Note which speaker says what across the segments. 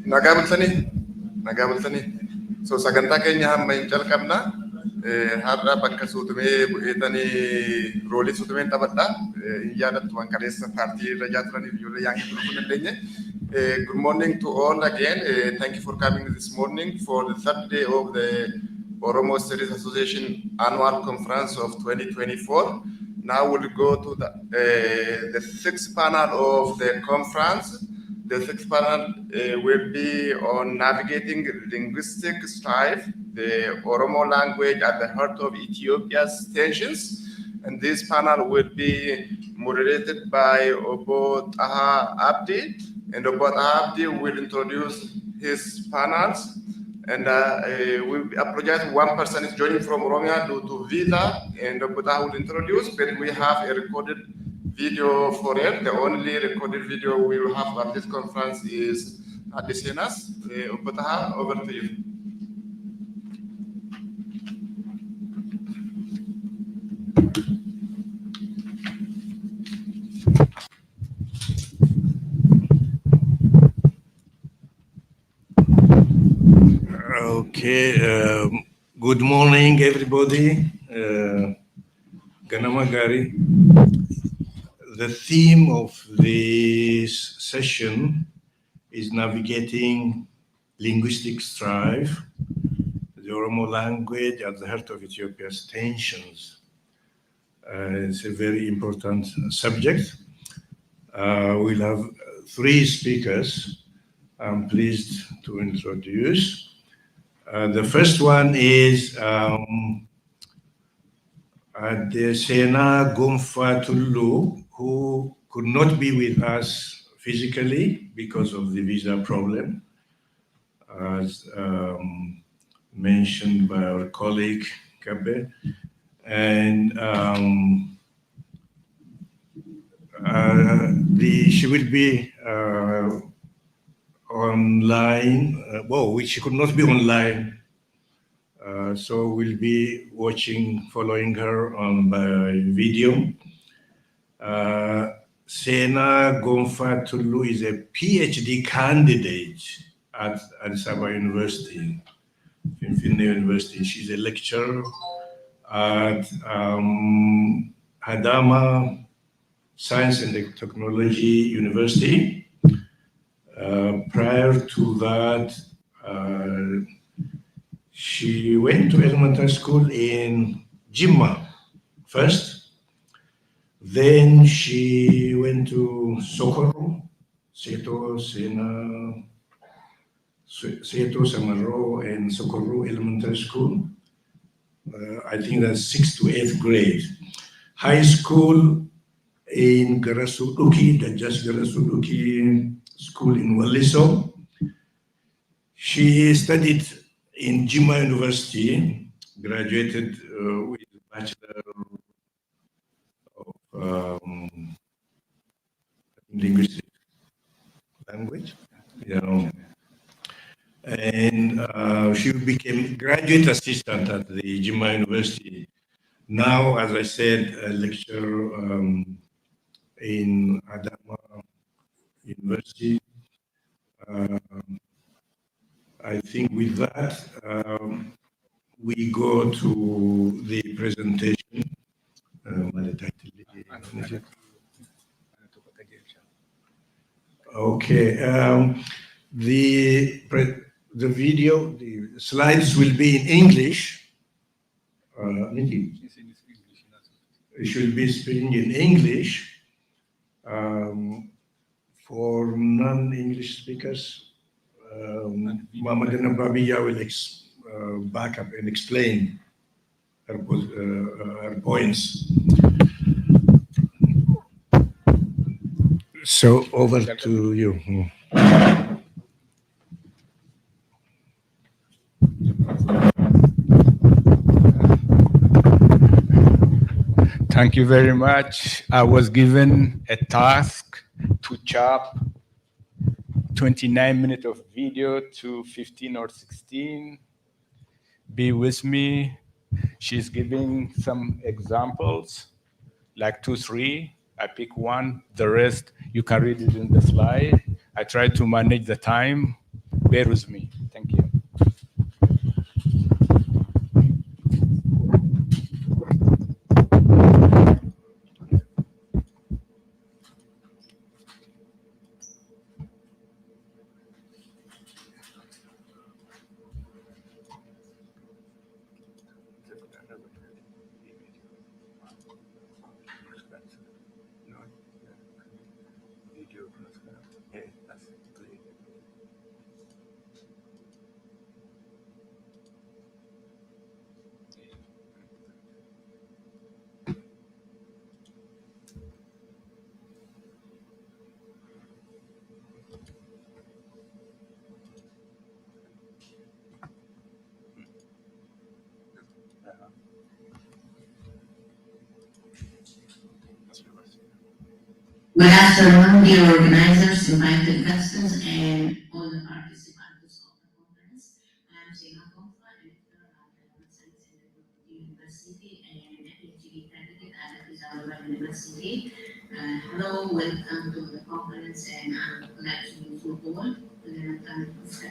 Speaker 1: Nagabultani. So saganta kenya hamma injal kamna harra bakka suutume bu'eetani rooli suutume tabadha yaadatu waan kaleessa paartii irra jaaturani ijoollee yaangi bulchuu dandeenye. Good morning to all again. Thank you for coming this morning for the third day of the Oromo Studies Association Annual Conference of 2024. Now we'll go to the sixth panel of the conference. The sixth panel will be on navigating linguistic strife, the Oromo language at the heart of Ethiopia's tensions. And this panel will be moderated by Obo Taha Abdi. And Obo Taha Abdi will introduce his panels. And we apologize, one person is joining from Oromia due to visa, and Obo Taha will introduce, but we have a recorded video for it. The only recorded video we will have at this conference is at the Senas. Obo Taha, over to you.
Speaker 2: Okay, good morning, everybody. Ganamagari. The theme of this session is navigating linguistic strife, the Oromo language at the heart of Ethiopia's tensions. It's a very important subject. We'll have three speakers I'm pleased to introduce. The first one is Adesena Gomfatulu, who could not be with us physically because of the visa problem, as mentioned by our colleague Kabe. And she will be online, she could not be online, so we'll be following her by video. Sena Gomfatulu is a PhD candidate at Addis Ababa University, Finfinne University. She's a lecturer at Hadama Science and Technology University. Prior to that, she went to elementary school in Jimma first. Then she went to Socorro, Seto Samaro, and Socorro Elementary School. I think that's 6th to 8th grade. High school in Garasuduki, the Just Garasuduki School in Waliso. She studied in Jimma University, graduated with a Bachelor of Linguistic language. And she became graduate assistant at the Jimma University. Now, as I said, a lecturer in Adama University. I think with that, we go to the presentation. Okay, the video, the slides will be in English. It should be speaking in English. For non-English speakers, Mama Babiya will back up and explain her points. So over to you.
Speaker 3: Thank you very much. I was given a task to chop 29 minutes of video to 15 or 16. Be with me. She's giving some examples, like 2, 3. I pick one, the rest, you can read it in the slide. I try to manage the time. bear with me. Thank you.
Speaker 4: Good afternoon, dear organizers, invited guests, and all the participants of the conference. I am Sina Kofa, editor at the Science and Technology University and a PhD candidate at Ethiopia University. Hello, welcome to the conference, and I would like to move forward to the conference.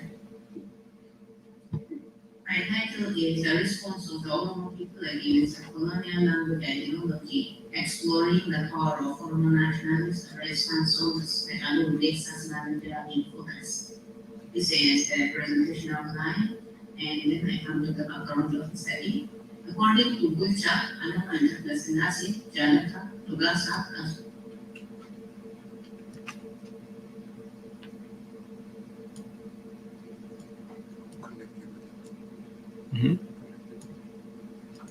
Speaker 4: My title is The Response of the Oromo People Against Colonial Language Ideology, Exploring the Power of Oromo Nationalist Response Songs that alone makes us language focus. This is the presentation outline, and then I come to the background of the study. According to Gulcha, Alama Interplasinasi, Janata, Tugasa,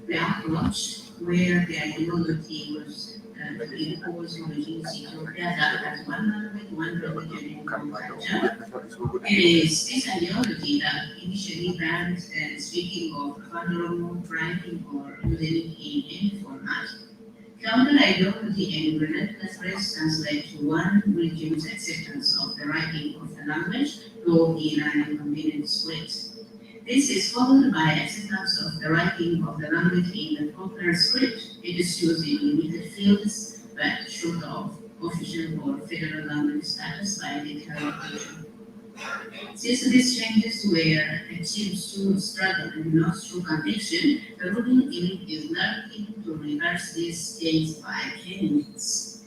Speaker 4: the approach where the ideology was imposed on regimes in Ethiopia that has one religion and one culture. It is this ideology that initially banned speaking of Oromo, writing, or listening in any format. Counter ideology and relentless resistance led to one regime's acceptance of the writing of the language, though in an inconvenient split. This is followed by acceptance of the writing of the language in the proper script. It is used in limited fields, but short of official or federal language status by the culture. Since these changes were achieved through struggle and not through conviction, the ruling elite is not able to reverse this change by any means.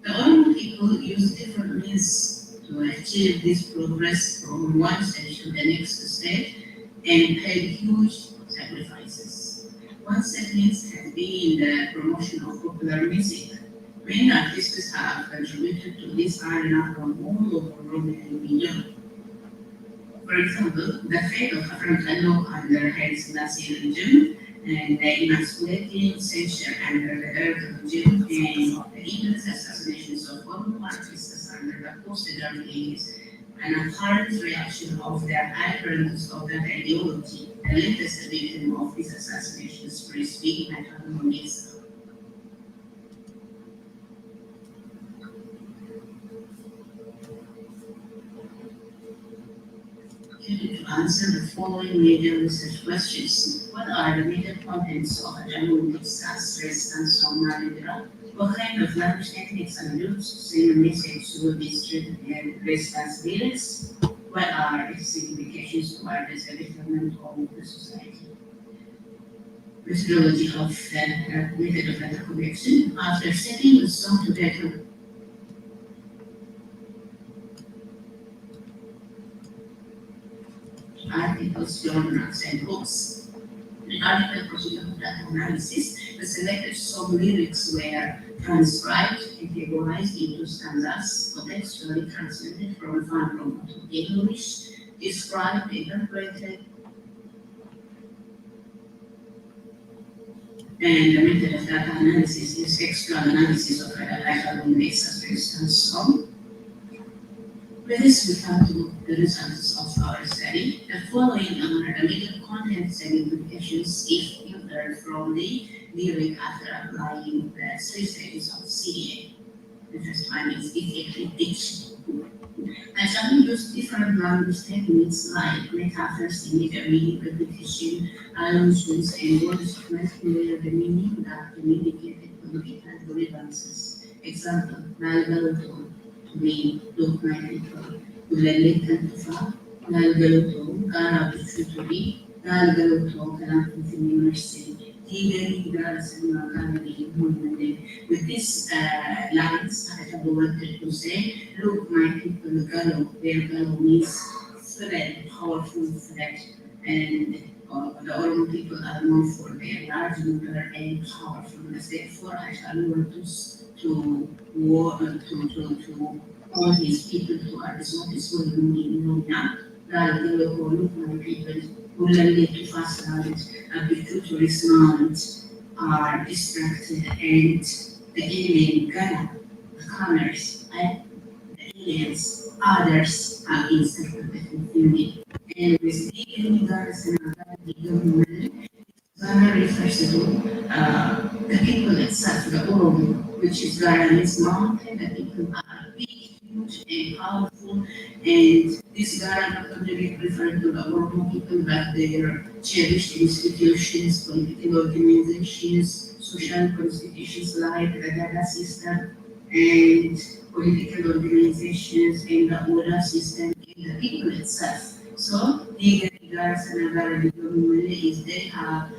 Speaker 4: The Oromo people use different means to achieve this progress from one stage to the next stage and paid huge sacrifices. One segment has been the promotion of popular music. Many artists have contributed to this arena from all over Rome and beyond. For example, the fate of Afro-Kano under Haile Selassie regime, and the emasculating censure under the Arab regime, and the endless assassinations of Oromo artists under the post-Arab days, an apparent reaction of the adherents of that ideology. The latest victim of these assassinations was speaking at Oromo. To answer the following major research questions. What are the major contents of a language as resistance from Malibra? What kind of language techniques and groups send message to district and resistance leaders? What are its significations towards the development of the society? Methodology of the method of data collection. After setting the song together, articles, journals, and books. Regarding the procedure of data analysis, the selected song lyrics were transcribed and categorized into stanzas, contextually translated from Oromo to English, described, interpreted, and the method of data analysis is textual analysis of a data as a song. With this, we come to the results of our study. The following are the major contents and implications if inferred from the lyric after applying the 3 stages of CA. The first one is effective diction. And shall we use different language techniques like metaphors, imagery, repetition, allusions, and words to clear the meaning that communicated political grievances. Example, malversation. We look like Ulaletan Tufa, Nalgaluto, Gara Tuturi, Nalgaluto, Kanakun University, Tigani Gras and Makanadi movement. With these lines, I have wanted to say, look, my people, Galo, where Galo means thread, powerful thread, and the Oromo people are known for their large number and powerfulness. Therefore, I shall want to all these people who are resources will be now. That they will look my people who learn to fast knowledge and be culturally smart, are distracted, and the alien Ghana, the commerce, and the aliens, others are inside the community. And with the alien Ghana and the government, Ghana refers to the people itself, the Oromo, which is Ghana's mountain. The people are big, huge, and powerful. And this Ghana not only referring to the Oromo people, but their cherished institutions, political organizations, social constitutions like the Ghana system, and political organizations, and the OSA system, and the people itself. So, the Ghana and Ghana government is they have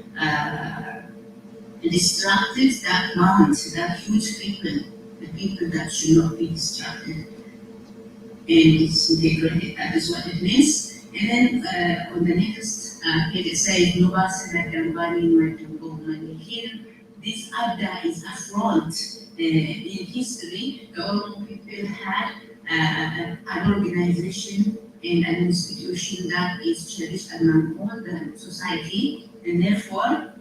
Speaker 4: distracted that mount, that huge people, the people that should not be distracted. And it's integrated, that is what it means. And then on the next page it says, Nova Senate and Bani Martin here. This Abda is a front. In history, the Oromo people had an organization and an institution that is cherished among all the society, and therefore,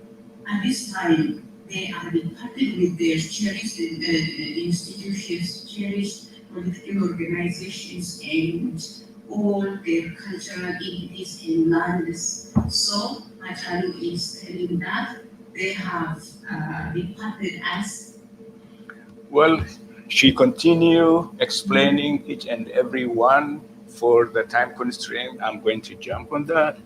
Speaker 4: at this time, they are departed with their cherished institutions, cherished political organizations, and all their cultural entities and lands. So, Machalu is telling that they have departed as.
Speaker 3: Well, she continue explaining each and every one. For the time constraint, I'm going to jump on that.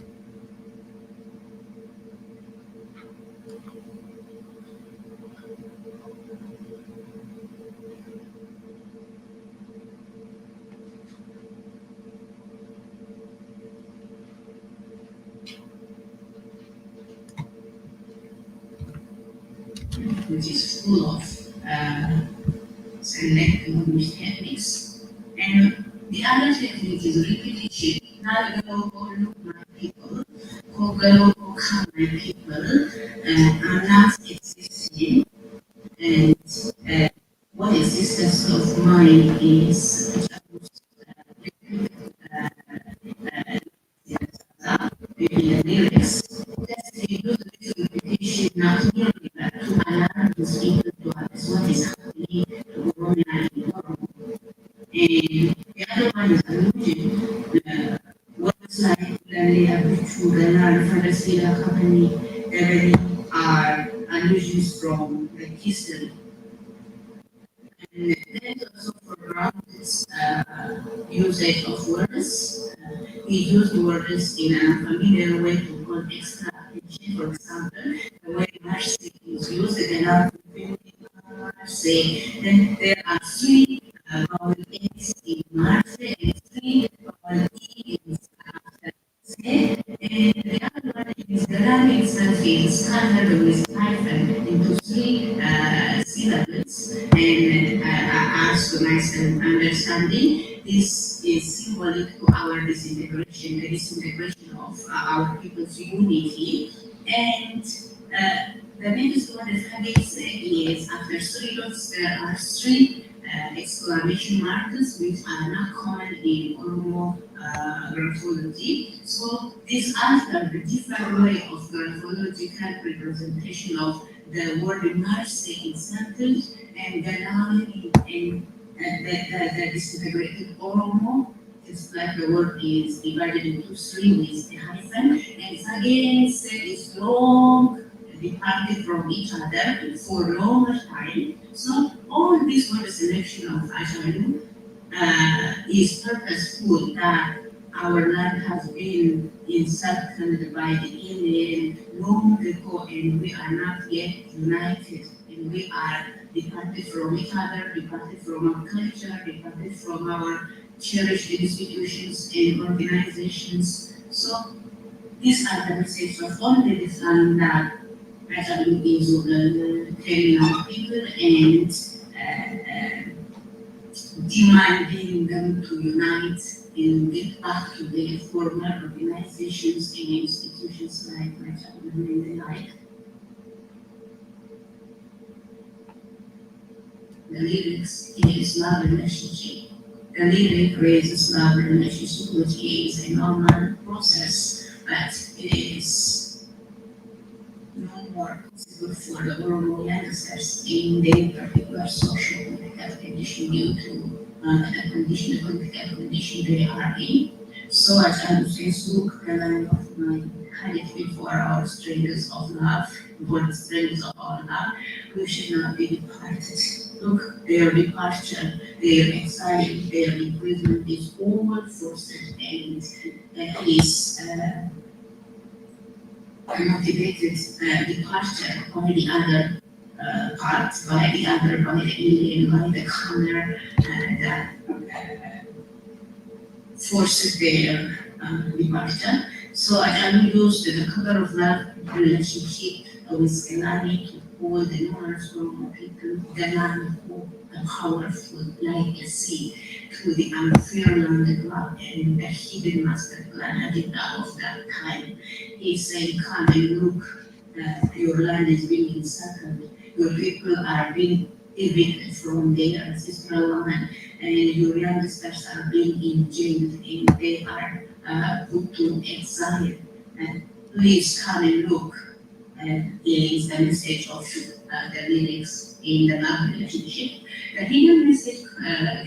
Speaker 4: Which is full of selective techniques. And the other technique is repetition. Now you know, look my people, go come my people, are not existing. And what existence of mind is the lyrics. Let's say use this repetition not merely to alarm these people to us what is happening to Oromo and Oromo. And the other one is allusion. Words like Lalia, Bichu, Ganar, Fadasila, Company, Ebony are allusions from the history. And then also for Brown's usage of words, he used words in a familiar way to call extra attention. For example, the way mercy is used in our say, then there are three vowel X in mercy and three vowel E in say, and the other one is the Arabic itself is scattered with hyphen into three syllables. And as to myself understanding, this is symbolic to our disintegration, the disintegration of our people's unity. And the next one that Habib said is after three dots, there are three exclamation marks which are not common in Oromo graphology. So these are the different way of graphological representation of the word mercy in sentence and Ganali and the disintegrated Oromo. It's like the word is divided into three with the hyphen, and it's again said it's long, departed from each other for longer time. So all this word selection of Ashalu is purposeful that our land has been encircled by the alien long ago, and we are not yet united, and we are departed from each other, departed from our culture, departed from our cherished institutions and organizations. So these are the messages of all the design that Rajab is telling our people and demanding them to unite and get back to their former organizations and institutions like Rajab and the like. The lyrics in Islam relationship. The lyric raises love relationship, which is a normal process, but it is no more possible for the Oromo youngsters in their particular social political condition due to the political condition they are in. So as I says, look, the line of mine had it before our strangers of love, before the strangers of our love, we should not be departed. Look, their departure, their exile, their imprisonment is all forced and is motivated departure by the other part, by the alien, by the counter that forces their departure. So I will use the cover of that relationship with Galani to call the North Oromo people Galani, the powerful like a sea, to the unfair land grab and the hidden master plan agenda of that time. He said, come and look, your land is being encircled, your people are being evicted from their ancestral land, and your youngsters are being enjailed and they are put to exile. Please come and look. Is the message of the lyrics in the love relationship. The hidden message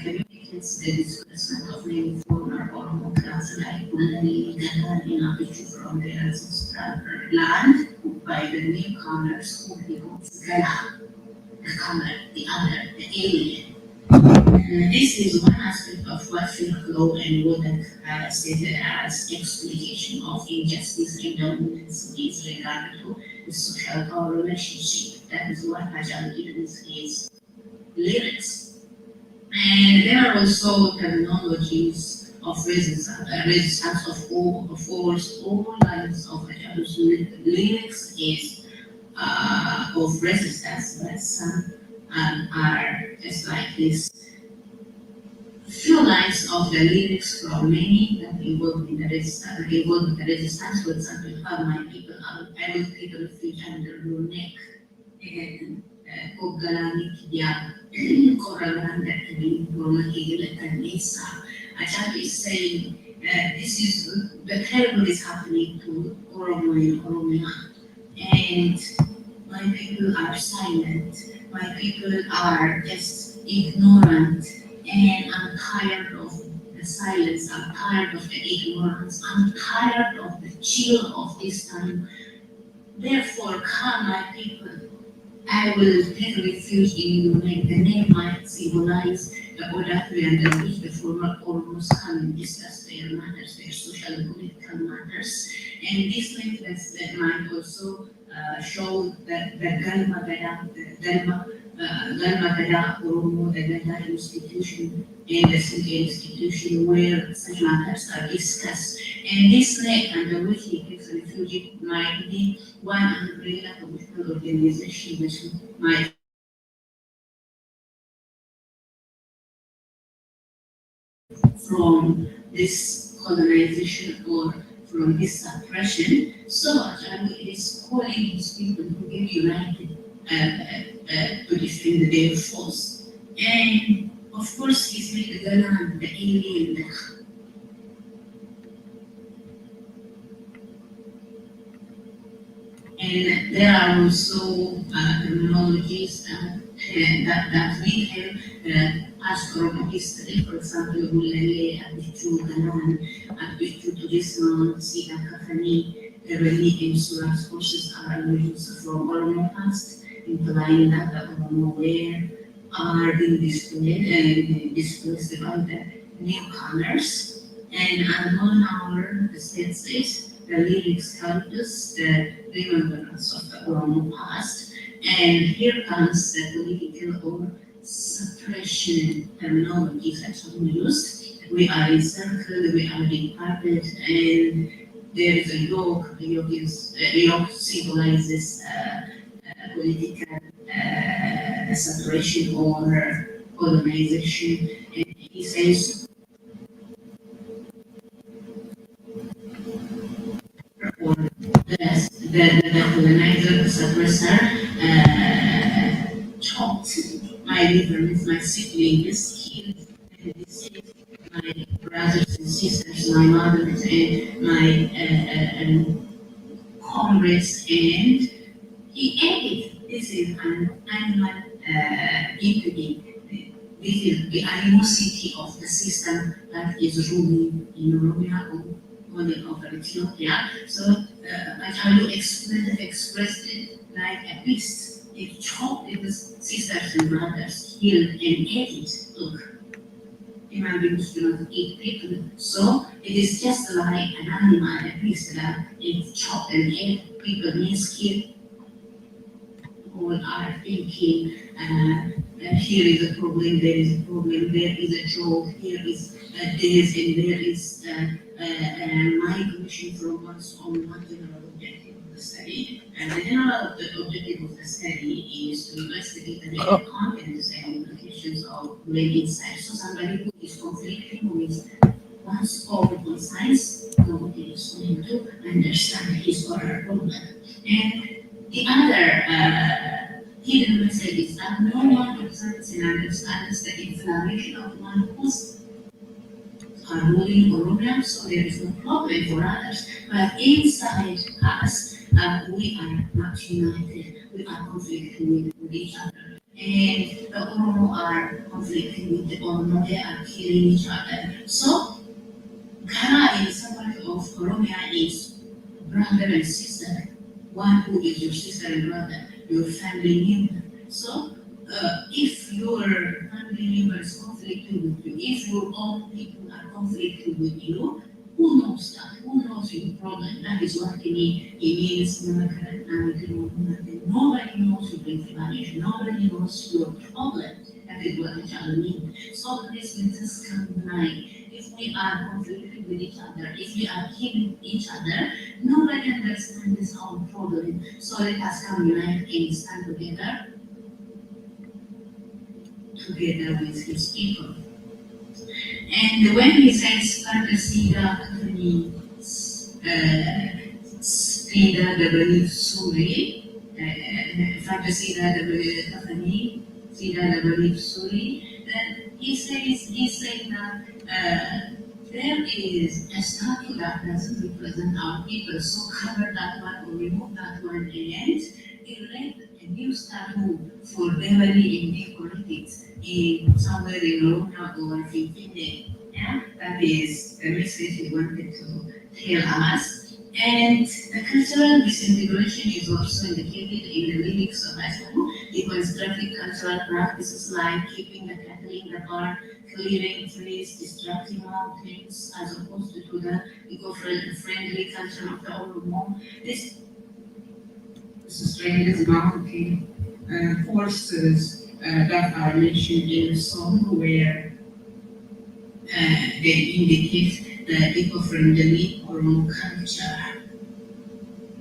Speaker 4: communicates the displacement of many former Oromo clans like Bulani, Galan, and Abichu from their ancestral land by the newcomers who becomes Gala, the comer, the other, the alien. This is one aspect of what Philip Lowe and Woodard stated as exploitation of injustice and dominance is regarded to the social power relationship. That is what Rajab gives his lyrics. And there are also terminologies of resistance of all lines of Rajab's lyrics is of resistance, but some are just like this. Few lines of the lyrics from many that involved in the resistance, for example, my people, I will take refuge under your neck, and Kogalani Kidia, Koralanda Kili, Romaki Letanesa. Ajab is saying this is the terrible is happening to Oromo and Oromia, and my people are silent, my people are just ignorant. And I'm tired of the silence, I'm tired of the ignorance, I'm tired of the chill of this time. Therefore, come, my people, I will take refuge in your name. The name might symbolize the order under which the former Oromos come and discuss their matters, their social and political matters. And this name that might also show that the Galma Gada Oromo, the Gada institution, and the Sinke institution where such matters are discussed. And this name under which he takes refuge might be one umbrella political organization which might from this colonization or from this suppression. So Ajami is calling his people to get united to defend their force. And of course, he's made the Galan, the alien, and there are also terminologies that we have as Oromo history. For example, Mulele, Abichu, Galan, Abichu, Turismo, Sida, Kafani, Ereli, and Surah's forces are allusions from Oromo past, implying that the Oromo were are being displaced by the newcomers. And among our senses, the lyrics help us the remembrance of the Oromo past. And here comes the political or suppression terminologies that are used. We are encircled, we are departed, and there is a yoke. The yoke symbolizes political separation or colonization. And he says, or the colonizer, the suppressor, chopped my liver, my siblings, killed and deceived my brothers and sisters, my mother and my comrades, and he added, this is an animal impeding. This is the animosity of the system that is ruling in Oromo or over Ethiopia. So Atalu expressed it like a beast. It chopped its sisters and brothers, killed and ate it. Look, human beings do not eat people. So it is just like an animal, a beast that it chopped and ate people, means killed. All are thinking, here is a problem, there is a problem, there is a joke, here is this, and there is migration from one's own general objective of the study. And the general objective of the study is to investigate the negative contents and implications of brain insight. So somebody who is conflicting with one's own science, nobody is going to understand his or her problem. And the other hidden message is that no one observes and understands the inflammation of one who's ruling Oromo, so there is no problem for others. But inside us, we are not united. We are conflicting with each other. And the Oromo are conflicting with the Oromo, they are killing each other. So, Kara is somebody of Oromia is brother and sister. One who is your sister and brother, your family member. So, if your family member is conflicting with you, if your own people are conflicting with you, who knows that? Who knows your problem? That is what he means. Nobody knows your explanation. Nobody knows your problem. That is what the child means. So this will just come like, if we are conflicting with each other, if we are killing each other, nobody understands this own problem. So let us come unite and stand together with his people. And when he says Fantasida Kafani Spida the Belief Suri, Fantasida the Kafani, Sida the Belief Suri, then he's saying that there is a statue that doesn't represent our people, so cover that one or remove that one and erect a new statue for Beverly and decorate it in somewhere in Oromo or Finland. Yeah, that is the message he wanted to tell us. And the cultural disintegration is also indicated in the lyrics of Aslan. It was graphic cultural practices like keeping the cattle in the barn, clearing trees, destructing mountains, as opposed to the eco-friendly culture of the Oromo. This strange mountain forces that are mentioned in the song where they indicate the eco-friendly Oromo culture.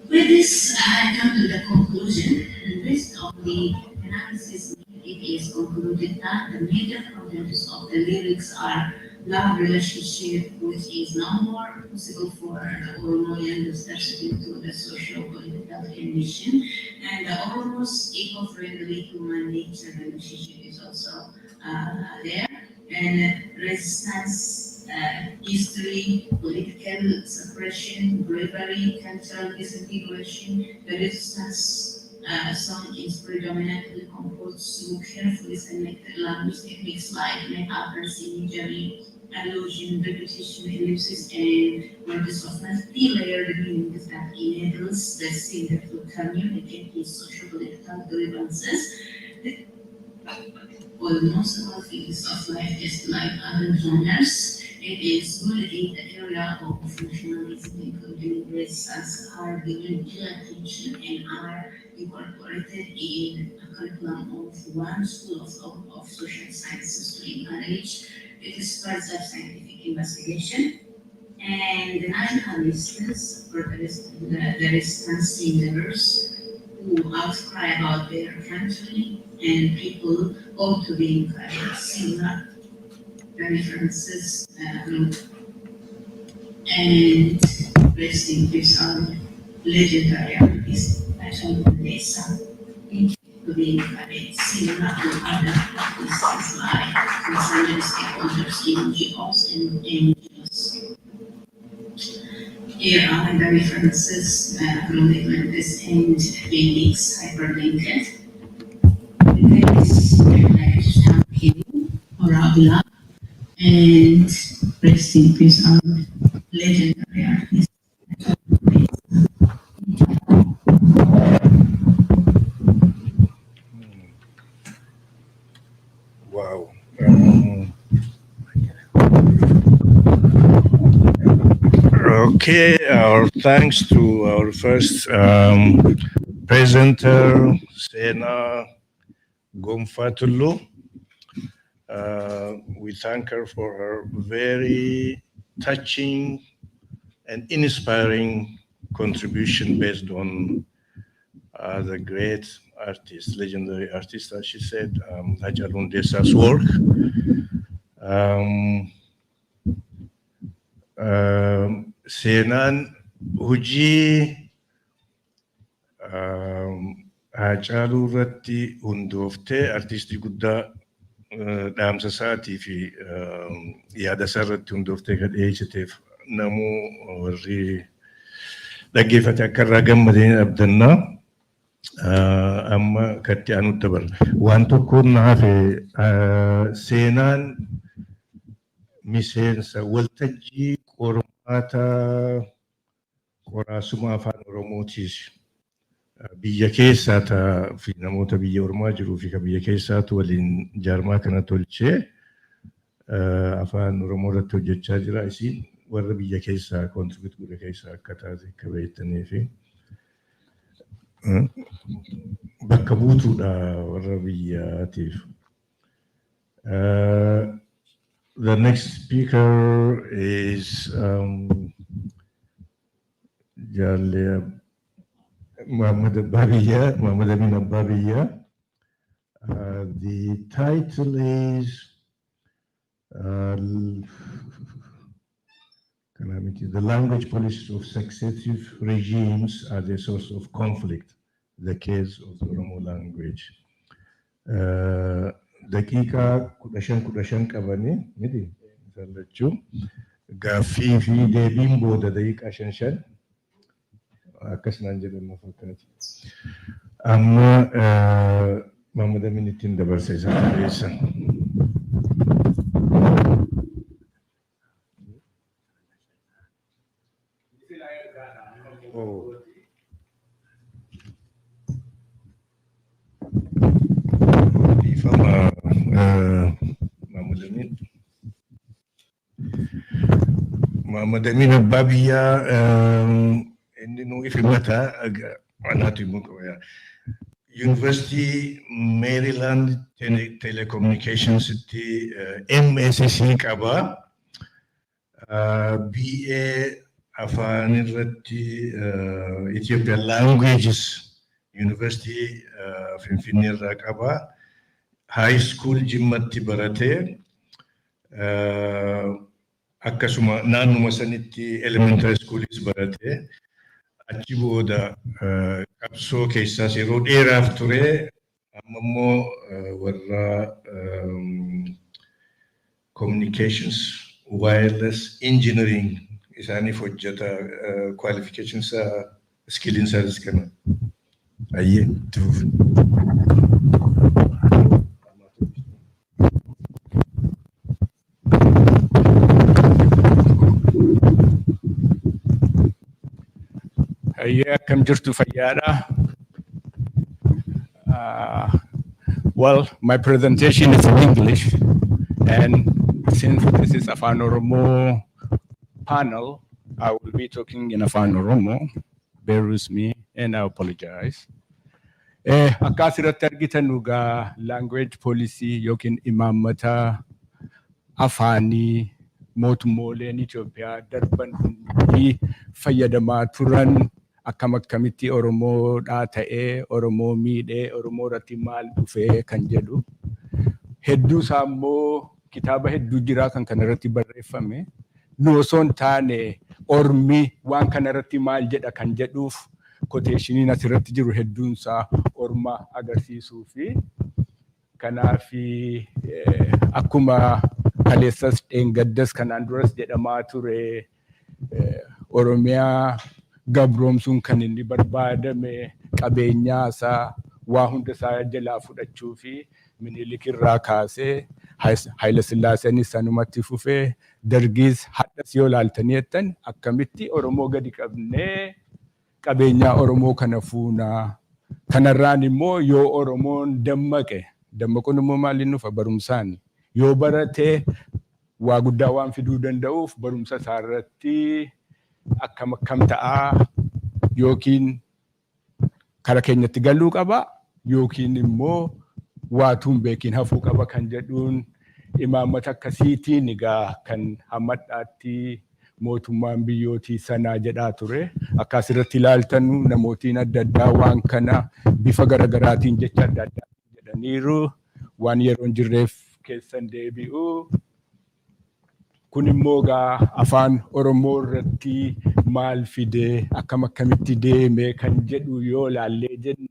Speaker 4: With this, I come to the conclusion, based on the analysis, it is concluded that the major problems of the lyrics are love relationship, which is no more possible for the Oromoians due to the socio-political condition, and the Oromo's eco-friendly human nature relationship is also there, and resistance, history, political suppression, bravery, cultural disintegration. The resistance song is predominantly composed through carefully selected language techniques like metaphors, imagery, allusion, repetition, ellipsis, and word softness, layered meanings that enables the singer to communicate his social-political grievances. Almost all fields of life is like other genres. It is good in the area of functionalism, including resistance, are given due attention and are incorporated in a curriculum of one school of social sciences to encourage the spreads of scientific investigation. And the national listeners for the resistance singers who outcry about their country and people ought to be encouraged. Similar references and rest in peace on legendary artists actually they some to be encouraged. Similar to other artists like concerning stakeholders in NGOs and NGOs. Here are the references from the Linguistic and Linguistics hyperlinked. There is campaign or Abla and rest in peace on legendary artists.
Speaker 2: Wow. Okay, our thanks to our first presenter, Sena Gomfatulu. We thank her for her very touching and inspiring contribution based on the great artist, legendary artist, as she said, Hajalun Desa's work. Seenaan hojii Haacaaluu irratti hundooftee artistii guddaa dhaamsa isaatii fi yaada isaa irratti hundooftee kan dhiyeessiteef namuu warri dhaggeeffate akka irraa gammadeen abdannaa. Amma katti aanutti dabarra. Waan tokkoon na hafe Seenaan miseensa waltajjii qormaata qoraasuma afaan Oromootiis. Biyya keessaa fi namoota biyya ormaa jiruu fi biyya keessaatu waliin jaarmaa kana tolchee afaan Oromoo irratti hojjechaa jira. Isiin warra biyya keessaa kontribuut godhe keessaa akka taate akka beektanii fi bakka buutuudha warra biyyaatiif. The next speaker is Jalle Muhammad Amin Ababiya. The title is The Language Policies of Successive Regimes are the Source of Conflict, the Case of the Oromo Language. Daqiiqaa 15 qabanii miti sallachuu gaaffii fi deebiin booda daqiiqaa 5 akkasumaan jedhamu fakkaati. Amma Muhammad Amin ittiin dabarsa isaa dhageessan. Muhammad Amin Ababiya inni nu ifimata anaatu immoo qaba. University Maryland Telecommunications itti MSc qaba. BA afaan irratti Ethiopian Languages University Finfinnee irraa qaba. High School Jimmatti baratee akkasuma naannuma sanitti elementary schoolis baratee achi booda qabsoo keessaas yeroo dheeraaf ture. Amma immoo warra communications wireless engineering isaaniif hojjeta qualifications skilling service kana. Ayyee tuuf.
Speaker 3: Yeah, come just to Fayada. Well, my presentation is in English, and since this is a Afan Oromo panel, I will be talking in Afan Oromo. Bear with me, and I apologize. Akkas irratti argitan dhugaa language policy yookiin imaammata afaanii mootummooleen Itoophiyaa darban hundi fayyadamaa turan akkamitti Oromoodhaa ta'ee Oromoo miidhee Oromoo irratti maal dhufee kan jedhu. Hedduu isaa immoo kitaaba hedduu jiraa kan kanarratti barreeffame. Nu osoo hin taane ormi waan kanarratti maal jedha kan jedhuuf quotationin asirratti jiru hedduun isaa orma agarsiisuu fi kanaaf akkuma kaleessas dheengaddas kanaan duras jedhamaa ture Oromiyaa gabroomsuun kan inni barbaadame qabeenyaa isaa waa hunda isaa jalaa fudhachuu fi Minilik irraa kaasee Haile Sillaaseenis sanumatti fufee Dargiis hadhas yoo laaltanii jettan akkamitti Oromoo gadi qabnee qabeenyaa Oromoo kana fuunaa. Kanarraan immoo yoo Oromoon dammaquun immoo maaliin nufa barumsaan yoo baratee waa guddaa waan fiduu danda'uuf barumsa isaarratti akkam ta'aa yookiin kara keenyatti galuu qaba yookiin immoo waatuun beekiin hafuu qaba kan jedhuun imaammata akkasiitiin egaa kan hammadhaatti mootummaan biyyootii sanaa jedhaa ture. Akkas irratti ilaaltan namootiin adda addaa waan kana bifa garagaraatiin jecha adda addaa jedhaniiru waan yeroo hin jirreef keessan deebi'u. Kun immoo egaa afaan Oromoo irratti maal fidee akkamitti deemee kan jedhu yoo laallee jenne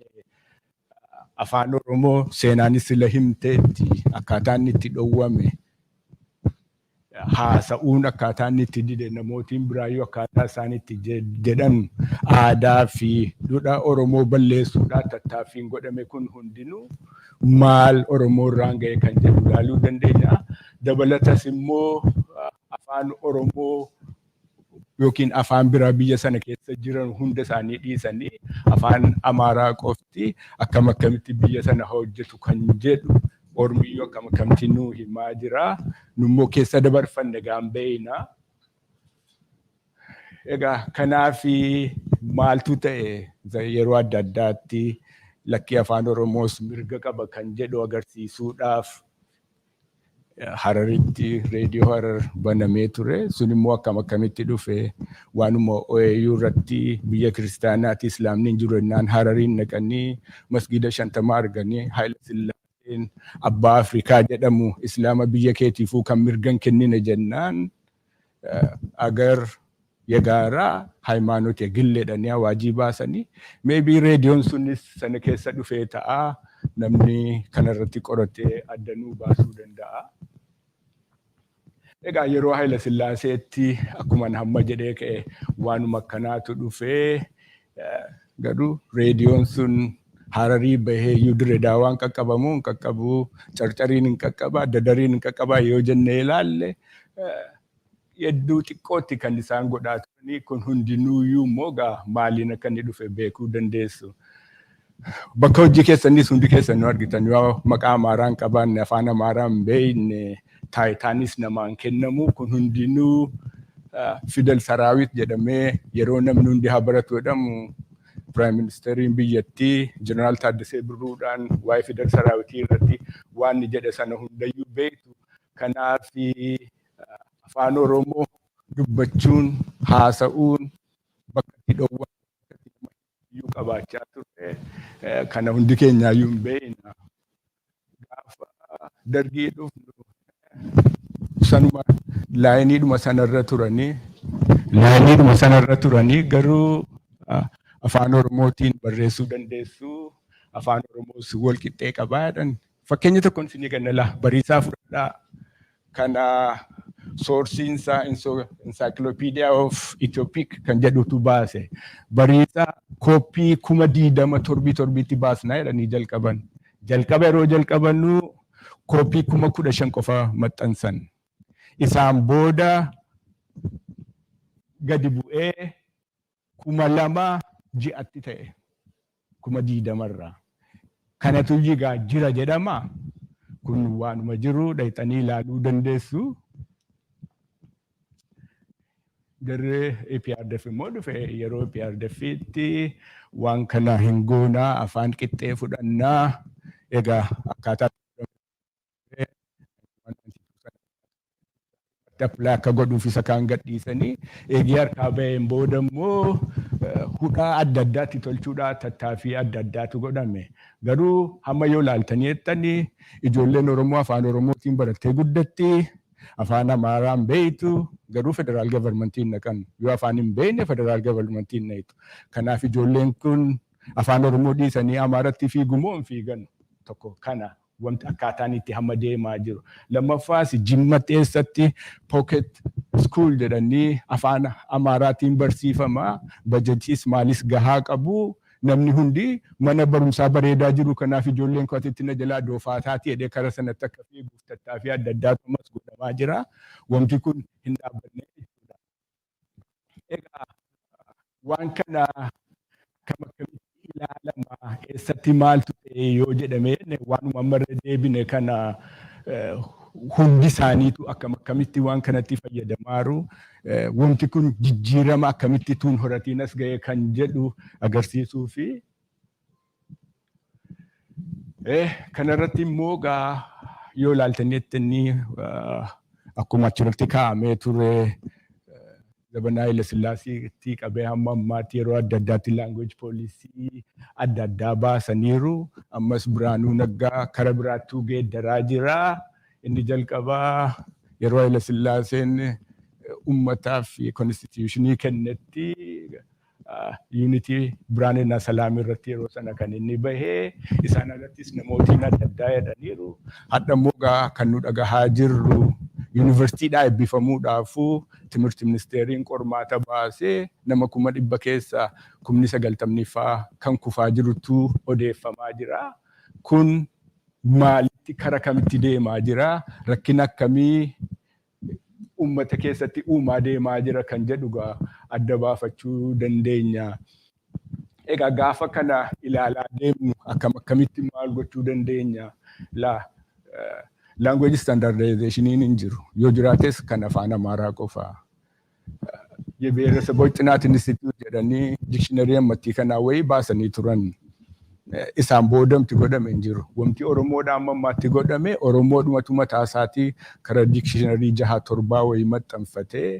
Speaker 3: afaan Oromoo seenaanis sila himteetti akkaataan itti dhowwame haasa'uun akkaataan itti dide namootiin biraayyuu akkaataa isaan itti jedhan aadaa fi duudhaa Oromoo balleessuudhaa tattaaffiin godhame kun hundinuu maal Oromoo irraan ga'e kan jedhu ilaaluu dandeenya. Dabalatas immoo afaan Oromoo yookiin afaan biraa biyya sana keessa jiran hunda isaanii dhiisanii afaan Amaaraa qofti akkamitti biyya sana hojjetu kan jedhu ormiyyoo akkamitti nuu himaa jira. Nummoo keessa dabarfanne gaambeeyna. Egaa kanaaf maaltu ta'e yeroo adda addaatti lakkii afaan Oromoos mirga qaba kan jedhu agarsiisuudhaaf Hararitti reediyoo Harar banamee ture. Sun immoo akkamitti dhufe waanuma OAU irratti biyya kiristaanaati Islaamni hin jiru jennaan Harariin naqanii masgiida 50 arganii Haile Sillaaseen abbaa Afrikaa jedhamu Islaama biyya keetiifuu kan mirgan kennine jennaan agar የጋራ ሃይማኖት የግሌደኛ ዋጂባ ሰኒ ሜቢ ሬዲዮን ሱኒስ ሰነ keessa dhufee ta'a namni kanarratti qoratee addanuu baasuu danda'a. Egaa yeroo Haile Sillaaseetti akkuma hamma jedhee ka'e waanuma akkanaatu dhufee garuu reediyoon sun Hararii bahee Yudire Daawaan qaqqabamuu hin qaqqabu carcariin hin qaqqaba dadariin hin qaqqaba yoo jennee ilaalle yedduu xiqqootti kan isaan godhaa turanii kun hundinuuyyuu immoo gaa maaliin akka inni dhufe beekuu dandeessu. Bakka hojii keessanis hundi keessan nu argitan yoo maqaa Amaaraan qabaanne afaan Amaaraan beekne taayitaanis namaan kennamu kun hundinuu Fidel Saraawit jedhamee yeroo namni hundi haa baratu jedhamu Prime Ministeriin biyyattii Jeneraal Taaddasee Birruudhaan waa'ee Fidel Saraawitii irratti waan ni jedhe sana hundayyuu beektu. Kanaaf afaan Oromoo dubbachuun haasa'uun bakka itti dhowwanii qabaachaa ture. Kana hundi keenyaayyuu hin beekna. Gaafa dargii dhufnu sanuma laayiniidhuma sanarra turanii garuu afaan Oromootiin barreessuu dandeessu. Afaan Oromoos wal qixxee qabaadhan. Fakkeenya tokkoon isinii kennala bariisaa fudhadhaa. Kana soorsiinsa Encyclopedia of Ethiopia kan jedhutu baase bariisaa kooppii 20,000 baasnaa jedhanii jalqaban. Jalqaba yeroo jalqabannu kooppii 15,000 qofa maxxansan. Isaan booda gadi bu'ee 2,000 ji'atti ta'e 20,000 kanatu jigaa jira jedhama. Kun waanuma jiru dhayxanii ilaaluu dandeessu. Jarri EPRDF immoo dhufe yeroo EPRDFitti waan kana hin goonaa afaan qixxee fudhannaa egaa akkaataa appilaa akka godhuuf isa kaan gadhiisanii eegee harkaa baheen booda immoo hudhaa adda addaatti tolchuudhaa tattaaffii adda addaatu godhame. Garuu hamma yoo ilaaltanii jettanii ijoolleen Oromoo afaan Oromootiin barattee guddatti afaan Amaaraan beektu garuu federaal gavarmentiin naqan yoo afaan hin beekne federaal gavarmentiin naqu. Kanaaf ijoolleen kun afaan Oromoo dhiisanii Amaaratti fiigu moo hin fiigan tokko kana. Wanti akkaataan itti hamma deemaa jiru. Lammaffaas Jimma keessatti pocket school jedhanii afaan Amaaraatiin barsiifamaa bajetis maalis gahaa qabu namni hundi mana barumsaa bareedaa jiru kanaaf ijoolleen kootitti na jalaa doofaataati jedhee karaa sanatti akka fiiguuf tattaaffii adda addaatu ammas godhamaa jira. Wanti kun hin dhaabbanne jechuudha. Egaa waan kana kam akkamitti ilaalama eessatti maaltu ta'e yoo jedhame waanuma ammarra deebine kana hundi isaaniitu akkamitti waan kanatti fayyadamaaru wanti kun jijjiirama akkamitti tuun horatiinas ga'e kan jedhu agarsiisuu fi kanarratti immoo gaa yoo ilaaltanii akkuma achirratti kaa'amee ture Zabanaa Hayilasillaasiitti qabee hamma ammaatti yeroo adda addaatti language policy adda addaa baasaniiru. Ammas Biraanuu Naggaa kara biraattuu geeddaraa jira. Inni jalqabaa yeroo Hayilasillaaseen uummataaf constitutionii kennetti unity Biraanina Salaam irratti yeroo sana kan inni bahee isaan alattis namootiin adda addaa jedhaniiru. Hadda immoo kan nu dhagahaa jirru yuunivarsiitiidhaa eebbifamuudhaafuu Timirti Ministeeriin qormaata baasee nama 100,000 keessaa 90,000 kan kufaa jirutu odeeffamaa jira. Kun maalitti kara kamitti deemaa jira? Rakkina akkamii uummata keessatti uumaa deemaa jira kan jedhu adda baafachuu dandeenya. Egaa gaafa kana ilaalaa deemnu akkamitti maal gochuu dandeenya? Language standardization hin jiru. Yoo jiraates kan afaan Amaaraa qofaa. የብሔረሰቦች ጥናት ኢንስቲትዩት jedhanii ዲክሽነሪ ammatti kana wayii baasanii turan. Isaan boodamti godhame hin jiru. Wanti Oromoodhaan ammatti godhame Oromoodhumatu mataa isaatii karaa ዲክሽነሪ 6-7 wayii maxxanfatee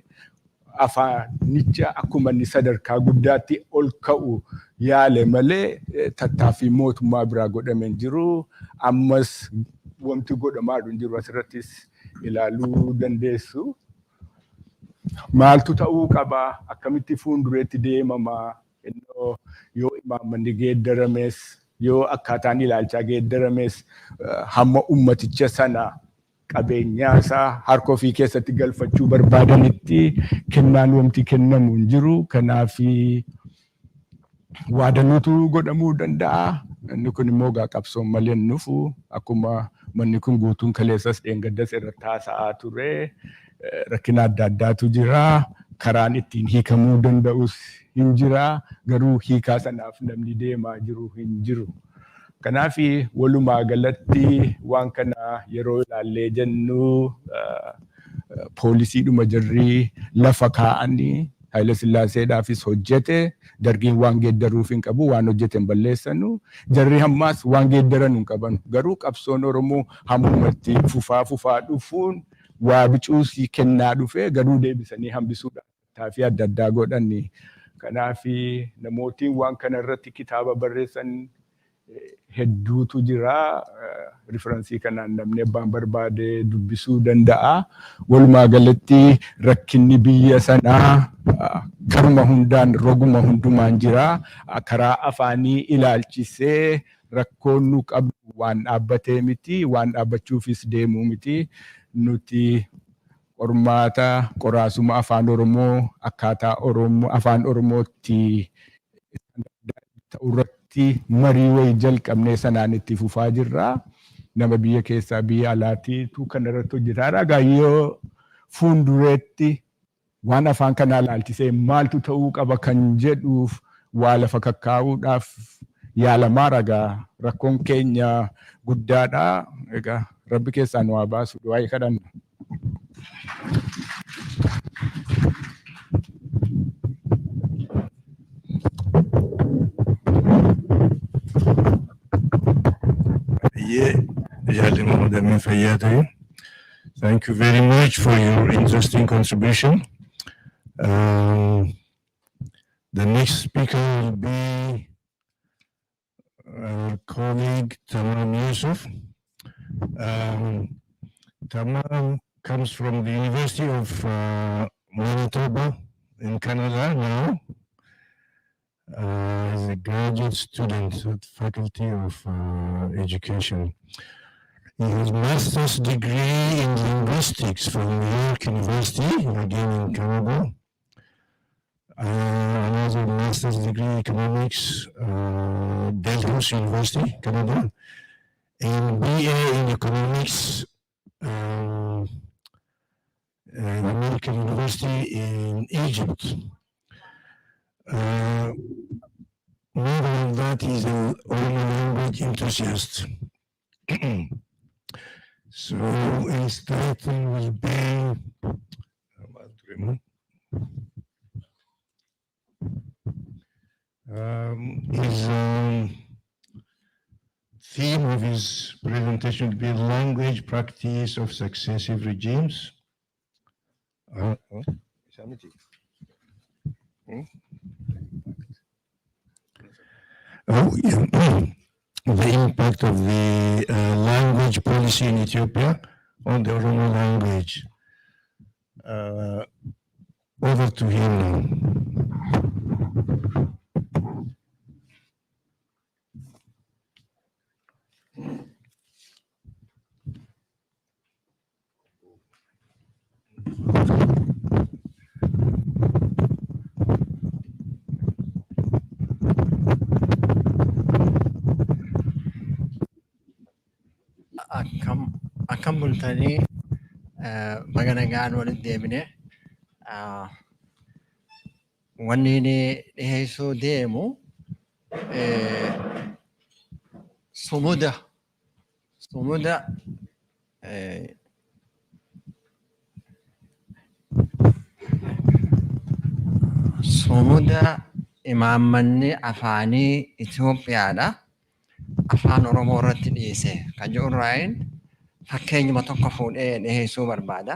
Speaker 3: afaanicha akkuma inni sadarkaa guddaatti ol ka'u yaale malee tattaaffii mootummaa biraa godhame hin jiru. Ammas wanti godhamaa hin jiru asirrattis ilaaluu dandeessu. Maaltu ta'uu qaba? Akkamitti fuuldureetti deemama? Yoo imaammanni geeddarames, yoo akkaataan ilaalchaa geeddarames hamma ummaticha sana qabeenyaasaa harka ofii keessatti galfachuu barbaadanitti kennaan wanti kennamu hin jiru. Kanaaf waadanuutu godhamuu danda'a. Inni kun immoo qabsoon malee nufu akkuma manni kun guutuun kaleessas dheengaddas irratti haasa'aa ture. Rakkina adda addaatu jira. Karaan ittiin hiikamuu danda'us hin jira. Garuu hiikaa sanaaf namni deemaa jiru hin jiru. Kanaaf walumaa galatti waan kana yeroo ilaallee jennu poolisiidhuma jarrii lafa kaa'anii Hayilesillaaseedhaafis hojjete. Dargiin waan geeddaruuf hin qabu, waan hojjete hin balleessanu. Jarri hammaas waan geeddaran hin qaban. Garuu qabsoon Oromoo hammumatti fufaa dhufuun waa bicuusii kennaa dhufe garuu deebisanii hambisuudhaan taafii adda addaa godhanni. Kanaaf namootiin waan kana irratti kitaaba barreessan hedduutu jira. Riferensii kanaan namni abbaan barbaade dubbisuu danda'a. Walumaa galatti rakkinni biyya sanaa karuma hundaan roguma hundumaan jira. Karaa afaanii ilaalchisee rakkoon nu qabnu waan dhaabbatee miti, waan dhaabbachuufis deemuu miti. Nuti qormaata qoraasuma afaan Oromoo akkaataa afaan Oromootti ta'urratti marii wayii jalqabnee sanaan itti fufaa jirra. Nama biyya keessaa biyya alaatiitu kanarratti hojjetaa. Gaayyoo fuuldureetti waan afaan kanaa ilaalchisee maaltu ta'uu qaba kan jedhuuf waa lafa kakkaa'uudhaaf yaalamaa ragaa. Rakkoon keenya guddaadha. Egaa Rabbi keessaan waa baasu du'aa kadhanna.
Speaker 2: Thank you very much for your interesting contribution. The next speaker will be our colleague Tamam Yusuf. Tamam comes from the University of Manitoba in Canada now. He's a graduate student at the Faculty of Education. He has a master's degree in linguistics from New York University, again in Canada. Another master's degree in economics, Dalhousie University, Canada. And BA in economics, American University in Egypt. More than that, he's an Oromo language enthusiast. So his title will be his theme of his presentation will be language practice of successive regimes. The impact of the language policy in Ethiopia on the Oromo language. Over to him now.
Speaker 5: Akkam bultanii baga nagaan walitti deebine wanni inni dhiheessuu deemu sumuda imaammanni afaanii Itoophiyaadha. Afaan Oromoo irratti dhiyeesse kan jedhu irraayin fakkeenyuma tokko fuudhee dhiyeessuu barbaada.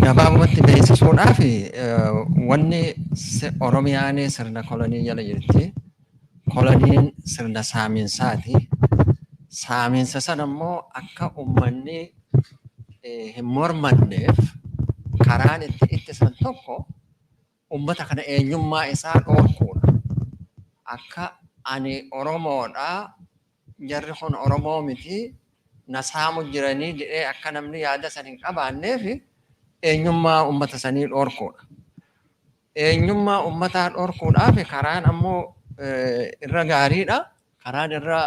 Speaker 5: Gabaabumatti beeksisuudhaaf wanni Oromiyaan sirna kolonii jala jirti. Koloniin sirna saamiinsaati. Saamiinsa sana immoo akka uummanni hin mormanneef karaan itti ittisan tokko uummata kana eenyummaa isaa dhorkuudha. Akka ani Oromoodha, jarri kun Oromoo miti, na saamu jiranii jedhee akka namni yaada san hin qabaanneef eenyummaa uummata sanii dhorkuudha. Eenyummaa uummataa dhorkuudhaaf karaan ammoo irra gaariidha. Karaan irra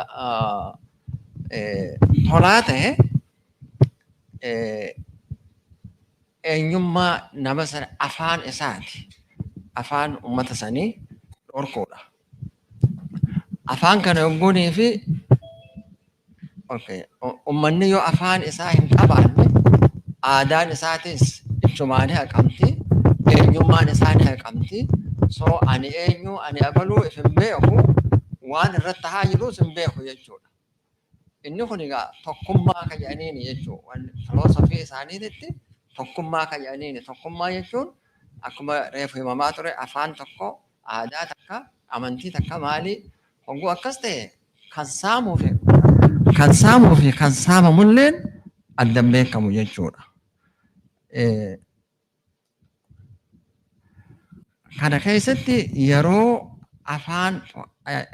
Speaker 5: tolaa ta'e eenyummaa nama sana afaan isaati. Afaan uummata sanii dhorkuudha. Afaan kana yogguunii fi uummanni yoo afaan isaa hin qabaanne aadaan isaatis ichumaan haqamti, eenyummaan isaa ni haqamti. So ani eenyu ani abaluu if hin beeku waan irratti haa jirus hin beeku jechuudha. Inni kun egaa tokkummaa kan jedhaniini jechuudha. Waan filoosofii isaaniitti tokkummaa kan jedhaniini. Tokkummaa jechuun akkuma reefu himamaa ture afaan tokko, aadaa takka, amantii takka maalii hogguu akkas ta'e kan saamuu fi kan saamamulleen addan beekamu jechuudha. Kana keessatti yeroo afaan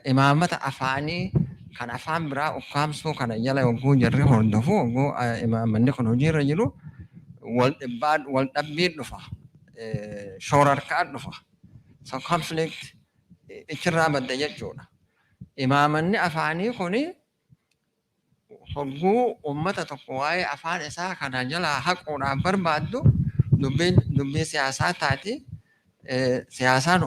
Speaker 5: imaammata afaanii kan afaan biraa ukkaamsuu kana jala yogguu jarri hordofu yogguu imaammanni kun hojiirra jiru wal dhabbiin dhufa, shoorarkaan dhufa. So conflict ichirraa madda jechuudha. Imaammanni afaanii kuni hogguu uummata tokko waa'ee afaan isaa kana jalaa haquudhaaf barbaaddu dubbii siyaasaa taati. Siyaasaan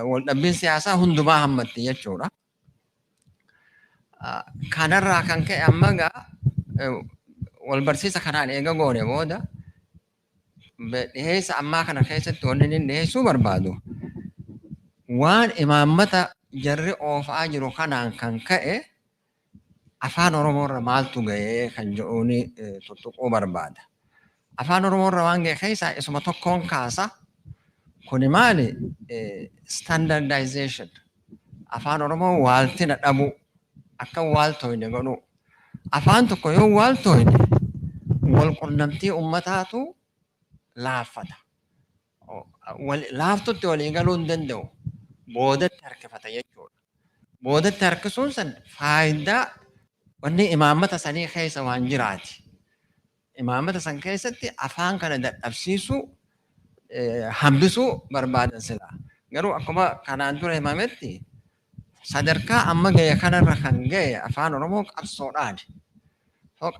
Speaker 5: waldhabbiin siyaasaa hundumaa hammatti jechuudha. Kanarraa kan ka'e amma gaa wal barsiisa kanaan eega goone booda dhiheessa ammaa kana keessatti wanni inni dhiheessuu barbaadu waan imaammata jarri oofaa jiru kanaan kan ka'e afaan Oromoorra maaltu ga'ee kan jedhuuni tuttuquu barbaada. Afaan Oromoorra waan ga'e keessaa isuma tokkoon kaasa. Kuni maali? Standardization. Afaan Oromoo waaltina dhabu akka waaltoyne godhu. Afaan tokko yoo waaltoyne wal qunnamtii ummataatu laaffata. Laaftutti walii galuu hin danda'u. Boodatti harkifata jechuudha. Boodatti harkisuun san faayidaa wanni imaammata sanii keessa waan jiraati. Imaammata san keessatti afaan kana dadhabsiisuu hambisuu barbaadan sila. Garuu akkuma kanaan dura himametti sadarkaa amma ga'e kanarra kan ga'e afaan Oromoo qabsoodhaani.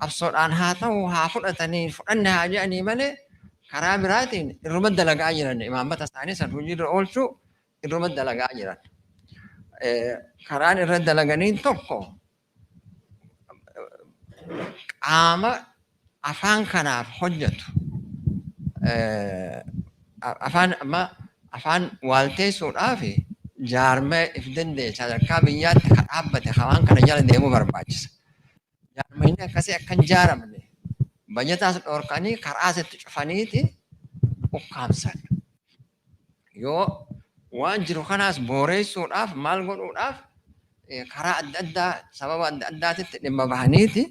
Speaker 5: Qabsoodhaan haa ta'u haa fudhatanii fudhanne haa jedhanii malee karaa biraatiin irruma dalagaa jiran imaammata isaanii san hojiirra oolchuu irruma dalagaa jiran. Karaan irra dalaganiin tokko qaama afaan kanaaf hojjetu afaan waalteessuudhaaf jaarmee if danda'e sadarkaa biyyaatti kan dhaabbate waan kana jala deemuu barbaachisa. Jaarmeenni akkasii akka hin jaaramne bajataas dhorkanii karaa asitti cufaniiti ukkaamsan. Yoo waan jiru kanaas booreessuudhaaf maal godhuudhaaf karaa adda addaa sababa adda addaatitti dhimma bahaniiti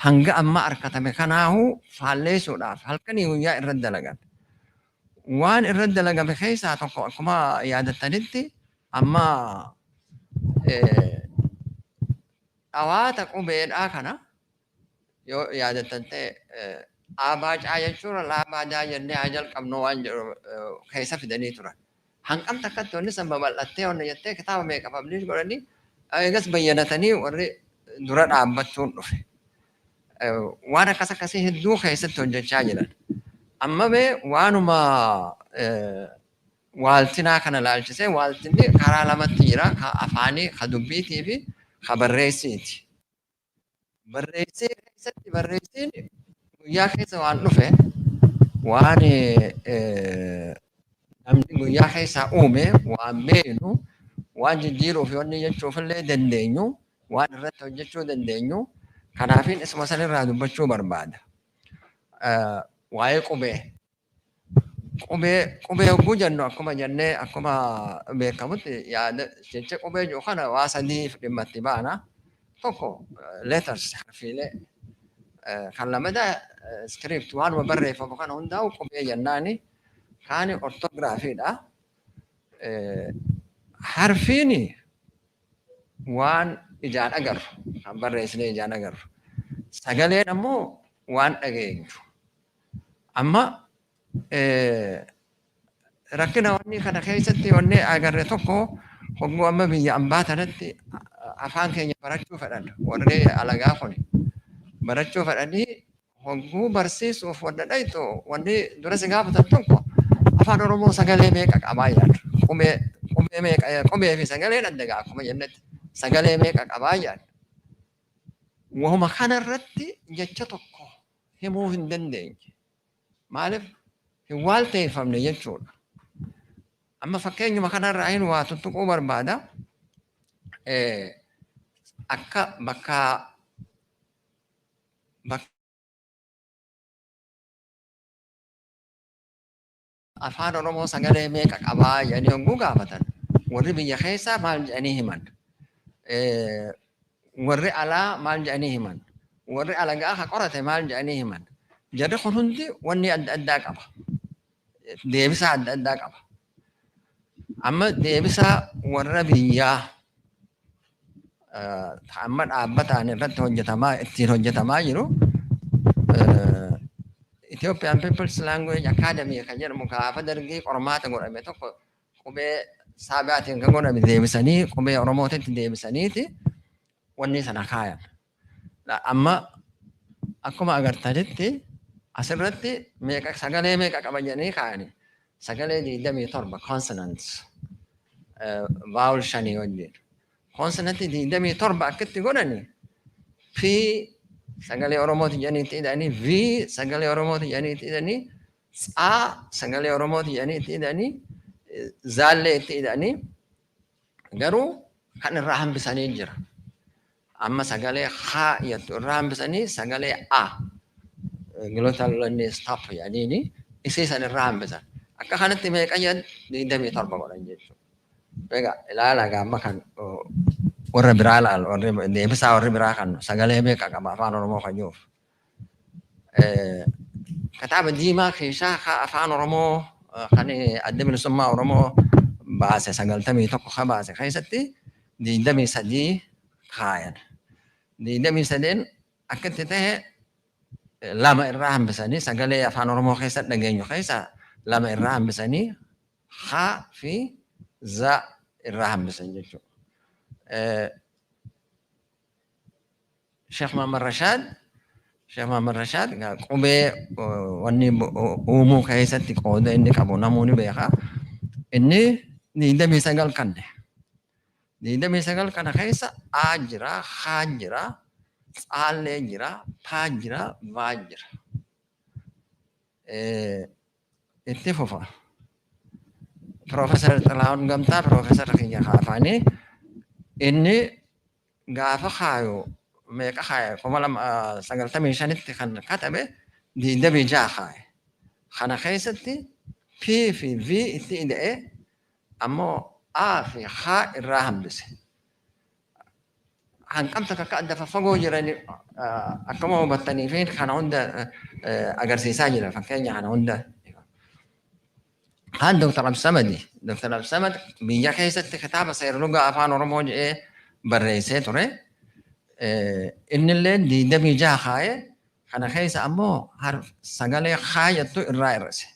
Speaker 5: hanga amma arkatame kanaahuu faalleessuudhaaf halkanii guyyaa irra dalagan. Waan irra dalagame keessaa tokko akkuma yaadattanitti amma dhawaata qubeedhaa kana yoo yaadattan ta'e abaacaa jechuudha laabaadaa jennee haa jalqabnu waan jedhu keessa fidanii turan. Hanqam takkatti wanni san babal'attee wanna jettee kitaaba meeqa pabliish godhanii eegas bayyanatanii warri dura dhaabbachuun dhufe. Waan akkas akkasii hedduu keessatti hojjechaa jiran. Amma bee waanuma waaltinaa kana laalchisee waaltinni karaa lamatti jira. Ka afaanii, ka dubbiitii fi ka barreessiiti. Barreessii keessatti barreessiin guyyaa keessa waan dhufe waan namni guyyaa keessaa uume waan beenu waan jijjiiruuf yoonni jechuufillee dandeenyu waan irratti hojjechuu dandeenyu kanaafiin isuma sanirraa dubbachuu barbaada. Waa'ee qubee. Qubee hogguu jennu akkuma jennee akkuma beekamutti yaada jecha qubee jiru kana waa sadiif dhimma itti baana. Tokko letters harfiilee kan lammataa script waanuma barreeffamu kana hundaa'u qubee jennaani kaani ortograafiidha. Harfiini waan ijaan agarru kan barreessinee ijaan agarru. Sagaleen ammoo waan dhageenyu. Amma rakkina wanni kana keessatti wanni agarre tokko hogguu amma biyya ambaa tanatti afaan keenya barachuu fedhan warri alagaa kuni barachuu fedhanii hogguu barsiisuuf wadda dhaytu wanni dura si gaafatan tokko afaan Oromoo sagalee meeqa qabaa jedhan qubee fi sagaleen adda gaa akkuma jennetti sagalee meeqa qabaa jedhan. Wahuma kanarratti jecha tokko himuu hin dandeenye. Maaliif hin waalteeffamne jechuudha. Amma fakkeenyuma kanarraa hin waa tuttuquu barbaada. Akka bakka afaan Oromoo sagalee meeqa qabaa jedhanii yogguu gaafatan warri biyya keessaa maal jedhanii himan. Warri alaa maal jedhanii himan. Warri alagaa ka qorate maal jedhanii himan. Jarri kun hundi wanni adda addaa qaba. Deebisaa adda addaa qaba. Amma deebisaa warra biyyaa amma dhaabbataan irratti ittiin hojjetamaa jiru Ethiopian People's Language Academy kan jedhamu gaafa dargii qormaata godhame tokko qubee saabaatiin kan godhame deebisanii qubee Oromootitti deebisaniiti wanni sana kaayan. Amma akkuma agartanitti asirratti sagalee meeqa qaba jedhanii kaayani. Sagalee 27 consonants. vaawul shanii wajjin. Koonsonantii 27 akkatti godhani P sagalee Oromooti jedhaniitti hidhanii V sagalee Oromooti jedhaniitti hidhanii Tsaa sagalee Oromooti jedhaniitti hidhanii Zaallee itti hidhanii garuu kan irraa hambisanii jira. Amma sagalee Haa jettu irraa hambisanii sagalee A glottal stop jedhaniini isii san irraa hambisan. Akka kanatti meeqa jedhan 27 godhan jechuudha. Egaa ilaala gamma kan warra biraa laal warri deebisaa warri biraa kan sagalee meeqa qaba afaan Oromoo kan jiruuf. Kitaaba diimaa keessaa afaan Oromoo kan adda bilisummaa Oromoo baase 91 kan baase keessatti 23 kaayan. 23 akkatti ta'e lama irraa hambisanii sagalee afaan Oromoo keessa dhageenyu keessa lama irraa hambisanii haa fi za irraa hambisan jechuudha. Sheekh Muhammad Rashaad qubee wanni uumuu keessatti qooda inni qabu namoonni beeka. Inni 29 kanne. 29 kana keessa A jira, Haa jira, Tsaallee jira, Paa jira, Vaa jira. Itti fufa. Profeesar Xilaahun Gamtaa, Profeesar Kiyya Kaafaanii inni gaafa kaayu meeqa kaaye 1995tti kan katabe 26 kaaye. Kana keessatti P fi V itti hidhee ammoo A fi Haa irraa hambise. Hanqamta akka adda faffagoo jiran akkuma hubattanii fi kana hunda agarsiisaa jira. Fakkeenya kana hunda. Haan Dr. Absamadi. Dr. Absamad biyya keessatti kitaaba seerluga afaan Oromoo jedhee barreessee ture. Innillee 26 kaaye. Kana keessa ammoo sagalee Haa jettu irraa hir'ise.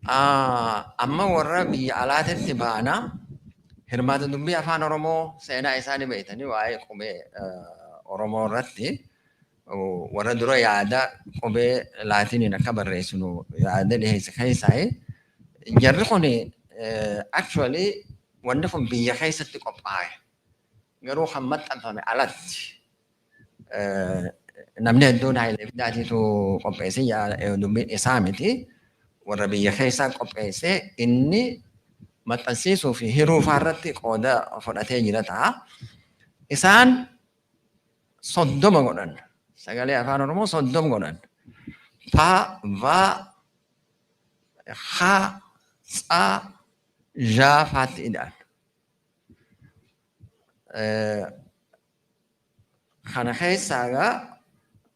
Speaker 5: Amma warra biyya alaatitti baana hirmaata dubbii afaan Oromoo seenaa isaanii beektanii waa'ee qubee Oromoo irratti warra dura yaada qubee laatiniin akka barreessinu yaada dhiheesse keessaa jarri kun actually wanni kun biyya keessatti qophaa'e garuu kan maxxanfame alatti namni hedduun Haayilee Fidaatiitu qopheesse dubbiin isaa miti. Warra biyya keessaa qopheessee inni maxxansiisuu fi hiruu irratti qooda fudhatee jira ta'a. Isaan 30 godhan. Sagalee afaan Oromoo 30 godhan. Paa, Vaa, Haa, Tsaa, Zhaa faatti hidhan. Kana keessaa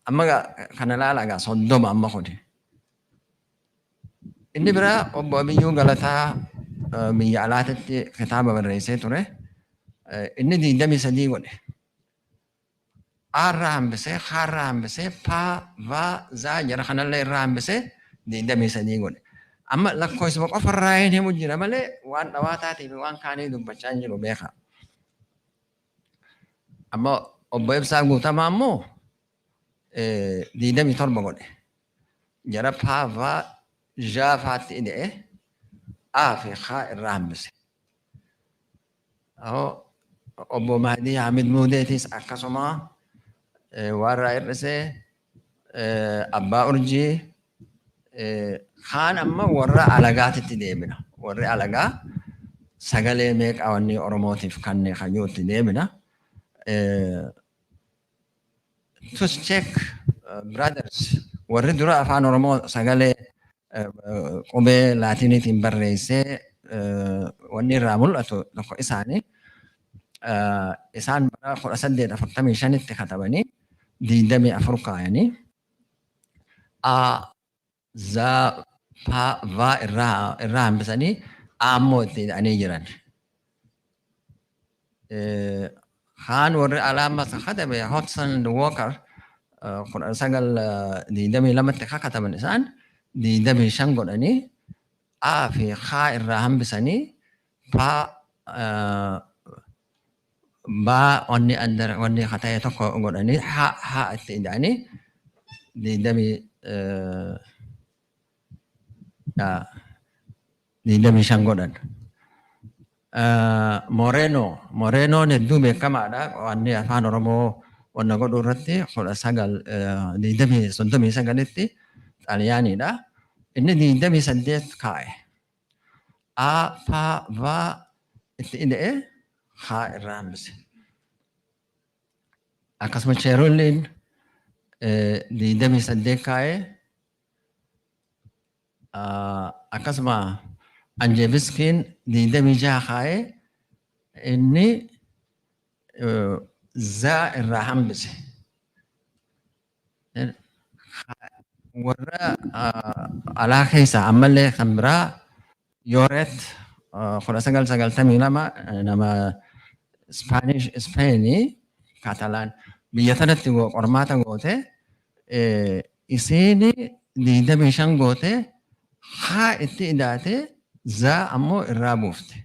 Speaker 5: amma kana ilaalaa 30 amma kuni. Inni biraa obbo Abiyyuu Galataa biyya alaatitti kitaaba barreessee ture. Inni 23 godhe. A irraa hambisee, Haa irraa hambisee, Paa, Vaa, Zaa jara kanallee irraa hambisee 23 godhe. Amma lakkoofsa qofa irraa hin himu jira malee waan dhawaataatii fi waan kaanii dubbachaa hin jiru beeka. Amma obbo Ibsaa Guutamaa ammoo 27 godhe. Jara Paa, Vaa, Zhaa faatti hidhee A fi Haa irraa hambise. Obbo Mahdi Hamid Muudeetis akkasuma warra hir'isee Abbaa Urjii Haan amma warra alagaatitti deebina. Warri alagaa sagalee meeqa wanni Oromootiif kanneen hayyootti deebina. Tuscheek Brothers warri dura afaan Oromoo sagalee qubee laatiniitiin barreessee wanni irraa mul'atu tokko isaanii isaan bara 1845tti katabanii 24 kaayanii A, Zaa, Paa, Vaa irraa hambisanii ammoo itti hidhanii jiran. Haan warri alaama katabe Hodgson Walker 1922tti kataban isaan 25 godhanii A fi Haa irraa hambisanii Paa Baa wanni kata'e tokko godhanii Haa itti hidhanii 25 godhan. Moreno hedduu beekamaadha. Wanni afaan Oromoo wanna godhu irratti 1939tti Xaaliyaaniidha. Inni 28 kaa'e. A, fa, va itti ida'e haa irraa hambise. Akkasuma Cheerolliin 28 kaa'e. Akkasuma Anjeebiskiin 26 kaa'e. Inni zaa irraa hambise. Warra alaa keessaa ammallee kan biraa Yooret 1992 nama Ispeenii Katalaan biyya tanatti qormaata goote isiin 25 goote haa itti idaate zaa ammoo irraa buufte.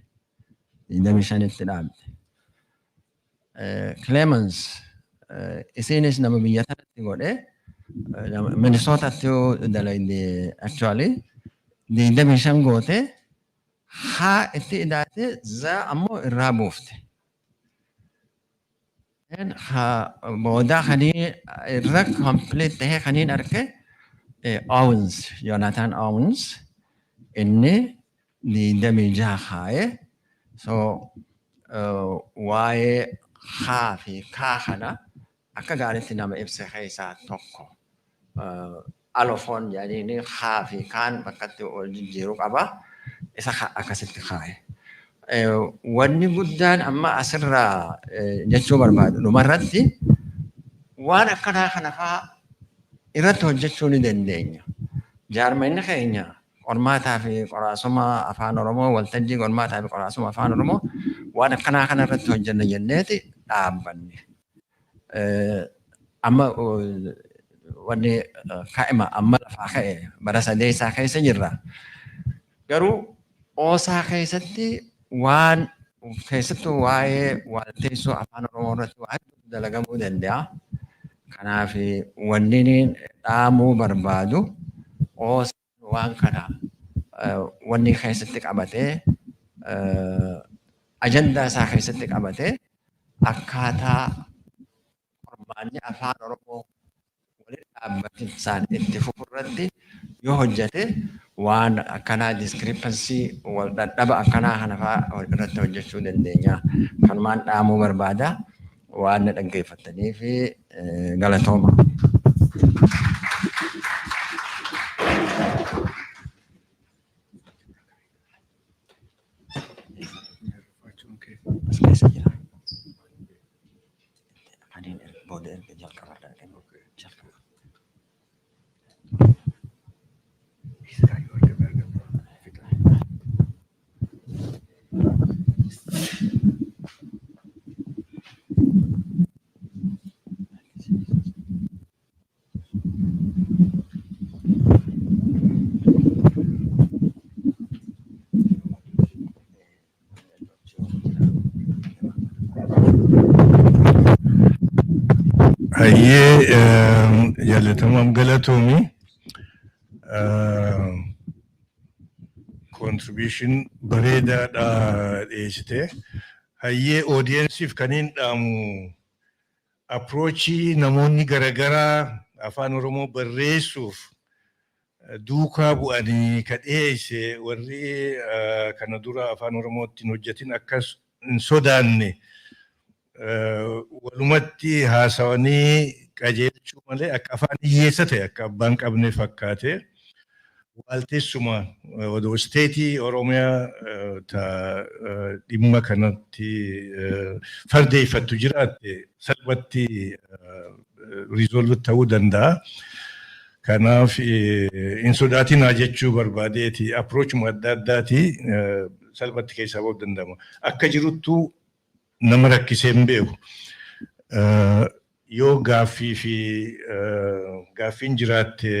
Speaker 5: 25 itti dhaabde. Clemens isinis nama biyya tanatti godhe Minnesotatti dalayde actually 25 goote haa itti idaate zaa ammoo irraa buufte. Booda kanii irra complete tahee kaniin arge Owens, Jonathan Owens inni 26 kaa'e. So waa'ee haa fi kaa kana akka gaariitti nama ibsa keessaa tokko. Alofoon jedhanii haa fi kaan bakkatti ol jijjiiruu qaba. Isa akkasitti kaa'e. Wanni guddaan amma asirraa jechuu barbaadu dhumarratti waan akkanaa kana fa'aa irratti hojjechuu ni dandeenya. Jaarmanni keenya qormaataa fi qoraasuma afaan Oromoo waltajjii qormaataa fi qoraasuma afaan Oromoo waan akkanaa kana irratti hojjenna jenneeti dhaabbanne. Amma wanni kaa'ima amma lafaa ka'e bara sadeessaa keessa jirra. Garuu OSA keessatti waan keessattuu waa'ee walteessoo afaan Oromoo irratti waa hedduu dalagamuu danda'a. Kanaaf wanni dhaamuu barbaadu OSA waan kana wanni keessatti qabatee ajandaa isaa keessatti qabatee akkaataa qormaanni afaan Oromoo walitti dhaabbachiisaan itti fufurratti yoo hojjete waan akkanaa discrepancy wal dhadhaba akkanaa kana fa'aa irratti hojjechuu dandeenya. Kanumaan dhaamuu barbaada. Waan dhaggeeffatanii fi galatooma.
Speaker 2: Hayyee jaalatamam galatoomi contribution bareedaadha dhiyeessite. Hayyee audiensiif kaniin dhaamu approachii namoonni garagaraa afaan Oromoo barreessuuf duukaa bu'anii ka dhiyeesse warri kana dura afaan Oromootti hin hojjetin akkas hin sodaanne walumatti haasawanii qajeelchuu malee akka afaan hiyyeessa ta'e akka abbaan qabne fakkaate walteessuma odoo steetii Oromiyaa dhimma kanatti fardeeffattu jiraatte salphatti riizoolvi ta'uu danda'a. Kanaaf hin sodaatinaa jechuu barbaadeeti approachuma adda addaati salphatti keessaa ba'uu danda'ama. Akka jiruttuu nama rakkisee hin beeku. Yoo gaaffii fi gaaffiin jiraatte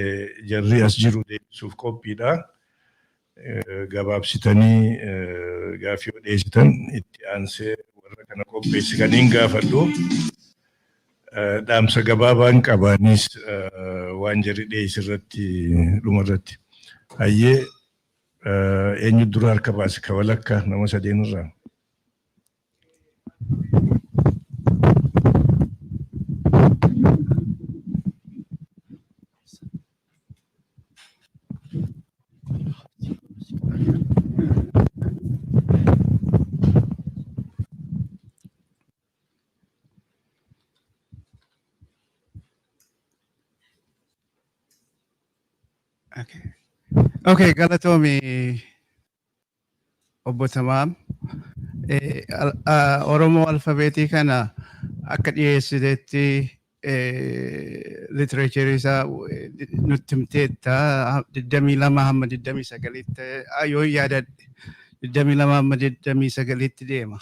Speaker 2: jarri as jiru deebisuuf qophiidha. Gabaabsitanii gaaffii yoo dhiyeessitan itti aansee warra kana qopheessi kaniin gaafadhu. Dhaamsa gabaabaan qabaanis waan jarri dhiyeessirratti dhumarratti. Hayyee eenyu dura harka baase ka walakka nama sadeenirraa.
Speaker 6: Okay, galatomi obbo Tamaam. Oromoo alfabeetii kana akka dhiyeessiteetti literature isaa nutti himteetta 22 hamma 29tti yoo yaadadhe 22 hamma 29tti deema.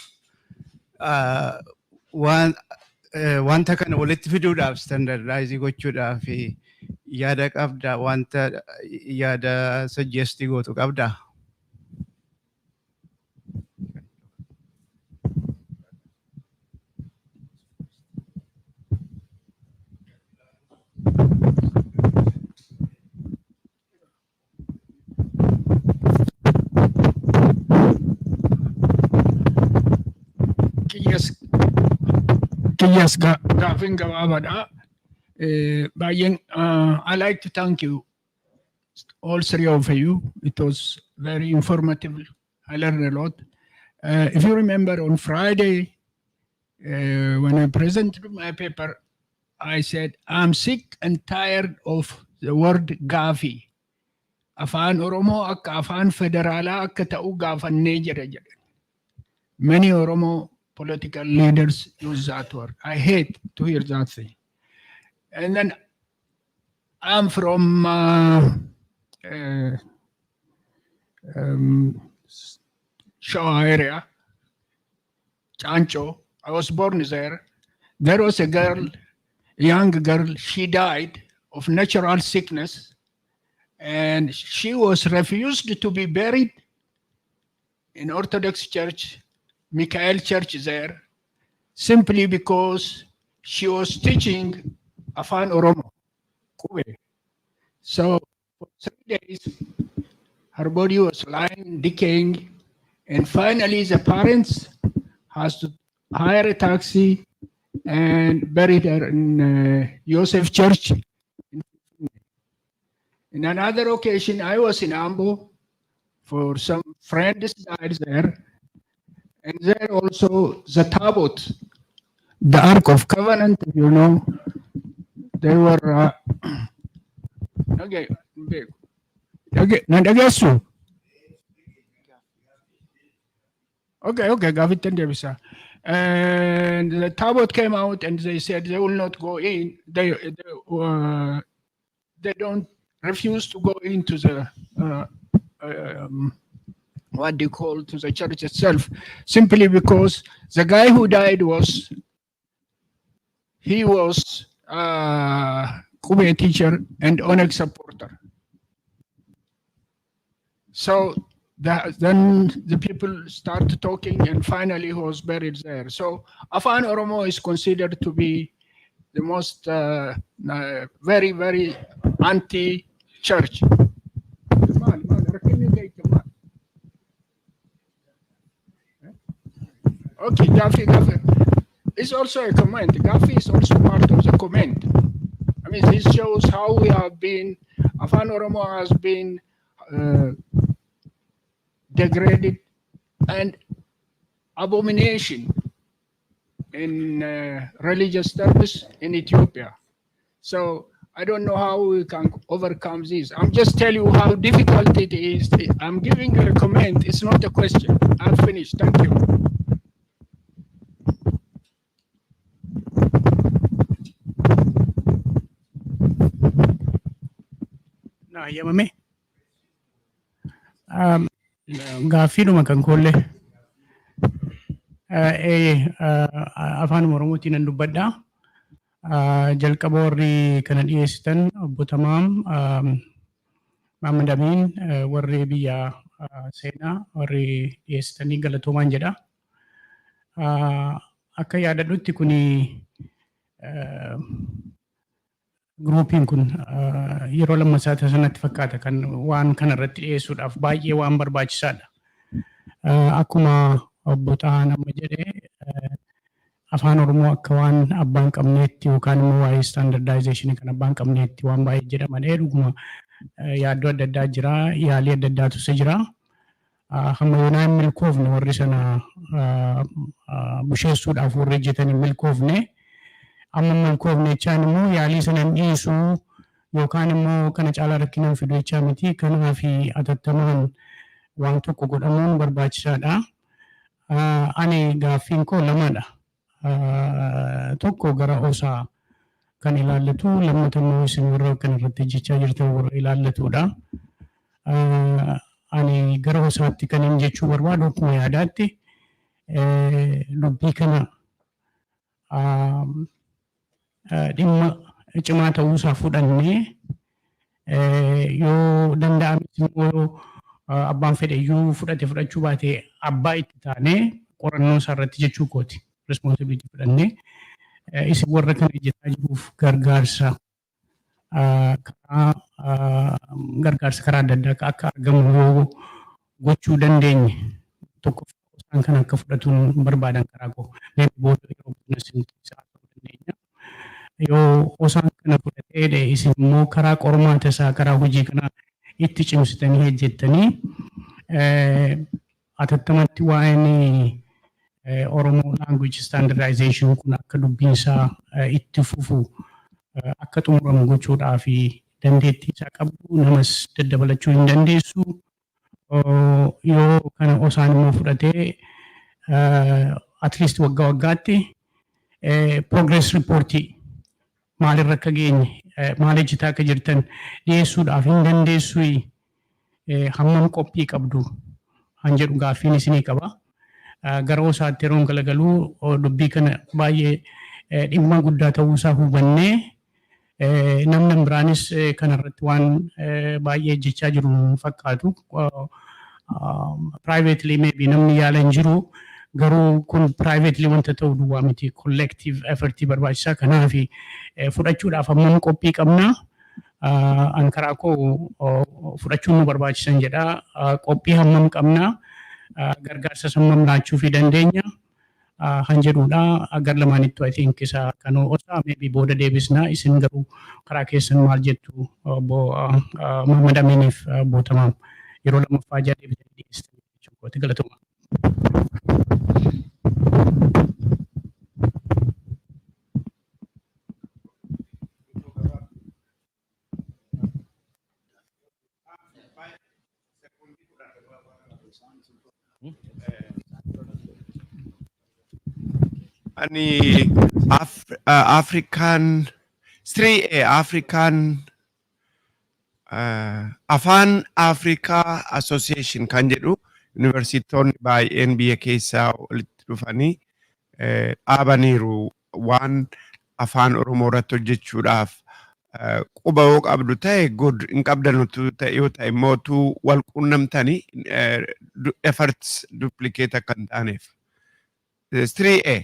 Speaker 6: Wanta kana walitti fiduudhaaf standardaayizii gochuudhaaf yaada qabda, wanta yaada suggestii gootu qabda.
Speaker 7: Yes, Gavin Gavavada. I like to thank you, all three of you. It was very informative. I learned a lot. If you remember on Friday, when I presented my paper, I said, I'm sick and tired of the word Gavi. Afaan Oromo akka afaan federala akka ta'u gaafannee jira jedhe. Many Oromo political leaders use that word. I hate to hear that thing. And then I'm from Shaw area, Chancho. I was born there. There was a girl, a young girl, she died of natural sickness, and she was refused to be buried in Orthodox Church, Michael Church there, simply because she was teaching Afaan Oromo. So for 3 days, her body was lying, decaying, and finally the parents has to hire a taxi and buried her in Joseph Church. In another occasion, I was in Ambo for some friends died there. And there also the Tabot, the Ark of Covenant, you know, they were, okay, Nandagasu. Okay, Gavitan Devisa. And the Tabot came out and they said they will not go in. They don't refuse to go into the what they call to the church itself, simply because the guy who died was Kube teacher and Onyx supporter. So then the people started talking, and finally he was buried there. So Afaan Oromo is considered to be the most very, very anti-church. Okay, Gafi. It's also a comment. Gafi is also part of the comment. I mean, this shows how we have been, Afaan Oromo has been degraded and abomination in religious terms in Ethiopia. So I don't know how we can overcome this. I'm just telling you how difficult it is. I'm giving you a comment. It's not a question. I'm finished. Thank you.
Speaker 8: Yamame. Gaaffiidhuma kan koollee afaan Oromootiin nan dubbadha. Jalqaba warri kana dhiyeessitan obbo Tamaam, Maamad Amiin, warri biyya seenaa warri dhiyeessitanii galatoomaan jedha. Akka yaadadhutti kuni Gruupiin kun yeroo lammasaa sanatti fakkaata kan waan kana irratti dhiyeessuudhaaf baay'ee waan barbaachisaadha. Akkuma obbo Tahaan amma jedhee afaan Oromoo akka waan abbaan qabneetti yookaan immoo waa'ee standardization kan abbaan qabneetti waan baay'ee jedhamanee dhuguma yaaddoo adda addaa jira, yaalii adda addaatu jira. Hamma yoonaa hin milkoofne warri sana busheessuudhaaf warri hojjetan hin milkoofne. Amma milkoofne jechaan immoo yaalii sana hin dhiisuu yookaan immoo kana caalaa rakkinaan fiduu jechaa miti. Kanaaf atattamaan waan tokko godhamuun barbaachisaadha. Ani gaaffiin koo lamadha. Tokko gara OSA kan ilaallatu, lammata immoo isin warra kan irratti hojjechaa jirtan warra ilaallatudha. Ani gara OSAatti kan hin jechuu barbaadu akkuma yaadaatti dubbii kana dhimma cimaa ta'uusaa fudhannee yoo danda'ames immoo abbaan fedhe iyyuu fudhachuu baate abbaa itti taanee qorannoo isaa irratti jechuu kooti. Responsibility fudhannee isin warra kana hojjetaa jiruuf gargaarsa karaa adda addaa akka argamu yoo gochuu dandeenye tokko OSAan kan akka fudhatuun barbaadan karaa koo booda yeroo isin isaa ta'uu dandeenya. Yoo OSAan kana fudhatee isin immoo karaa qormaata isaa karaa hojii kana itti cimsitanii hojjettanii atattamatti waa'een Oromo language standardization kun akka dubbiin isaa itti fufu akka xumuramu gochuudhaa fi dandeettii isaa qabdu namas daddabalachuu hin dandeessu. Yoo kana OSAan immoo fudhatee at least waggaa waggaatti progress reportii maalirra akka geenye maal hojjetaa akka jirtan dhiyeessuudhaaf hin dandeessu. Hammam qophii qabdu han jedhu gaaffiin isinii qaba. Gara OSAatti yeroon galagaluu dubbii kana baay'ee dhimma guddaa ta'uusaa hubannee namni biraanis kanarratti waan baay'ee hojjechaa jiru fakkaatu. Privately maybe namni yaala hin jiru garuu kun privately wanta ta'uu duwwaa miti collective effort barbaachisaa. Kanaaf fudhachuudhaaf hammam qophii qabna. An karaa koo fudhachuun nu barbaachisan jedha. Qophii hammam qabna. Gargaarsa hammam laachuu fi dandeenya han jedhudha. Agar lamaanittu I think isa kan OSA maybe booda deebisna. Isin garuu karaa keessan maal jettu Muhammad Aminiif bootamaa yeroo lammaffaa jaa deebitanii dhiyeessan jechuudha. Galatoomaa.
Speaker 9: Ani African Afaan Afrikaa Association kan jedhu universitoonni baay'een biyya keessaa walitti dhufanii dhaabaniiru waan afaan Oromoo irratti hojjechuudhaaf quba yoo qabdu ta'e good hin qabdanutu ta'e yoo ta'e mootuu wal quunnamtanii efforts duplicate akka hin taaneef. 3A.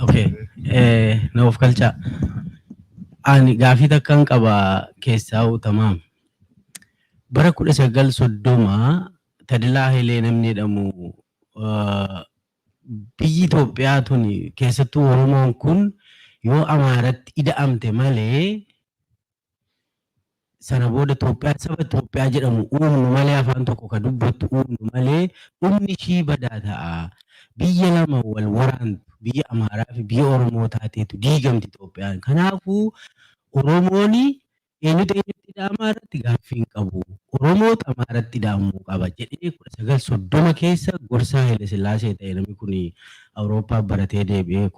Speaker 10: Okay, nuuf galcha. Ani gaafii takkan qaba keessaa tamam. Bara 1930 Tadilaa Hilee namni jedhamu biyyi Itoophiyaa tuni keessattuu Oromoon kun yoo Amaaratti ida'amte malee sana booda Itoophiyaa saba Itoophiyaa jedhamu uumnu malee afaan tokko ka dubbattu uumnu malee dhumni ishii badaa ta'a. Biyya lama wal waraantu biyya Amaaraa fi biyya Oromoo taateetu diigamti Itoophiyaan. Kanaafuu Oromooni eenyutu ida'amaa irratti gaaffii hin qabu. Oromoota Amaaratti ida'amuu qaba jedhee 1930 keessa gorsaa Haile Sillaasee ta'e namni kun Awurooppaa baratee deebi'ee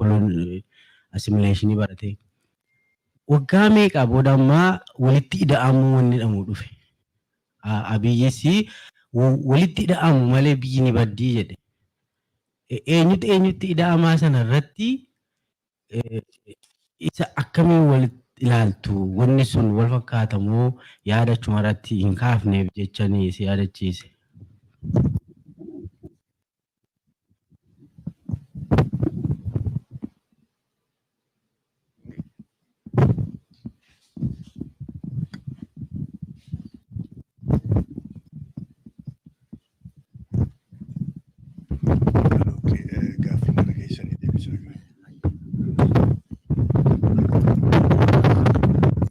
Speaker 10: assimileeshinii baratee. Waggaa meeqa booda ammaa walitti ida'amuu wanni jedhamu dhufe. Abiyyis walitti ida'amu malee biyyi ni baddii jedhe. Eenyutti ida'amaa sana irratti isa akkamiin walitti ilaaltu wanni sun wal fakkaatamoo yaada chumarratti hin kaafneef jechanii si yaadachiise.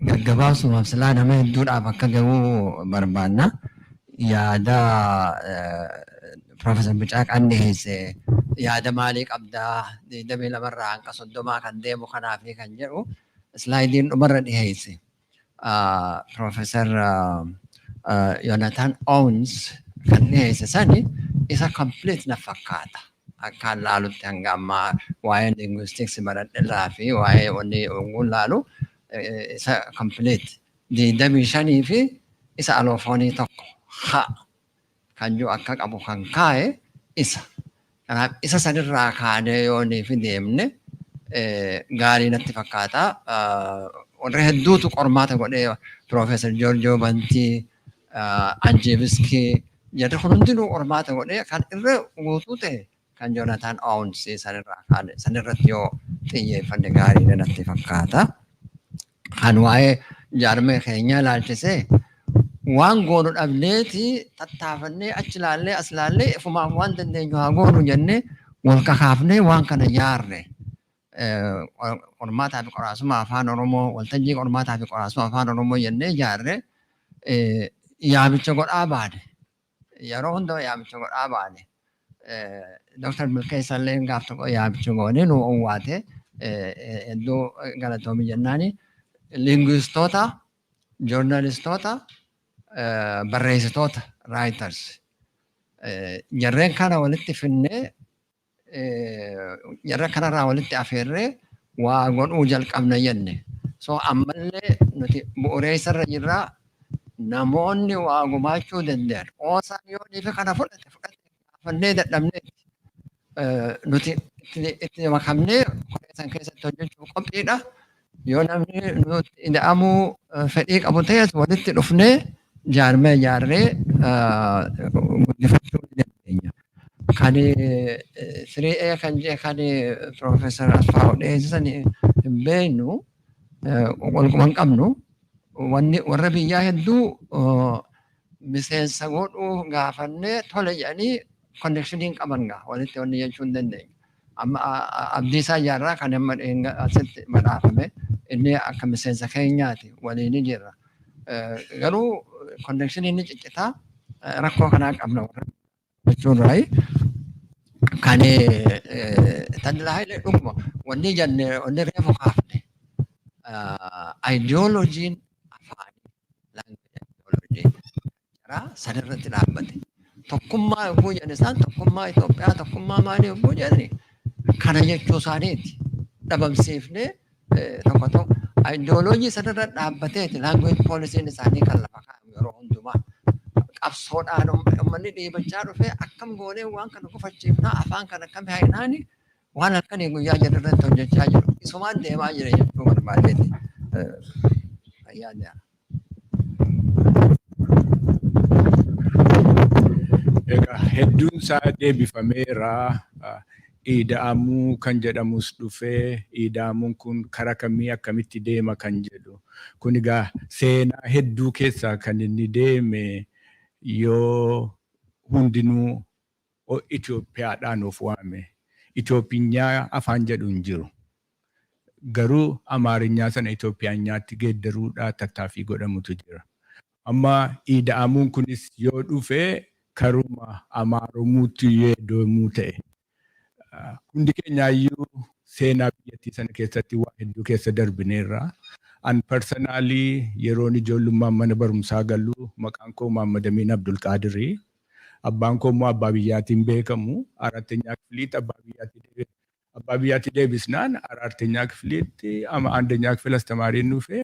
Speaker 5: Gaggabaabsumaaf silaa nama hedduudhaaf akka ga'uu barbaanna. Yaada Profeesar Bicaaqaan dhiyeesse yaada maalii qabdaa 22 irraa hanga 30 kan deemu kanaaf kan jedhu slaayidiin dhumarra dhiyeesse. Profeesar Yoonatan Owens kan dhiyeesse sani isa complete na fakkaata. Akka laalutti hanga ammaa waa'ee linguistics baradhirraa fi waa'ee wanni oguun laalu isa complete 25 fi isa aloofoonii tokko ha kan jiru akka qabu kan kaa'e isa. Kanaaf isa sanirraa kaanee yoonii fi deemne gaarii natti fakkaata. Warra hedduutu qormaata godhee Profeesar Giorgio Bantii, Anjeeviskii jedhe kun hundinuu qormaata godhee kan irra guutuu ta'e kan Yoonatan Owens sanirraa kaane sanirratti yoo xiyyeeffanne gaarii natti fakkaata. Kan waa'ee jaarmee keenya ilaalchisee waan goonu dhabneeti tattaafannee achi ilaallee as ilaallee ifumaaf waan dandeenyu haa goonu jennee wal kakaafnee waan kana yaarre. Qormaataa fi qoraasuma afaan Oromoo waltajjii qormaataa fi qoraasuma afaan Oromoo jennee yaarre yaamicha godhaa baane. Yeroo hundaa yaamicha godhaa baane. Dr. Milkeessa illee gaaf tokko yaamicha goonee nu owwaate hedduu galatoomii jennaani. Linguistoota, joornaalistoota, barreessitoota, writers. Jarreen kana walitti finnee jarreen kanarraa walitti afeerree waa godhuu jalqabna jenne. So ammallee nuti bu'uureessarra jirraa namoonni waa gumaachuu danda'an. OSA yoo dhiife kana fudhate gaafannee dadhabneeti. Nuti itti makamnee qoreessan keessatti hojjechuu qophiidha. Yoo namni nuti ida'amuu fedhii qabu ta'es walitti dhufnee jaarmee ijaarree guddifachuu dandeenya. Kan 3A kan jee kan Profeesar Asfaw dhiyeessan hin beeknu walquma hin qabnu wanni warra biyyaa hedduu miseensa godhuu gaafannee tole jedhanii konnekshinii qaban gaa walitti wanni jechuu hin dandeenyu. Amma Abdiisaa Jaarraa kan amma asitti badhaafame inni akka miseensa keenyaati waliin jirra. Garuu konnekshinii ni ciccitaa rakkoo kanaa qabna jechuurraayi. Kan Tandilaa Hayilee dhuguma wanni jenne wanni reefu kaafne ideolojiin afaanii ideolojiin jara sanirratti dhaabbate. Tokkummaa yogguu jedhan isaan tokkummaa Itoophiyaa tokkummaa maalii yogguu jedhani kana jechuu isaaniiti. Dhabamsiifnee tokko tokko ideolojii sanirra dhaabbateeti language poolisiin isaanii kan lafa kaa'amu yeroo hundumaa. Qabsoodhaan uummanni dhiibachaa dhufee akkam goonee waan kana gufachiifnaa afaan kana akkam haayinaani waan akkanii guyyaa jalirratti hojjechaa jiru. Isumaan deemaa jira jechuu barbaadeeti. Fayyaadhaa.
Speaker 3: Egaa hedduun isaa deebifameera. Ida'amuu kan jedhamus dhufee ida'amuun kun karaa kamii akkamitti deema kan jedhu. Kun egaa seenaa hedduu keessaa kan inni deeme yoo hundinuu Itoophiyaadhaan of waame. Itoophiyaa afaan jedhu hin jiru. Garuu Amaarinyaa sana Itoophiyaanyaatti geeddaruudhaa tattaaffii godhamutu jira. Amma ida'amuun kunis yoo dhufee karuma Amaaramuutti yeedoomuu ta'e. Hundi keenyaayyuu seenaa biyyattii sana keessatti waa hedduu keessa darbineerra. An personaalii yeroon ijoollummaan mana barumsaa galuu maqaan koo Muhammad Amin Abdul Qaadirii. Abbaan koo immoo abbaa biyyaatiin beekamu. Arattenyaa kifiliitti abbaa biyyaatti deebisnaan arattenyaa kifiliitti ama andenyaa kifil astamaariin dhufee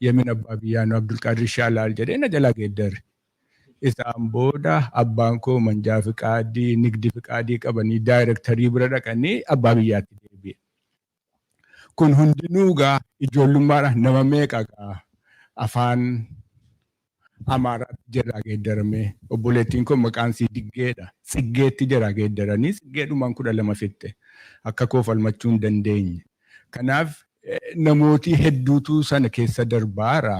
Speaker 3: yemin abbaa biyyaanuu Abdul Qaadir Shaalaal jedhee na jalaa geeddarre. Isaan booda abbaan koo manjaa fiqaadii nigdi fiqaadii qabanii daayirektarii bira dhaqanii abbaa biyyaatti deebi'e. kun hundinuugaa ijoollummaadhaan nama meeqagaa afaan Amaaraatti jira geeddaramee obboleettiin kun maqaan isii Diggeedha. Tsiggeetti jira geeddaranii Tsiggeedhumaan 12 fitte akka koo falmachuu hin dandeenye. Kanaaf namooti hedduutu sana keessa darbaara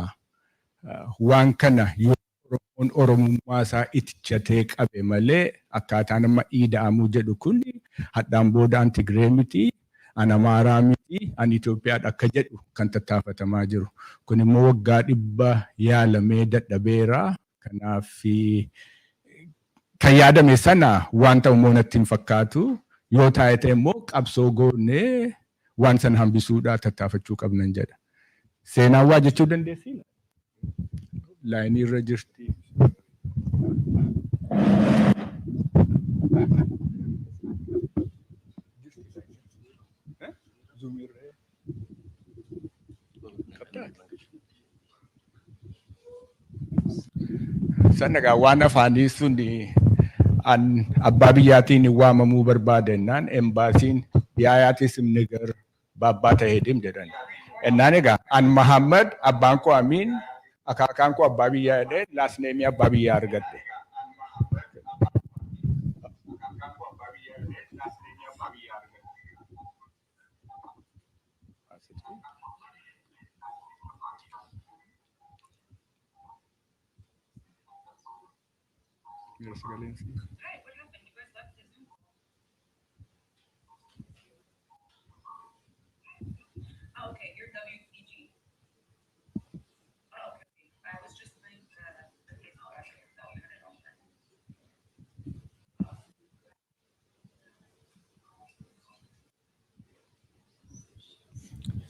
Speaker 3: waan kana yoo Oromoon Oromummaa isaa itichatee qabe malee akkaataan amma dhiida'amuu jedhu kun hadhaan boodaan Tigree miti, an Amaaraa miti, an Itoophiyaadha akka jedhu kan tattaafatamaa jiru. Kun immoo waggaa 100 yaalamee dadhabeera. Kanaaf kan yaadame sana waan ta'u immoo natti hin fakkaatu. Yoo taa'ete immoo qabsoo goonee waan sana hambisuudhaa tattaafachuu qabnan jedha. Seenaan waa jechuu dandeessii? Laayinii irra jirti. Sanagaa waan afaanii sun an abbaa biyyaatiin waamamuu barbaadennaan embaasiin yaayaatis nigar baabbaa ta'ee deem jedhan. Ennaan egaa an Mahammad abbaan koo Amiin akaakaan koo abbaa biyyaa jedhee laasneemii abbaa biyyaa argadde.
Speaker 11: Okay, you're WPG. Oh, okay. I was just playing the case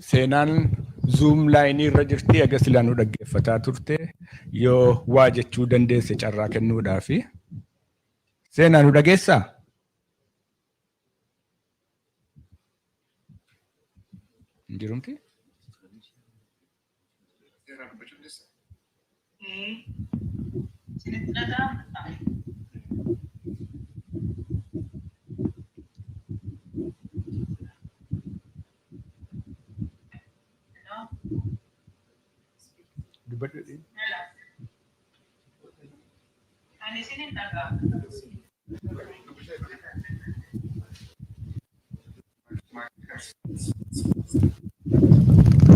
Speaker 3: Seenaan Zoom laayinii irra jirti aga silaa nu dhaggeeffataa turte yoo waa jechuu dandeesse carraa kennuudhaafi. Seenaa nu dhageessaa? Jirumti?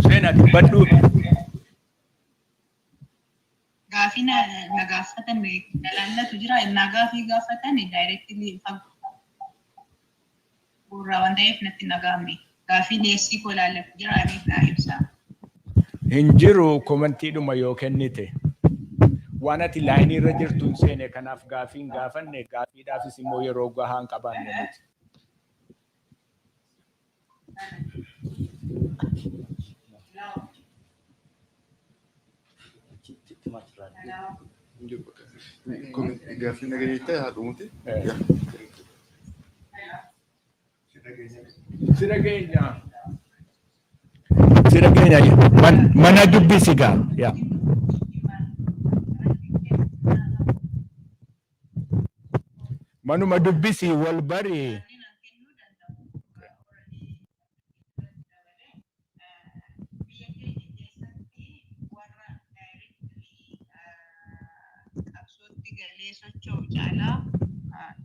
Speaker 3: Seenaa dubbadhu.
Speaker 11: Gaafii na gaafatan ilaallatu jira. Innaa gaafii gaafatan directly gurraa waan ta'eef natti nagaamne. Gaafii dhiyeessii koo ilaallatu jira. Aniif naa ibsa.
Speaker 3: Hin jiru komantiidhuma yoo kennite. Waan ati laayinii irra jirtuun seene kanaaf gaafiin gaafanne gaafiidhaafis immoo yeroo gahaan qabaanne miti.
Speaker 1: Gaaffii nageenyaa haa dhumuti.
Speaker 3: Sira keenya mana dubbisi gaa. Manuma dubbisi wal bari.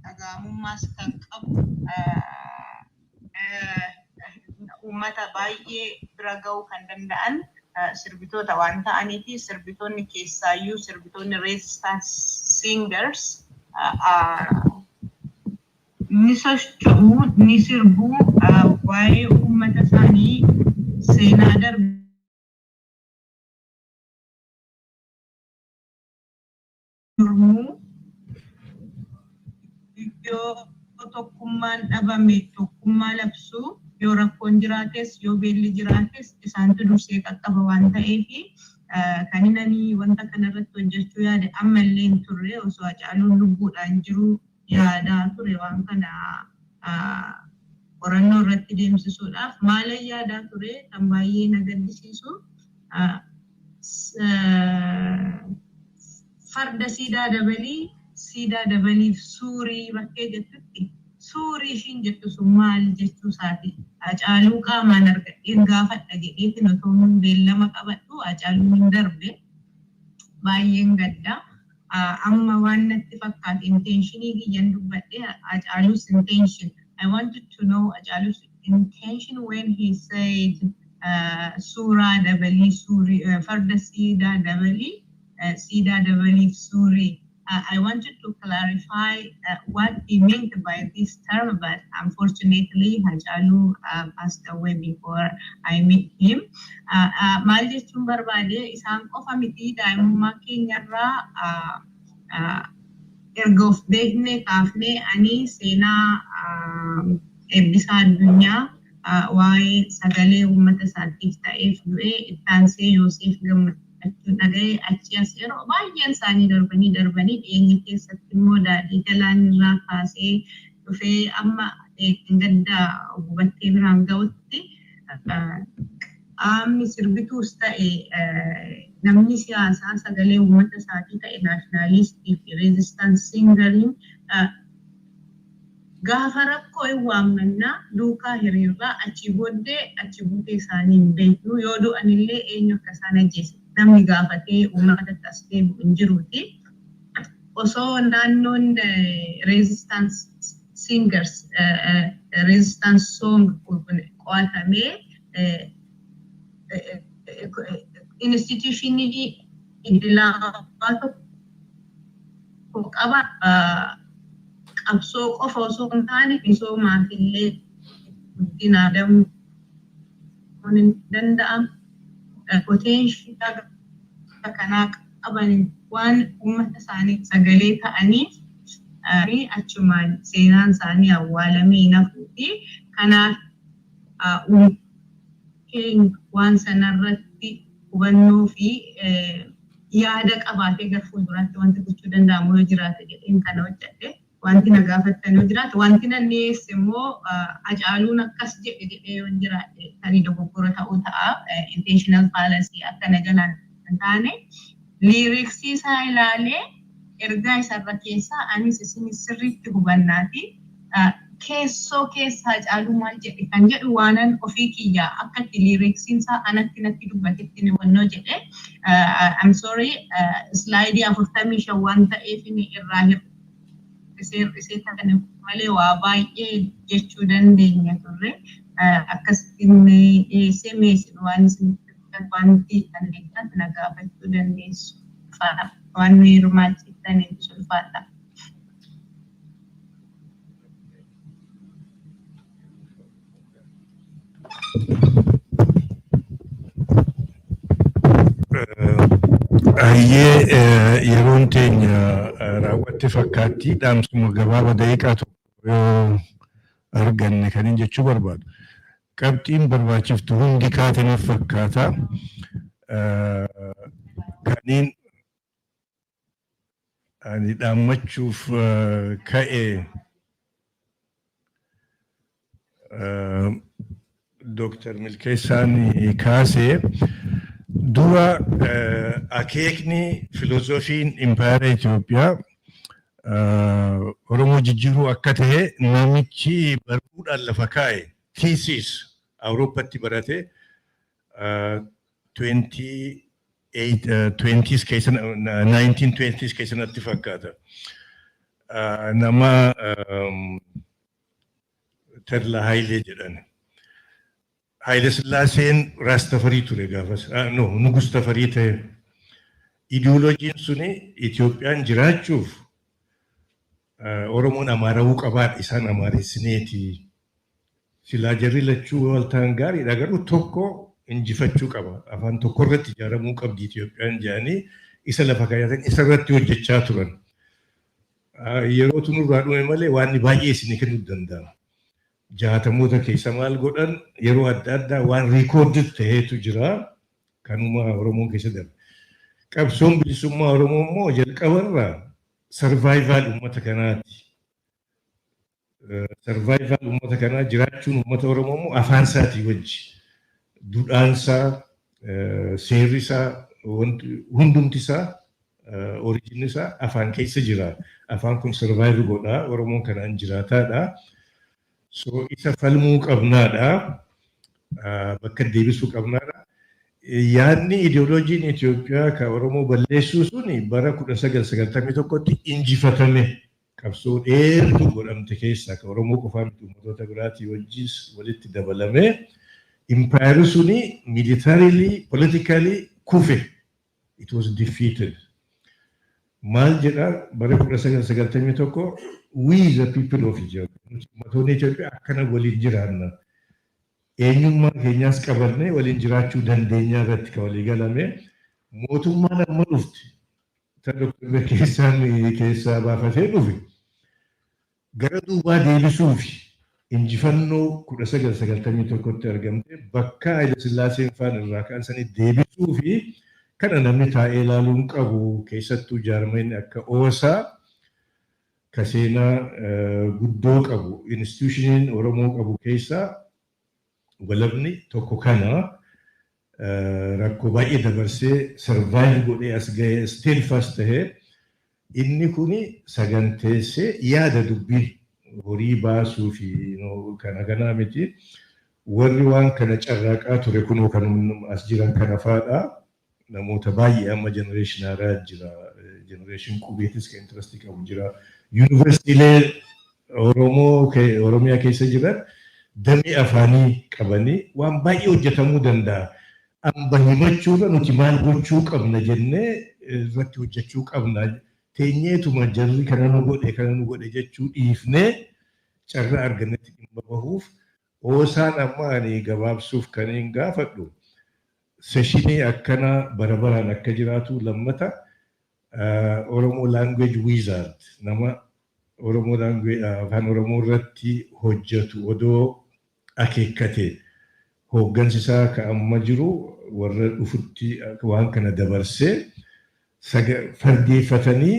Speaker 11: Dhagaamummaas kan qabu uummata baay'ee bira ga'uu kan danda'an sirbitoota waan ta'aniifi sirbitoonni keessaayyuu sirbitoonni resistance singers ni socho'uu ni sirbuu waa'ee uummata isaanii seenaa darbe yoo tokkummaan dhabame tokkummaa labsuu yoo rakkoon jiraates yoo beelli jiraates isaantu dursee qaqqaba waan ta'eefi kan inni wanta kanarratti hojjechuu yaade ammallee hin turre osoo Hacaaluun lubbuudhaan jiru yaadaa ture waan kana qorannoo irratti deemsisuudhaaf maalan yaadaa ture kan baay'ee na gaddisiisu farda siidaa dabaliif suurii bakkee jettutti suurii ishiin jettu sun maal jechuu isaati. Hacaaluu qaamaan argadheen gaafadha jedheetiin otoo hin beellama qabadhu Hacaaluun hin darbe baay'een gadda. Amma waan natti fakkaate intentionii kiyyan dubbadhe Hacaaluus intention. I wanted to know Hacaaluus intention when he said Surah Dabali Suri Farda Sida Dabali Sida Dabali Suri. I wanted to clarify what he meant by this term, but unfortunately Hacaaluu passed away before I met him. Maal jechuun barbaade isaan qofa miti daa'imummaa keenyarraa erga of beeknee kaafnee ani seenaa eebbisaa addunyaa waa'ee sagalee uummata isaatiif ta'eef du'ee ittaansee Yoosef Gammachuu dhaga'ee achi as yeroo baay'een isaanii darbanii dhiyeenya keessatti immoo daadhii galaan irraa kaasee dhufee amma gadda hubattee biraan ga'utti qaamni sirbituus ta'e namni siyaasaa sagalee uummata isaatii ta'e naashinaalistii fi reezistans singariin gaafa rakkoo hin waammannaa duukaa hiriirraa achi booddee achi buutee isaanii hin beeknu yoo du'anillee eenyu akka isaan ajjeese namni gaafatee uummata as deebi'u hin jiruuti. Osoo naannoon reezistans singers reezistans song qo'atamee institutionii idilaa tokko qaba. Qabsoo qofa osoo hin taane misoomaaf illee guddina damuu hin danda'amu. Potential kanaa qaban waan uummata isaanii sagalee ta'aniif achumaan seenaan isaanii awwaalamee nafuu fi kanaaf waan sanarratti hubannoo fi yaada qabaatee gara fuulduraatti wanti gochuu danda'amu yoo jiraate jedheen kana hojjedhe. Wanti na gaafattan yoo jiraate wanti na dhiyeesse immoo Hacaaluun akkas jedhee yoo jiraate tarii dogoggora ta'uu ta'a. Intentional fallacy akkana jalaan hin taane liiriksii isaa ilaalee ergaa isarra keessaa anis isin sirriitti hubannaati. Keessoo keessa Hacaaluu maal jedhe kan jedhu waanan ofii kiyyaa akkatti liiriksiin isaa anatti natti dubbatetti ni hubannoo jedhe. I'm sorry slaayidii 45 waan ta'eef inni irraa hir'isee kan malee waa baay'ee jechuu dandeenya turre akkasitti dhiyeessee meessin waan isin wanti dandeettan na gaafachuu dandeessu fa'a waan hirmaachiftaniif sulfaadha.
Speaker 2: Yeroon teenya raawwatte fakkaatti dhaamsuma gabaabaa daqiiqaa tokko yoo arganne kan jechuu barbaadu. Qabxiin barbaachiftu hundi kaataniif fakkaata. Kaniin ani dhaammachuuf ka'e Dr. Milkeessaan kaasee dura akeekni filoosofiin impaayera Itoophiyaa Oromoo jijjiiruu akka ta'e namichi barruudhaan lafa kaa'e thesis Awurooppaatti barate 1920s keessatti fakkaata. Nama Terla Hayilee jedhan. Haile Sillaaseen Raastafarii ture gaafas. Nugus Tafarii ta'e. Ideoloojiin suni Itoophiyaan jiraachuuf Oromoon amaarawuu qabaadha. Isaan amaaressineeti. Silaa jarri lachuu waltaan gaariidha. Garuu tokko injifachuu qaba. Afaan tokko irratti ijaaramuu qabdi Itoophiyaan jedhanii isa lafa kaayatan isa irratti hojjechaa turan. Yeroo tunurraa dhume malee waan baay'ee isinii kennuu danda'ama. Jaatamoota keessa maal godhan yeroo adda addaa waan riikoordi ta'eetu jira kanuma Oromoon keessa darbe. Qabsoon bilisummaa Oromoo immoo jalqabarraa sarvaayivaal uummata kanaati. Sarvaayivaal uummata kanaa jiraachuun uummata Oromoo immoo afaan isaatii wajji. Duudhaansaa, seerri isaa, hundumti isaa, oriijinni isaa afaan keessa jira. Afaan kun sarvaayivu godhaa Oromoon kanaan jiraataadha. So isa falmuu qabnaadha. Bakka deebisuu qabnaadha. Yaadni ideoloojiin Itoophiyaa ka Oromoo balleessuu suni bara 1991tti injifatame qabsoo dheertuu godhamte keessaa ka Oromoo qofaa miti uummattoota biraatii wajjis walitti dabalame impaayerri suni militarily, politically kufe. It was defeated. Maal jedha bara 1991 we the people of Ethiopia uummattoonni Itoophiyaa akkana waliin jiraanna. Eenyummaa keenyaas qabannee waliin jiraachuu dandeenya irratti ka walii galame mootummaan amma dhufte ta Dr. keessaa baafatee dhufe gara duubaa deebisuufi injifannoo 1991tti argamte bakka Haile Sillaaseen faan irraa ka'an sanii deebisuufi kana namni taa'ee ilaaluun qabu keessattuu jaarmeen akka OSA ka seenaa guddoo qabu institushiniin Oromoo qabu keessaa walabni tokko kana rakkoo baay'ee dabarsee survive godhee as ga'ee still fast tahee inni kuni saganteessee yaada dubbii horii baasuu fi kana kanaa miti warri waan kana carraaqaa ture kunoo kan as jiran kana faadha namoota baay'ee amma generation haaraa jira generation qubeetis ka interest qabu jira yuunivarsiitiilee Oromiyaa keessa jiran damee afaanii qabanii waan baay'ee hojjetamuu danda'a. Amba himachuudha nuti maal gochuu qabna jennee irratti hojjechuu qabna. Teenyeetuma jarri kana nu godhe jechuu dhiifnee carraa argannetti dhimma bahuuf OSA'n amma ani gabaabsuuf kan hin gaafadhu. Seshinii akkana bara baraan akka jiraatu lammata Oromoo language wizard nama Oromoo language afaan Oromoo irratti hojjetu odoo akeekkate hooggansi isaa ka amma jiru warra dhufutti waan kana dabarsee fardeeffatanii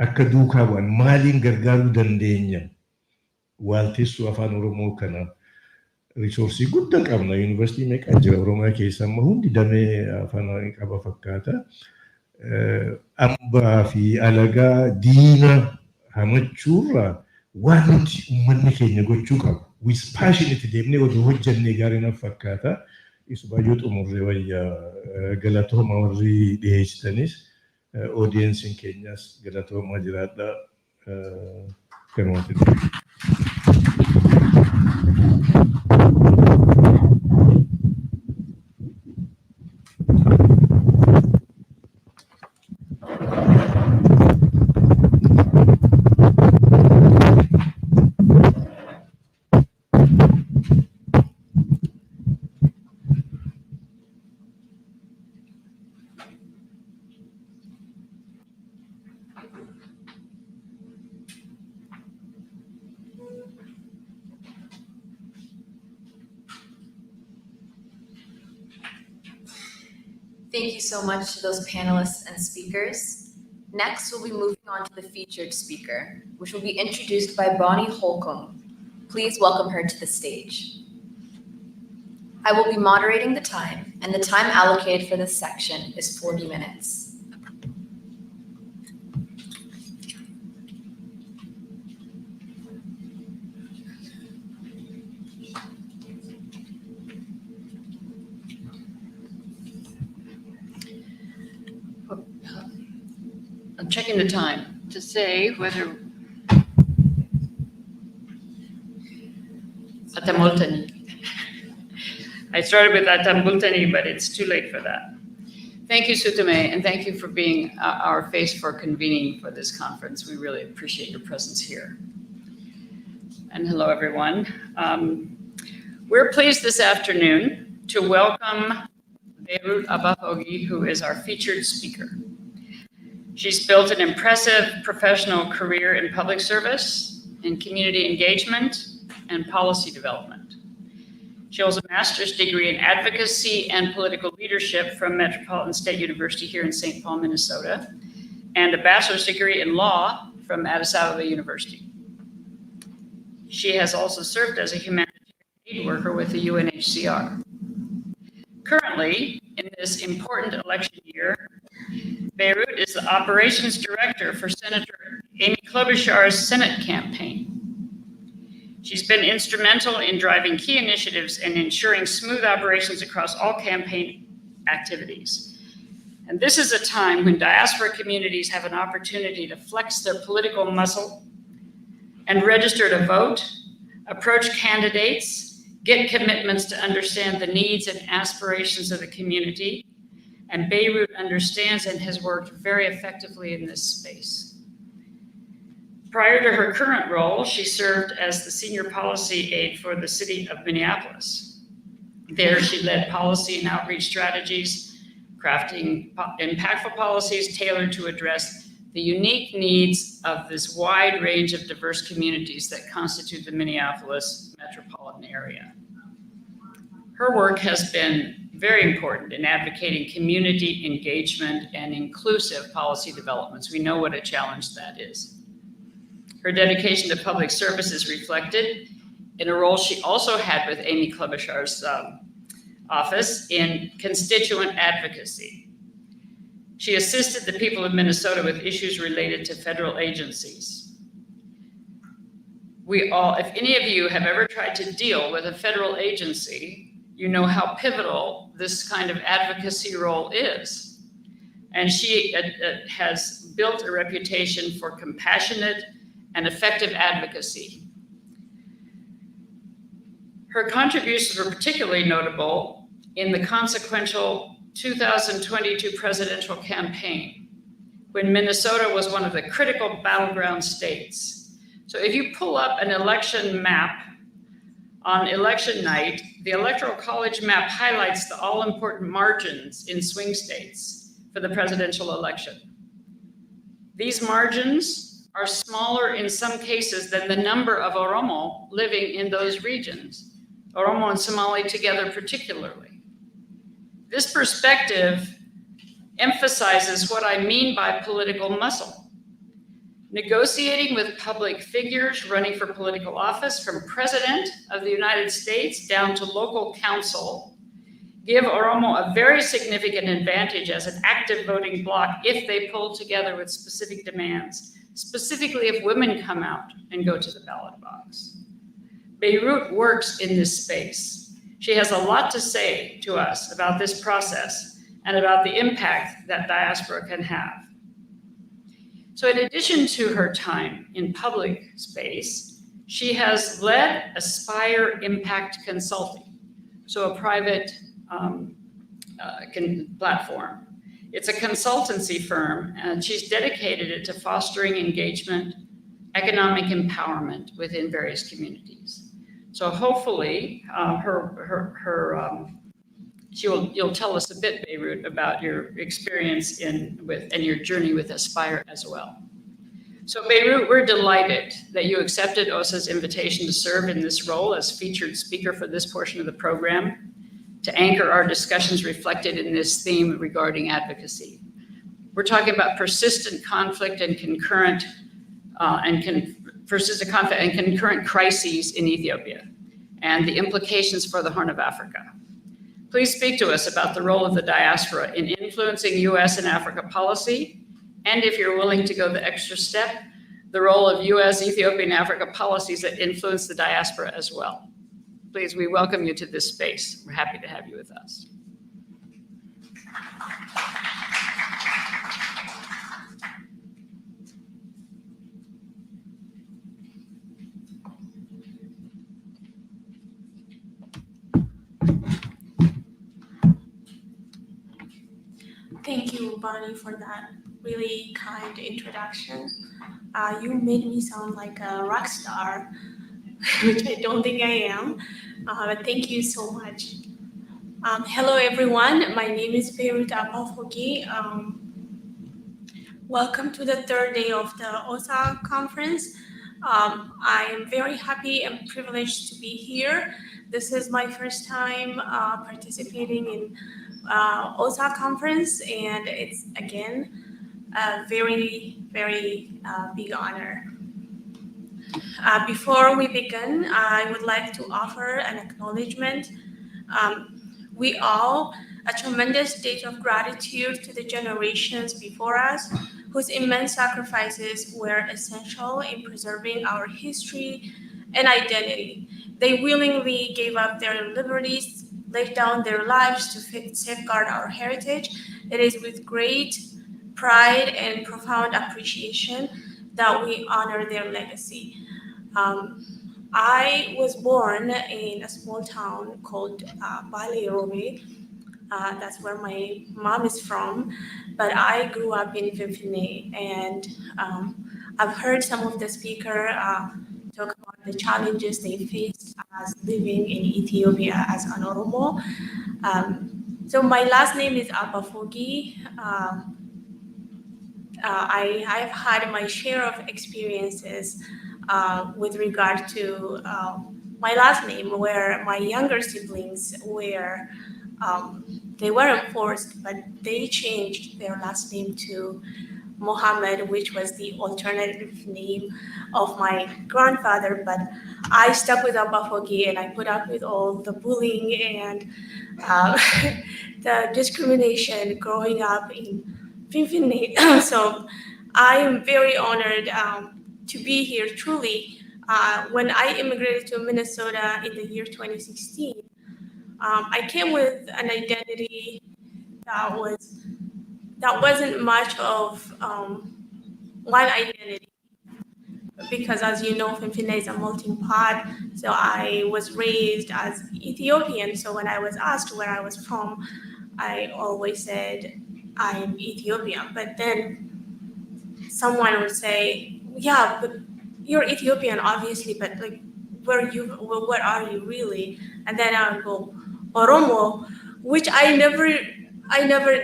Speaker 2: akka duukaa bu'an maaliin gargaaruu dandeenya waaltessuu afaan Oromoo kana risoorsii guddaa qabna yuunivarsiitii meeqa jira Oromiyaa keessa amma hundi damee afaan qaba fakkaata ambaa fi alagaa diina hamachuurraa waan nuti uummanni keenya gochuu qabu with passion itti deemnee oduu hojjannee gaarii na fakkaata isu baay'ee xumurree wayyaa galatooma warri dhiyeessitanis audiensiin keenyas galatooma jiraadha kanumatti.
Speaker 12: Thank you so much to those panelists and speakers. Next, we'll be moving on to the featured speaker, which will be introduced by Bonnie Holcomb. Please welcome her to the stage. I will be moderating the time, and the time allocated for this section is 40 minutes.
Speaker 13: I'm checking the time to say whether Atamultani. I started with Atamultani, but it's too late for that. Thank you, Sutame, and thank you for being our face for convening for this conference. We really appreciate your presence here. And hello, everyone. We're pleased this afternoon to welcome Beirut Abahogi, who is our featured speaker. She's built an impressive professional career in public service, in community engagement, and policy development. She holds a master's degree in advocacy and political leadership from Metropolitan State University here in St. Paul, Minnesota, and a bachelor's degree in law from Addis Ababa University. She has also served as a humanitarian aid worker with the UNHCR. Currently, in this important election year, Beirut is the operations director for Senator Amy Klobuchar's Senate campaign. She's been instrumental in driving key initiatives and ensuring smooth operations across all campaign activities. And this is a time when diaspora communities have an opportunity to flex their political muscle and register to vote, approach candidates, get commitments to understand the needs and aspirations of the community. And Beirut understands and has worked very effectively in this space. Prior to her current role, she served as the senior policy aide for the city of Minneapolis. There, she led policy and outreach strategies, crafting impactful policies tailored to address the unique needs of this wide range of diverse communities that constitute the Minneapolis metropolitan area. Her work has been very important in advocating community engagement and inclusive policy developments. We know what a challenge that is. Her dedication to public service is reflected in a role she also had with Amy Klobuchar's office in constituent advocacy. She assisted the people of Minnesota with issues related to federal agencies. If any of you have ever tried to deal with a federal agency, you know how pivotal this kind of advocacy role is. And she has built a reputation for compassionate and effective advocacy. Her contributions were particularly notable in the consequential 2022 presidential campaign, when Minnesota was one of the critical battleground states. So if you pull up an election map on election night, the Electoral College map highlights the all-important margins in swing states for the presidential election. These margins are smaller in some cases than the number of Oromo living in those regions, Oromo and Somali together particularly. This perspective emphasizes what I mean by political muscle. Negotiating with public figures running for political office, from President of the United States down to local council, give Oromo a very significant advantage as an active voting bloc if they pull together with specific demands, specifically if women come out and go to the ballot box. Beirut works in this space. She has a lot to say to us about this process and about the impact that diaspora can have. So in addition to her time in public space, she has led Aspire Impact Consulting, so a private platform. It's a consultancy firm, and she's dedicated it to fostering engagement, economic empowerment within various communities. So hopefully, you'll tell us a bit, Beirut, about your experience and your journey with Aspire as well. So Beirut, we're delighted that you accepted OSA's invitation to serve in this role as featured speaker for this portion of the program, to anchor our discussions reflected in this theme regarding advocacy. We're talking about persistent conflict and concurrent crises in Ethiopia and the implications for the Horn of Africa. Please speak to us about the role of the diaspora in influencing US and Africa policy, and if you're willing to go the extra step, the role of US, Ethiopian, Africa policies that influence the diaspora as well. Please, we welcome you to this space. We're happy to have you with us.
Speaker 14: Thank you, Bonnie, for that really kind introduction. You made me sound like a rock star, which I don't think I am, but thank you so much. Hello, everyone. My name is Beirut Abafogi. Welcome to the third day of the OSA conference. I am very happy and privileged to be here. This is my first time participating in OSA conference, and it's again a very, very big honor. Before we begin, I would like to offer an acknowledgement. We owe a tremendous debt of gratitude to the generations before us, whose immense sacrifices were essential in preserving our history and identity. They willingly gave up their liberties, laid down their lives to safeguard our heritage. It is with great pride and profound appreciation that we honor their legacy. I was born in a small town called Oromo. That's where my mom is from, but I grew up in Finfinne, and I've heard some of the speakers talk about the challenges they faced as living in Ethiopia as an Oromo. So my last name is Abafogi. I've had my share of experiences with regard to my last name, where my younger siblings were, they weren't forced, but they changed their last name to Mohammed, which was the alternative name of my grandfather. But I stuck with Abafogi, and I put up with all the bullying and the discrimination growing up in Finfinne. So I am very honored to be here, truly. When I immigrated to Minnesota in the year 2016, I came with an identity that wasn't much of one identity, because as you know, Finfinne is a melting pot. So I was raised as Ethiopian. So when I was asked where I was from, I always said I am Ethiopian. But then someone would say, yeah, but you're Ethiopian, obviously, but like, where are you really? And then I would go, Oromo, which I never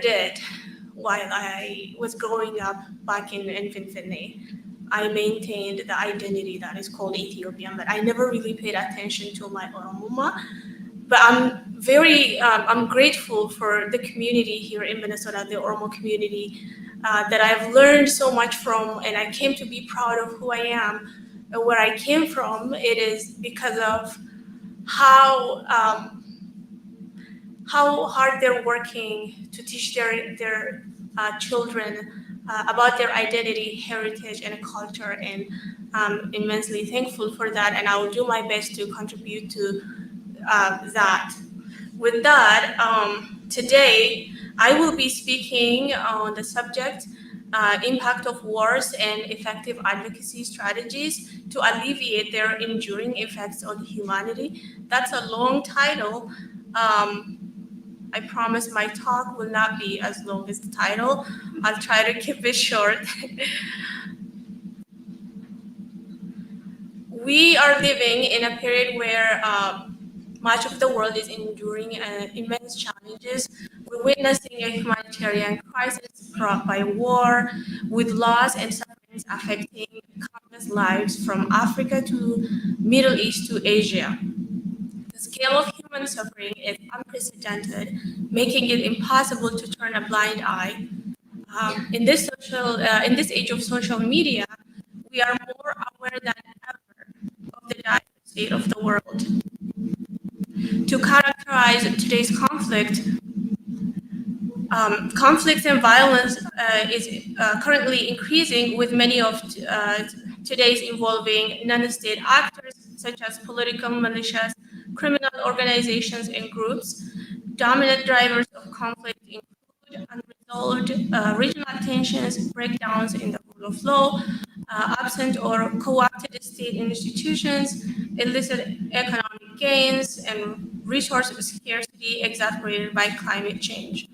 Speaker 14: did while I was growing up back in Finfinne. I maintained the identity that is called Ethiopian, but I never really paid attention to my Oromoma. But I'm grateful for the community here in Minnesota, the Oromo community, that I've learned so much from, and I came to be proud of who I am and where I came from. It is because of how hard they're working to teach their children about their identity, heritage, and culture, and I'm immensely thankful for that, and I will do my best to contribute to that. With that, today I will be speaking on the subject, impact of wars and effective advocacy strategies to alleviate their enduring effects on humanity. That's a long title. I promise my talk will not be as long as the title. I'll try to keep it short. We are living in a period where much of the world is enduring immense challenges. We're witnessing a humanitarian crisis brought by war, with loss and sufferings affecting countless lives from Africa to Middle East to Asia. The scale of human suffering is unprecedented, making it impossible to turn a blind eye. In this age of social media, we are more aware than ever of the dire state of the world. To characterize today's conflicts and violence is currently increasing, with many of today's involving non-state actors such as political militias, criminal organizations and groups. Dominant drivers of conflict include unresolved regional tensions, breakdowns in the rule of law, absent or co-opted state institutions, illicit economic gains, and resource scarcity exacerbated by climate change.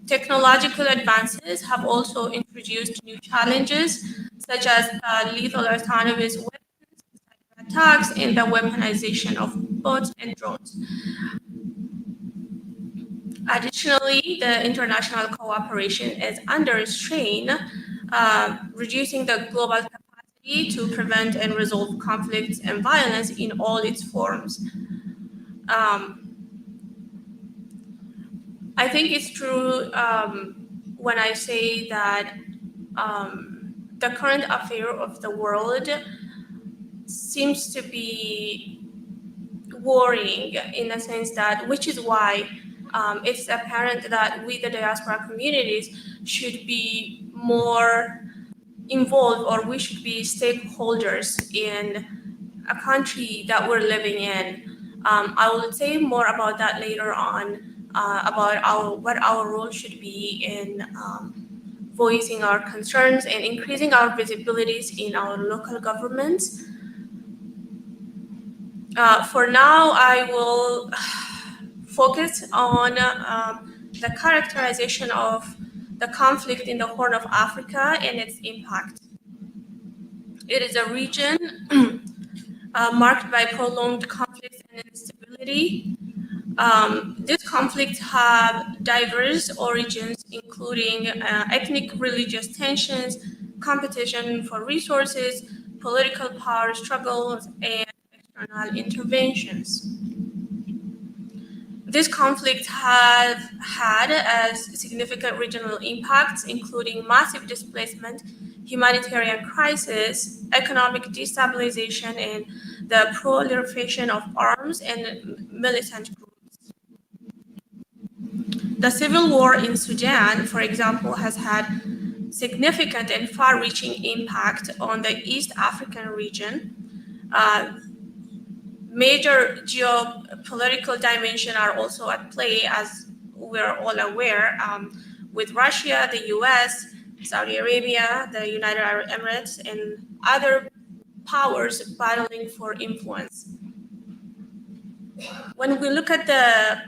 Speaker 14: Technological advances have also introduced new challenges, such as lethal autonomous weapons, attacks, and the weaponization of boats and drones. Additionally, the international cooperation is under strain, reducing the global capacity to prevent and resolve conflicts and violence in all its forms. I think it's true when I say that the current affair of the world seems to be worrying, in a sense that, which is why it's apparent that we, the diaspora communities, should be more involved, or we should be stakeholders in a country that we're living in. I will say more about that later on, about what our role should be in voicing our concerns and increasing our visibilities in our local governments. For now, I will focus on the characterization of the conflict in the Horn of Africa and its impact. It is a region marked by prolonged conflicts and instability. These conflicts have diverse origins, including ethnic, religious tensions, competition for resources, political power struggles, and external interventions. This conflict has had significant regional impacts, including massive displacement, humanitarian crisis, economic destabilization, and the proliferation of arms and militant groups. The civil war in Sudan, for example, has had significant and far-reaching impact on the East African region. Major geopolitical dimensions are also at play, as we're all aware, with Russia, the US, Saudi Arabia, the United Arab Emirates, and other powers battling for influence. When we look at the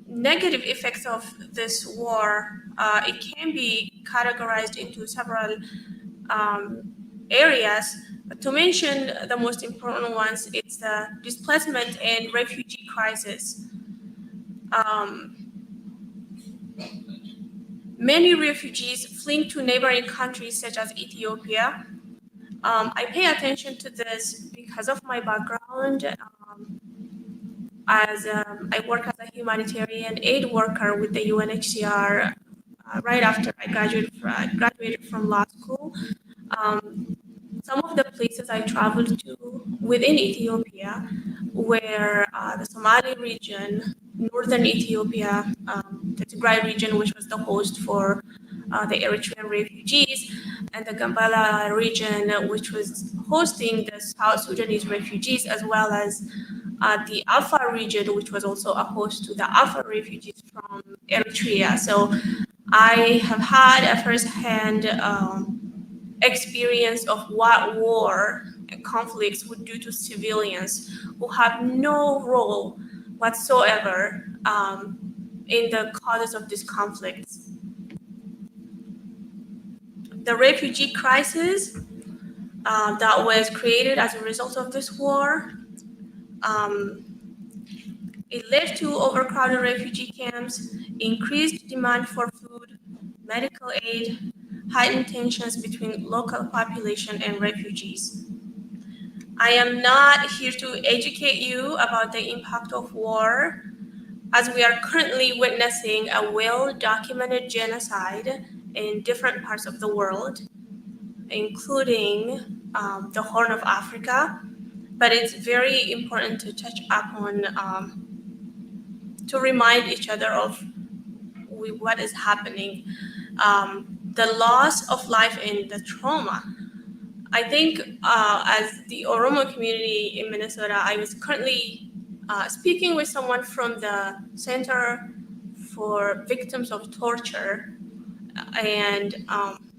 Speaker 14: negative effects of this war, it can be categorized into several areas. To mention the most important ones, it's the displacement and refugee crisis. Many refugees fleeing to neighboring countries such as Ethiopia. I pay attention to this because of my background. I work as a humanitarian aid worker with the UNHCR right after I graduated from law school. Some of the places I traveled to within Ethiopia were the Somali region, northern Ethiopia, the Tigray region, which was the host for the Eritrean refugees, and the Gambela region, which was hosting the South Sudanese refugees, as well as the Afar region, which was also a host to the Afar refugees from Eritrea. So I have had a first-hand experience of what war and conflicts would do to civilians who have no role whatsoever in the causes of these conflicts. The refugee crisis that was created as a result of this war, it led to overcrowded refugee camps, increased demand for food, medical aid, heightened tensions between local population and refugees. I am not here to educate you about the impact of war, as we are currently witnessing a well-documented genocide in different parts of the world, including the Horn of Africa. But it's very important to touch upon, to remind each other of what is happening. The loss of life and the trauma. I think as the Oromo community in Minnesota, I was currently speaking with someone from the Center for Victims of Torture. And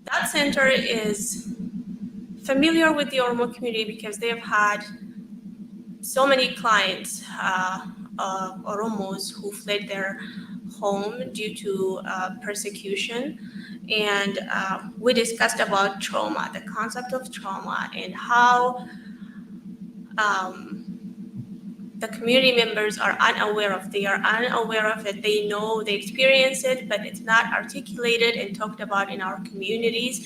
Speaker 14: that center is familiar with the Oromo community because they've had so many clients, Oromos, who fled their home due to persecution. And we discussed about trauma, the concept of trauma, and how the community members are unaware of. They are unaware of it. They know, they experience it, but it's not articulated and talked about in our communities.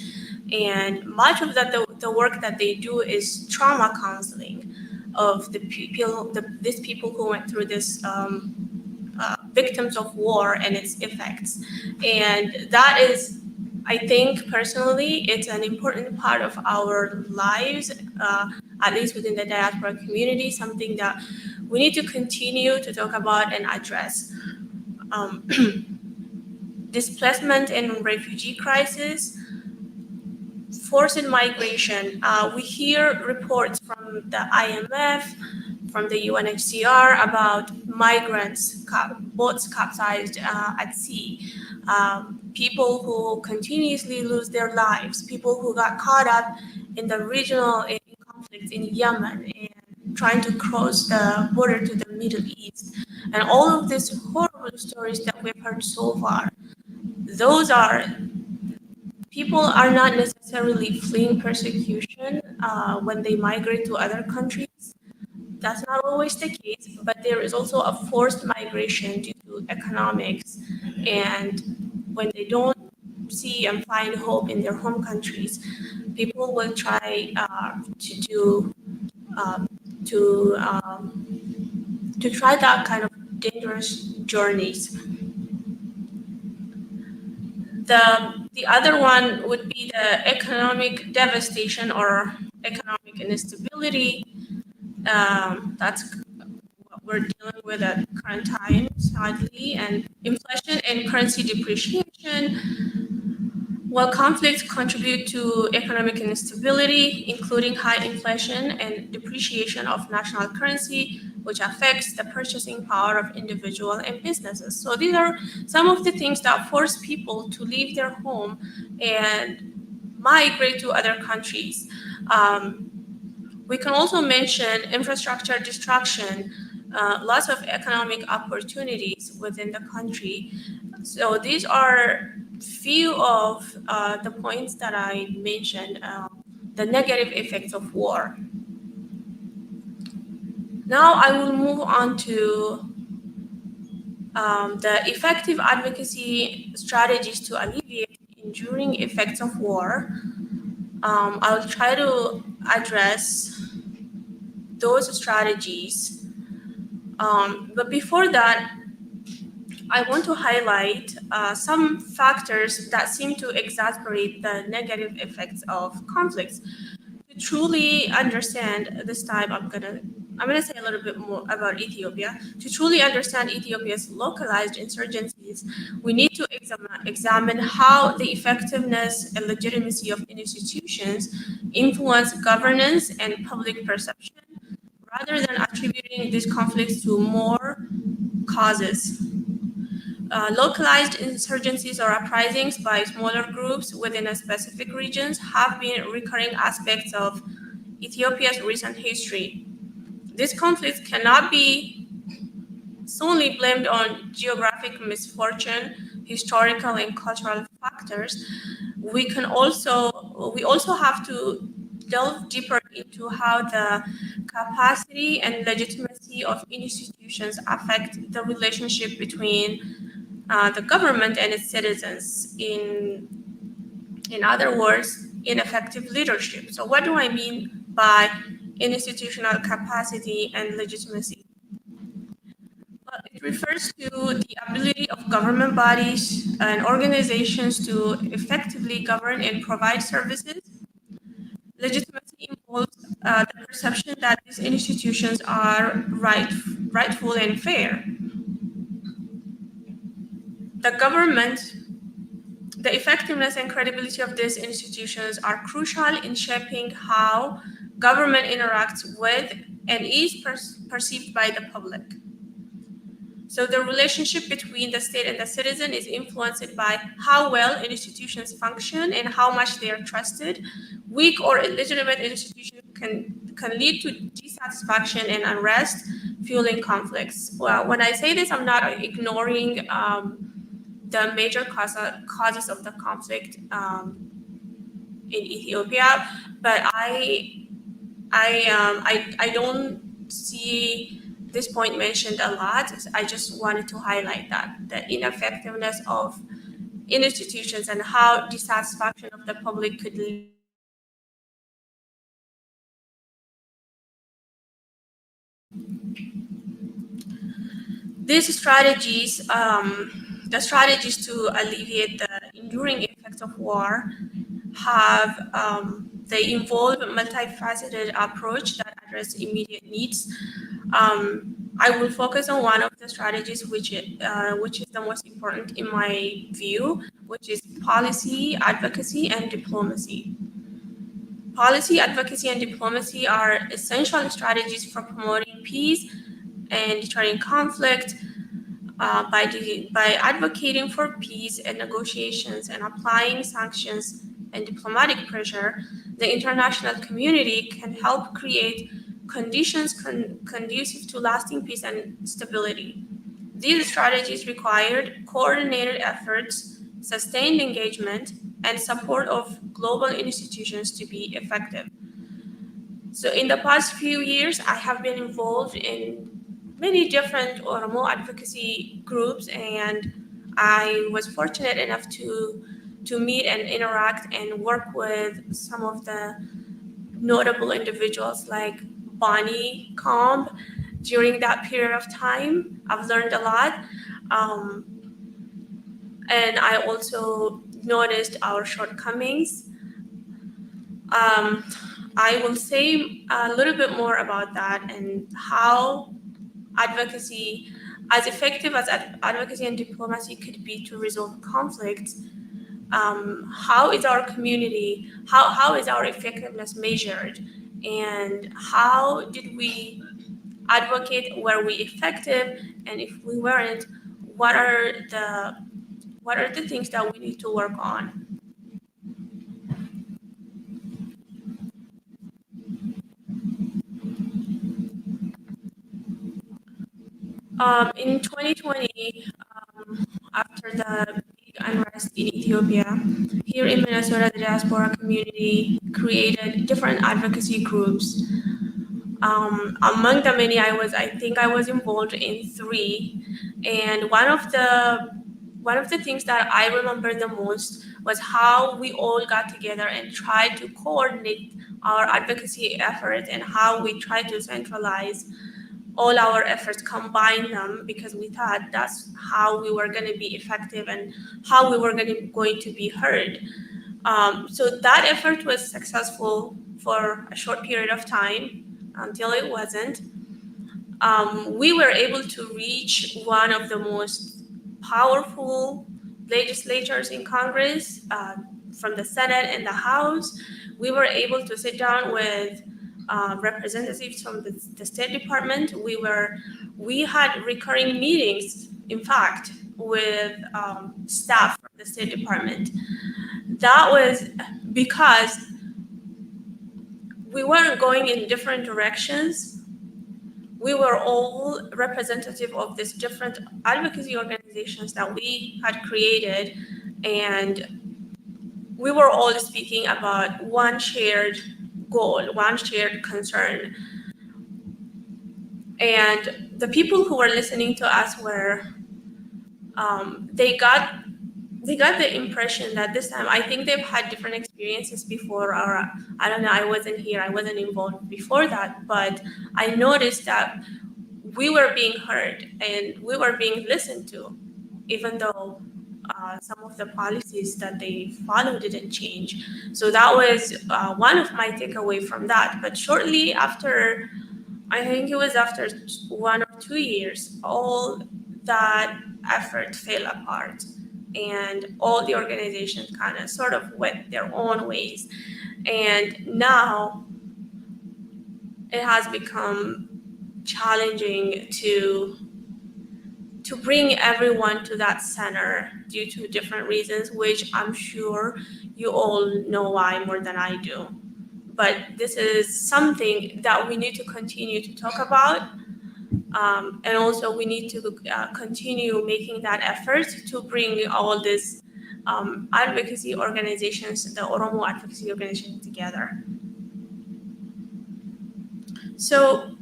Speaker 14: And much of that, the work that they do is trauma counseling of the people, these people who went through this victims of war and its effects. And that is, I think personally, it's an important part of our lives, at least within the diaspora community, something that we need to continue to talk about and address. Displacement and refugee crisis. forced migration. We hear reports from the IMF, from the UNHCR about migrants, boats capsized at sea, people who continuously lose their lives, people who got caught up in the regional conflicts in Yemen and trying to cross the border to the Middle East. And all of these horrible stories that we've heard so far, those are, people are not necessarily fleeing persecution when they migrate to other countries. That's not always the case, but there is also a forced migration due to economics. And when they don't see and find hope in their home countries, people will try to try that kind of dangerous journeys. The other one would be the economic devastation or economic instability. That's what we're dealing with at current time, sadly, and inflation and currency depreciation. While conflicts contribute to economic instability, including high inflation and depreciation of national currency, which affects the purchasing power of individuals and businesses. So these are some of the things that force people to leave their home and migrate to other countries. We can also mention infrastructure destruction, loss of economic opportunities within the country. So these are few of the points that I mentioned, the negative effects of war. Now I will move on to the effective advocacy strategies to alleviate enduring effects of war. I'll try to address those strategies. But before that, I want to highlight some factors that seem to exacerbate the negative effects of conflicts. To truly understand this time, I'm gonna say a little bit more about Ethiopia. To truly understand Ethiopia's localized insurgencies, we need to examine how the effectiveness and legitimacy of institutions influence governance and public perception, rather than attributing these conflicts to more causes. Localized insurgencies or uprisings by smaller groups within a specific regions have been recurring aspects of Ethiopia's recent history. These conflicts cannot be solely blamed on geographic misfortune, historical and cultural factors. We also have to delve deeper into how the capacity and legitimacy of institutions affect the relationship between the government and its citizens. In other words, ineffective leadership. So what do I mean by institutional capacity and legitimacy? Well, it refers to the ability of government bodies and organizations to effectively govern and provide services. Legitimacy involves the perception that these institutions are rightful and fair. The government, the effectiveness and credibility of these institutions are crucial in shaping how government interacts with and is perceived by the public. So the relationship between the state and the citizen is influenced by how well institutions function and how much they are trusted. Weak or illegitimate institutions can lead to dissatisfaction and unrest, fueling conflicts. Well, when I say this, I'm not ignoring the major causes of the conflict in Ethiopia, but I don't see this point mentioned a lot. I just wanted to highlight that the ineffectiveness of institutions and how dissatisfaction of the public could lead. These strategies, the strategies to alleviate the enduring effects of war they involve a multifaceted approach that address immediate needs. I will focus on one of the strategies which is the most important in my view, which is policy, advocacy, and diplomacy. Policy, advocacy, and diplomacy are essential strategies for promoting peace and deterring conflict. By advocating for peace and negotiations and applying sanctions and diplomatic pressure, the international community can help create conditions conducive to lasting peace and stability. These strategies required coordinated efforts, sustained engagement, and support of global institutions to be effective. So in the past few years, I have been involved in many different Oromo advocacy groups, and I was fortunate enough to meet and interact and work with some of the notable individuals like Bonnie Comb. During that period of time, I've learned a lot. And I also noticed our shortcomings. I will say a little bit more about that and how advocacy, as effective as advocacy and diplomacy could be to resolve conflicts. How is our community, how is our effectiveness measured? And how did we advocate, were we effective? And if we weren't, what are the things that we need to work on? In 2020, after the big unrest in Ethiopia, here in Minnesota, the diaspora community created different advocacy groups. Among the many, I think I was involved in 3, and one of the things that I remember the most was how we all got together and tried to coordinate our advocacy efforts and how we tried to centralize all our efforts, combine them, because we thought that's how we were going to be effective and how we were going to be heard. So that effort was successful for a short period of time until it wasn't. We were able to reach one of the most powerful legislatures in Congress, from the Senate and the House. We were able to sit down with representatives from the State Department. We had recurring meetings, in fact, with staff from the State Department. That was because we weren't going in different directions. We were all representative of these different advocacy organizations that we had created, and we were all speaking about one shared goal, one shared concern. And the people who were listening to us were, they got the impression that this time, I think they've had different experiences before, or I don't know, I wasn't here, I wasn't involved before that, but I noticed that we were being heard and we were being listened to, even though some of the policies that they follow didn't change. So that was one of my takeaway from that. But shortly after, I think it was after 1 or 2 years, all that effort fell apart and all the organizations kind of sort of went their own ways. And now it has become challenging to bring everyone to that center due to different reasons, which I'm sure you all know why more than I do. But this is something that we need to continue to talk about. And also we need to continue making that effort to bring all these advocacy organizations, the Oromo advocacy organization, together. So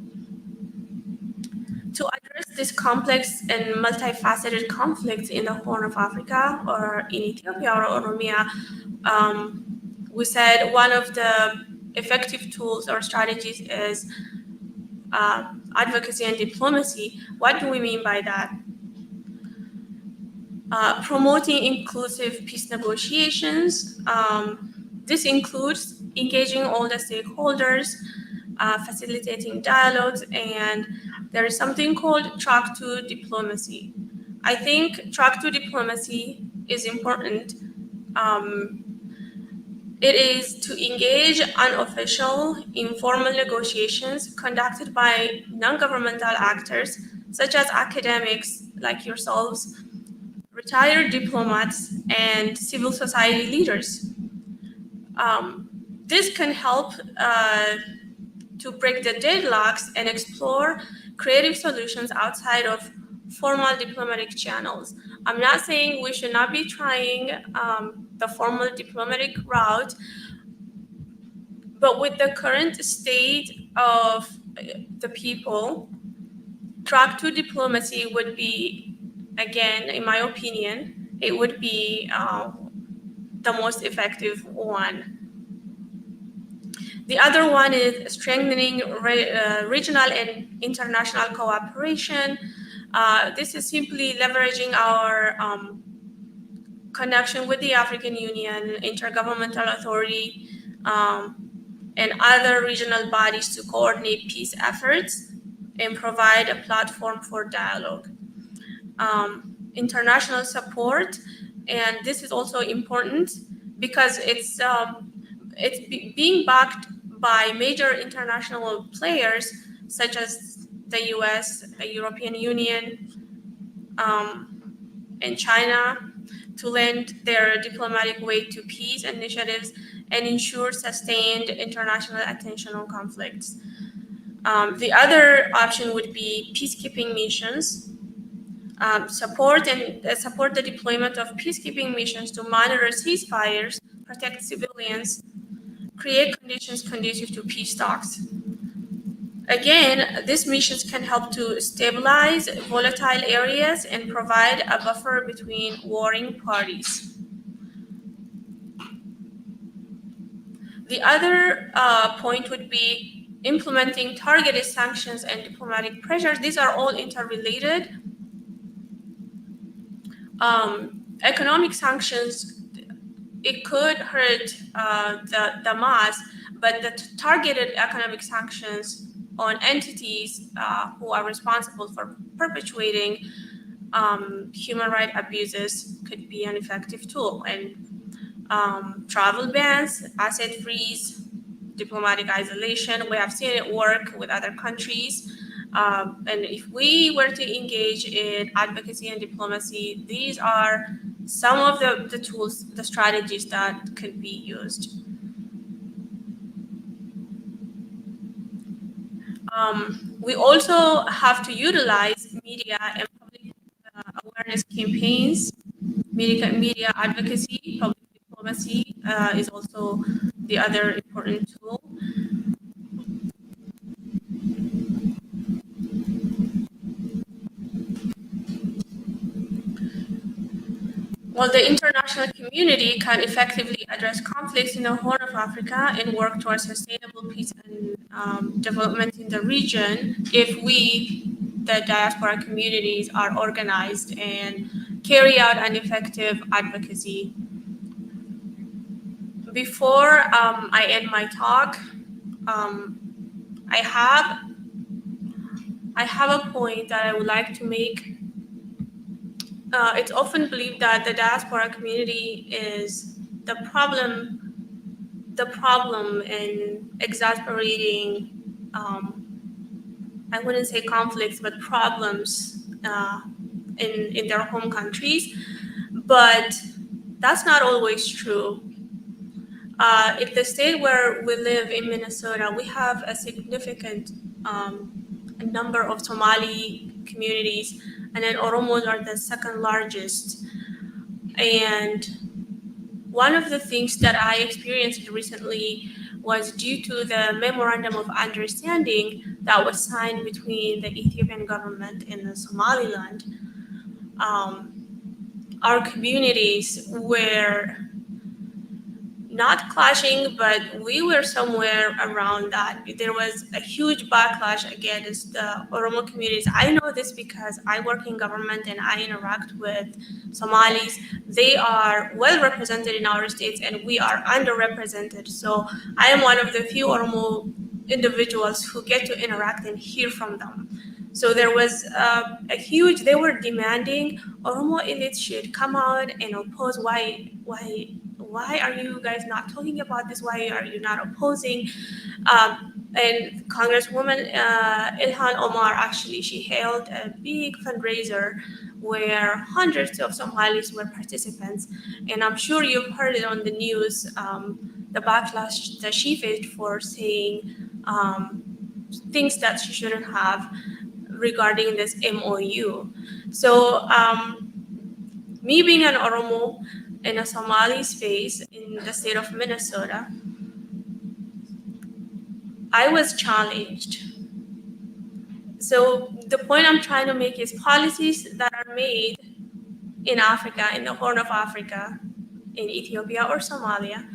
Speaker 14: to address this complex and multifaceted conflicts in the Horn of Africa, or in Ethiopia or Oromia, we said one of the effective tools or strategies is advocacy and diplomacy. What do we mean by that? Promoting inclusive peace negotiations. This includes engaging all the stakeholders, facilitating dialogues, and there is something called track to diplomacy. I think track to diplomacy is important It is to engage unofficial, informal negotiations conducted by non-governmental actors, such as academics like yourselves, retired diplomats, and civil society leaders. This can help to break the deadlocks and explore creative solutions outside of formal diplomatic channels. I'm not saying we should not be trying the formal diplomatic route, but with the current state of the people, track 2 diplomacy would be, again, in my opinion, it would be the most effective one. The other one is strengthening regional and international cooperation. This is simply leveraging our connection with the African Union, Intergovernmental Authority, and other regional bodies to coordinate peace efforts and provide a platform for dialogue. International support, and this is also important because it's being backed by major international players such as the US, the European Union, and China to lend their diplomatic weight to peace initiatives and ensure sustained international attention on conflicts. The other option would be peacekeeping missions. Support the deployment of peacekeeping missions to monitor ceasefires, protect civilians, create conditions conducive to peace talks. Again, these missions can help to stabilize volatile areas and provide a buffer between warring parties. The other point would be implementing targeted sanctions and diplomatic pressures. These are all interrelated. Economic sanctions, it could hurt the mass, but the targeted economic sanctions on entities who are responsible for perpetuating human rights abuses could be an effective tool. And travel bans, asset freeze, diplomatic isolation, we have seen it work with other countries. And if we were to engage in advocacy and diplomacy, these are some of the tools, the strategies that could be used. We also have to utilize media and public awareness campaigns, media advocacy, public diplomacy is also the other important tool. While the international community can effectively address conflicts in the Horn of Africa and work towards sustainable peace and development in the region, if we, the diaspora communities, are organized and carry out an effective advocacy. Before I end my talk, I have a point that I would like to make. It's often believed that the diaspora community is the problem in exasperating, I wouldn't say conflicts, but problems in their home countries. But that's not always true. In the state where we live in Minnesota, we have a significant number of Somali communities, and then Oromos are the second largest. And one of the things that I experienced recently was due to the memorandum of understanding that was signed between the Ethiopian government and the Somaliland. Our communities were not clashing, but we were somewhere around that. There was a huge backlash against the Oromo communities. I know this because I work in government and I interact with Somalis. They are well represented in our states and we are underrepresented. So I am one of the few Oromo individuals who get to interact and hear from them. So there was they were demanding Oromo elites should come out and oppose why why are you guys not talking about this? Why are you not opposing? And Congresswoman Ilhan Omar, actually, she held a big fundraiser where hundreds of Somalis were participants. And I'm sure you've heard it on the news, the backlash that she faced for saying things that she shouldn't have regarding this MOU. So me being an Oromo in a Somali space in the state of Minnesota, I was challenged. So the point I'm trying to make is policies that are made in Africa, in the Horn of Africa, in Ethiopia or Somalia,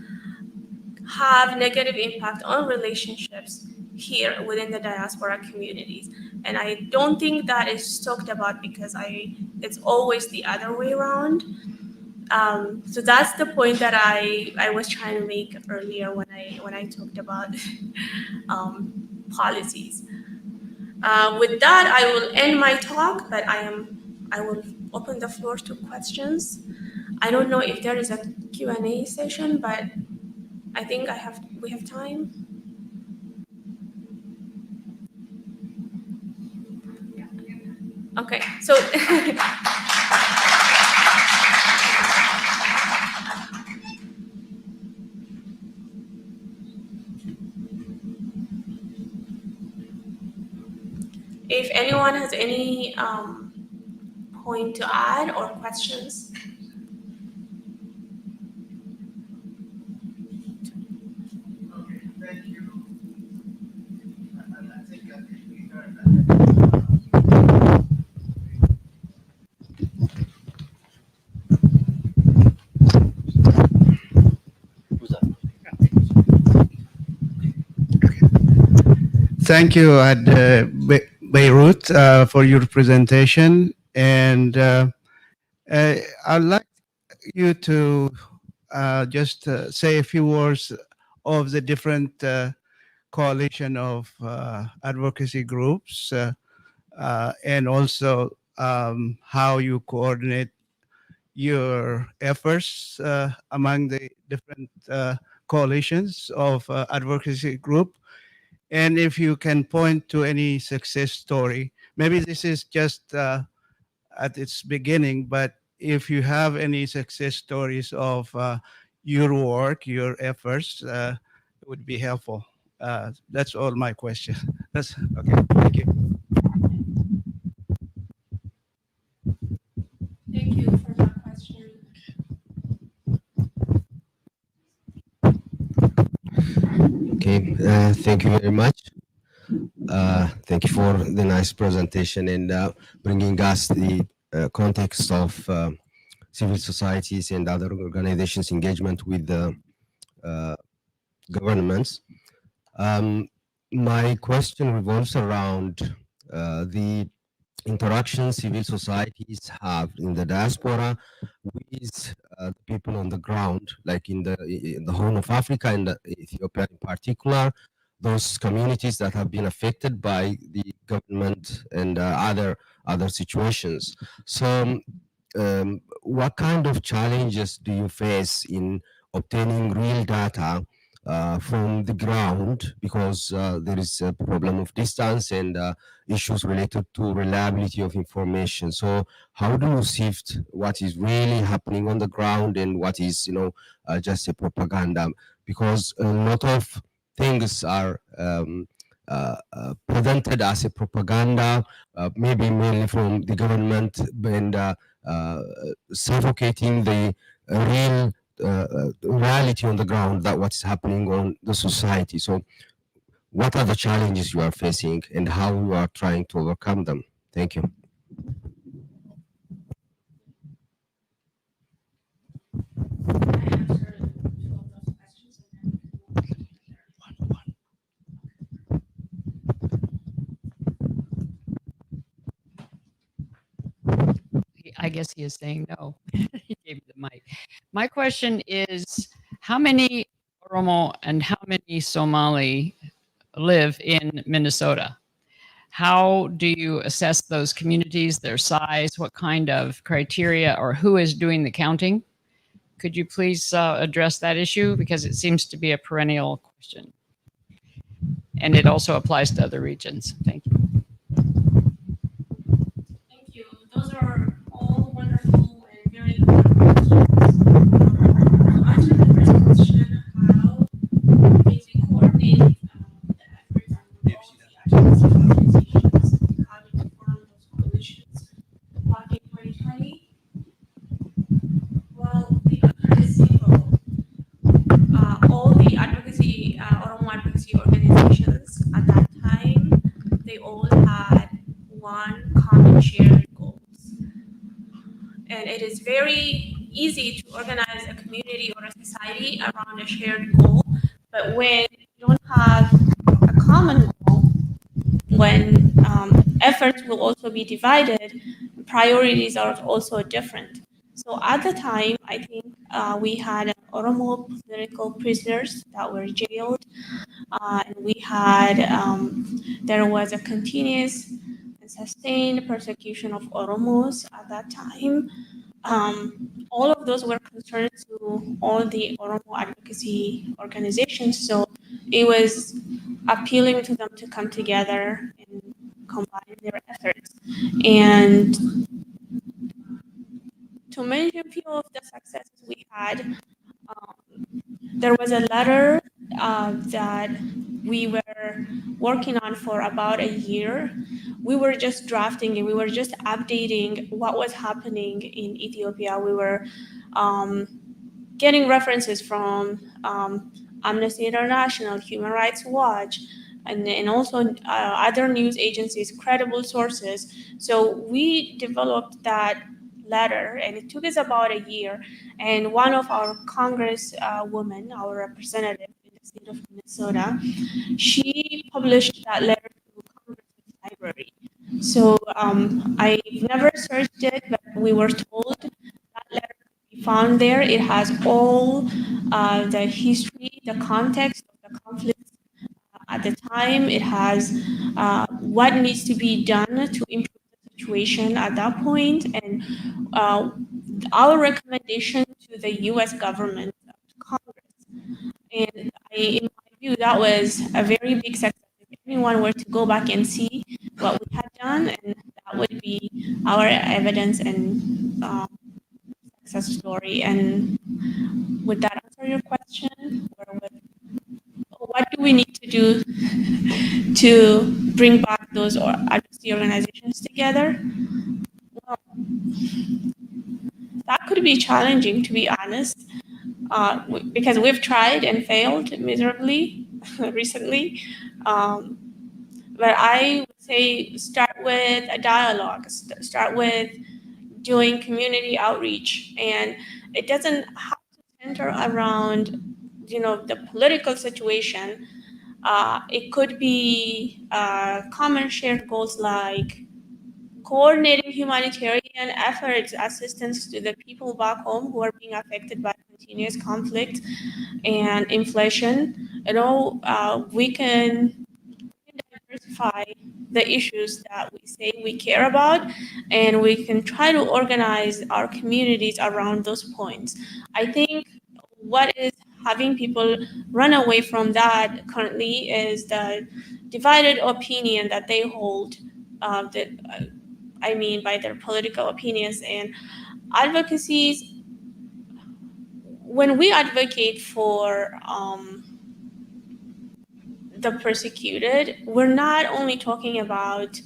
Speaker 14: have negative impact on relationships here within the diaspora communities. And I don't think that is talked about because it's always the other way around. So that's the point that I was trying to make earlier when I talked about policies. With that, I will end my talk, but I will open the floor to questions. I don't know if there is a Q&A session, but I think we have time. Okay, so if anyone has any point to add or questions.
Speaker 15: Okay, thank you. I think we heard that.
Speaker 6: Thank you, Beirut, for your presentation. And I'd like you to just say a few words of the different coalition of advocacy groups and also how you coordinate your efforts among the different coalitions of advocacy group. And if you can point to any success story, maybe this is just at its beginning, but if you have any success stories of your work, your efforts, it would be helpful. That's all my question. That's okay. Thank you.
Speaker 14: Thank you for that question.
Speaker 16: Okay, thank you very much. Thank you for the nice presentation and bringing us the context of civil societies and other organizations' engagement with the governments. My question revolves around the interaction civil societies have in the diaspora with the people on the ground, like in the Horn of Africa and Ethiopia in particular, those communities that have been affected by the government and other situations. So what kind of challenges do you face in obtaining real data from the ground, because there is a problem of distance and issues related to reliability of information? So how do you sift what is really happening on the ground and what is, just a propaganda? Because a lot of things are presented as a propaganda, maybe mainly from the government, and suffocating the real reality on the ground, that what's happening on the society. So what are the challenges you are facing and how you are trying to overcome them? Thank you.
Speaker 13: I guess he is saying no. He gave me the mic. My question is, how many Oromo and how many Somali live in Minnesota? How do you assess those communities, their size, what kind of criteria, or who is doing the counting? Could you please address that issue? Because it seems to be a perennial question. And it also applies to other regions. Thank you.
Speaker 14: Thank you. Those are all wonderful and very important questions. To answer the first question, how can we coordinate the efforts and all the advocacy organizations and how did we form those coalitions back in 2020? Well, the answer is simple. All the advocacy, Oromo advocacy organizations at that time, they all had one common shared goals. And it is very easy to organize a community or a society around a shared goal, but when you don't have a common goal, when efforts will also be divided, priorities are also different. So at the time, I think we had Oromo political prisoners that were jailed, and we had, there was a continuous and sustained persecution of Oromos at that time. All of those were concerns to all the Oromo advocacy organizations, so it was appealing to them to come together and combine their efforts. And to mention a few of the successes we had, there was a letter that we were working on for about a year. We were just drafting it. We were just updating what was happening in Ethiopia. We were getting references from Amnesty International, Human Rights Watch, and also other news agencies, credible sources. So we developed that letter, and it took us about a year. And one of our Congress women, our representative in the state of Minnesota, she published that letter to Congress Library. So I've never searched it, but we were told that letter could be found there. It has all the history, the context of the conflict at the time. It has what needs to be done to improve the situation at that point, and our recommendation to the U.S. government, Congress. And in my view, that was a very big success. If anyone were to go back and see what we had done, and that would be our evidence and success story. And would that answer your question? Or what do we need to do to bring back those advocacy organizations together? Well, that could be challenging, to be honest, because we've tried and failed miserably recently. But I would say start with a dialogue, start with doing community outreach, and it doesn't have to center around, the political situation. It could be common shared goals like coordinating humanitarian efforts, assistance to the people back home who are being affected by continuous conflict and inflation. We can diversify the issues that we say we care about, and we can try to organize our communities around those points. I think what is having people run away from that currently is the divided opinion that they hold, by their political opinions and advocacies. When we advocate for the persecuted, we're not only talking about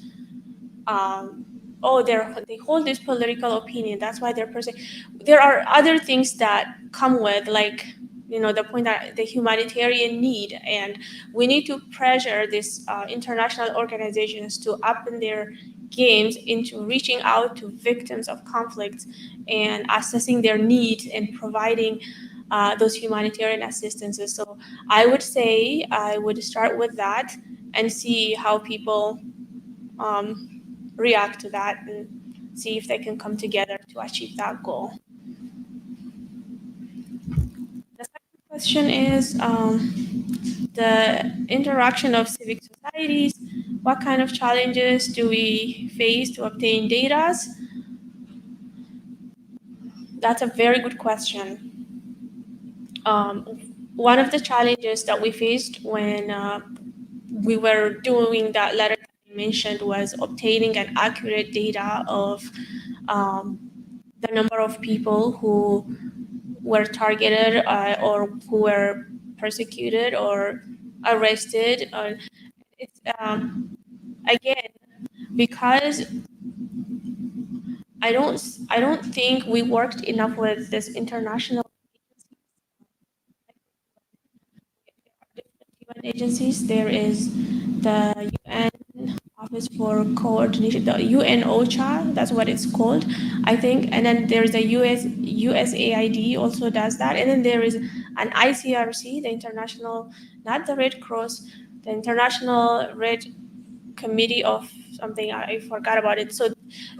Speaker 14: they hold this political opinion, that's why they're persecuted. There are other things that come with, like, the point that the humanitarian need, and we need to pressure these international organizations to up in their games into reaching out to victims of conflict and assessing their needs and providing those humanitarian assistances. So I would say I would start with that and see how people react to that and see if they can come together to achieve that goal. The second question is the interaction of civic societies. What kind of challenges do we face to obtain data? That's a very good question. one of the challenges that we faced when we were doing that letter that you mentioned was obtaining an accurate data of the number of people who were targeted or who were persecuted or arrested. It's again, because I don't think we worked enough with this international agencies. There is the UN Office for Coordination, the UN OCHA, that's what it's called, I think. And then there's the USAID also does that. And then there is an ICRC, the International, not the Red Cross, the International Red Committee of something, I forgot about it. So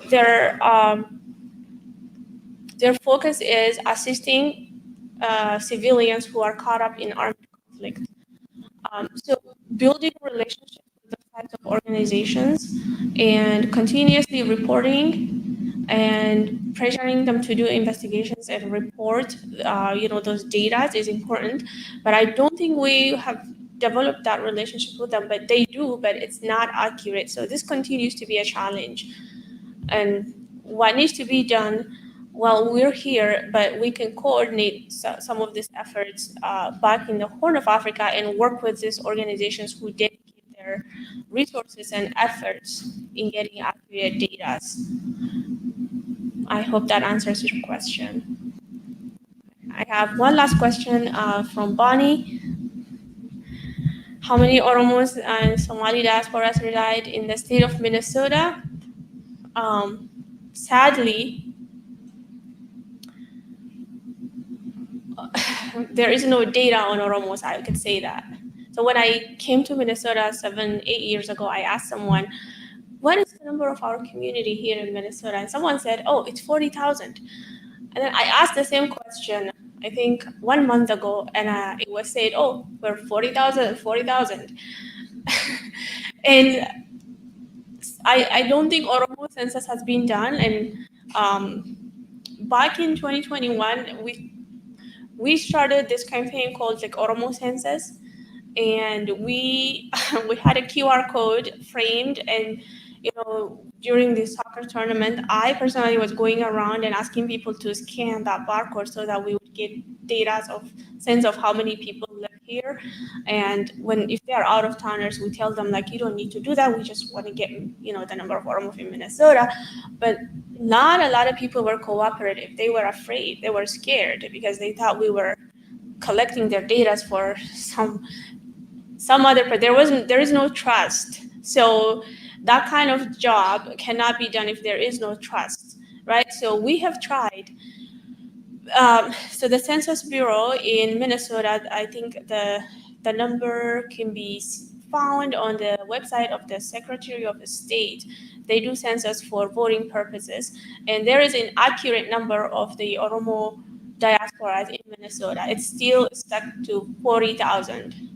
Speaker 14: their focus is assisting civilians who are caught up in armed conflict. So building relationships with those types of organizations and continuously reporting and pressuring them to do investigations and report, those data is important. But I don't think we have developed that relationship with them, but they do, but it's not accurate. So this continues to be a challenge. And what needs to be done, well, we're here, but we can coordinate some of these efforts back in the Horn of Africa and work with these organizations who dedicate their resources and efforts in getting accurate data. I hope that answers your question. I have one last question from Bonnie. How many Oromos and Somali diasporas reside in the state of Minnesota? Sadly, there is no data on Oromos, I could say that. So when I came to Minnesota 7-8 years ago, I asked someone, what is the number of our community here in Minnesota? And someone said, oh, it's 40,000. And then I asked the same question, I think 1 month ago, and it was said, oh, we're 40,000. And I don't think Oromo census has been done. And back in 2021, we started this campaign called like Oromo Census, and we had a QR code framed, and during the soccer tournament, I personally was going around and asking people to scan that barcode so that we would get data of sense of how many people live here. And if they are out of towners, we tell them like, you don't need to do that. We just want to get the number of Oromo in Minnesota. But not a lot of people were cooperative. They were afraid. They were scared because they thought we were collecting their data for some other. But there is no trust. So that kind of job cannot be done if there is no trust, right? So we have tried. So the Census Bureau in Minnesota, I think the number can be found on the website of the Secretary of State. They do census for voting purposes, and there is an accurate number of the Oromo diaspora in Minnesota. It's still stuck to 40,000.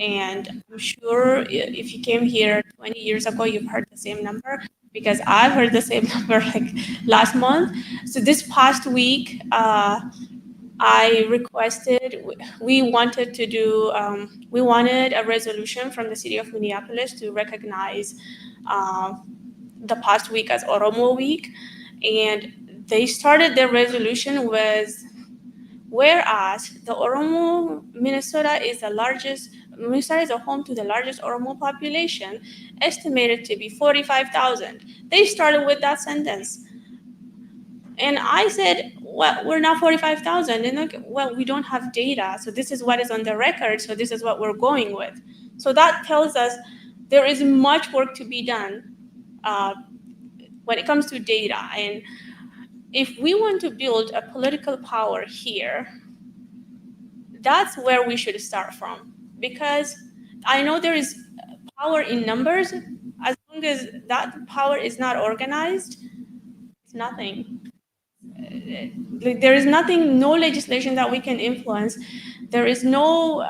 Speaker 14: And I'm sure if you came here 20 years ago, you've heard the same number, because I've heard the same number like last month. So this past week, I requested, we wanted a resolution from the city of Minneapolis to recognize the past week as Oromo Week. And they started their resolution with, whereas the Oromo, Minnesota is a home to the largest Oromo population, estimated to be 45,000. They started with that sentence. And I said, well, we're not 45,000. And like, well, we don't have data. So this is what is on the record. So this is what we're going with. So that tells us there is much work to be done when it comes to data. And if we want to build a political power here, that's where we should start from. Because I know there is power in numbers. As long as that power is not organized, it's nothing. There is nothing, no legislation that we can influence. There is no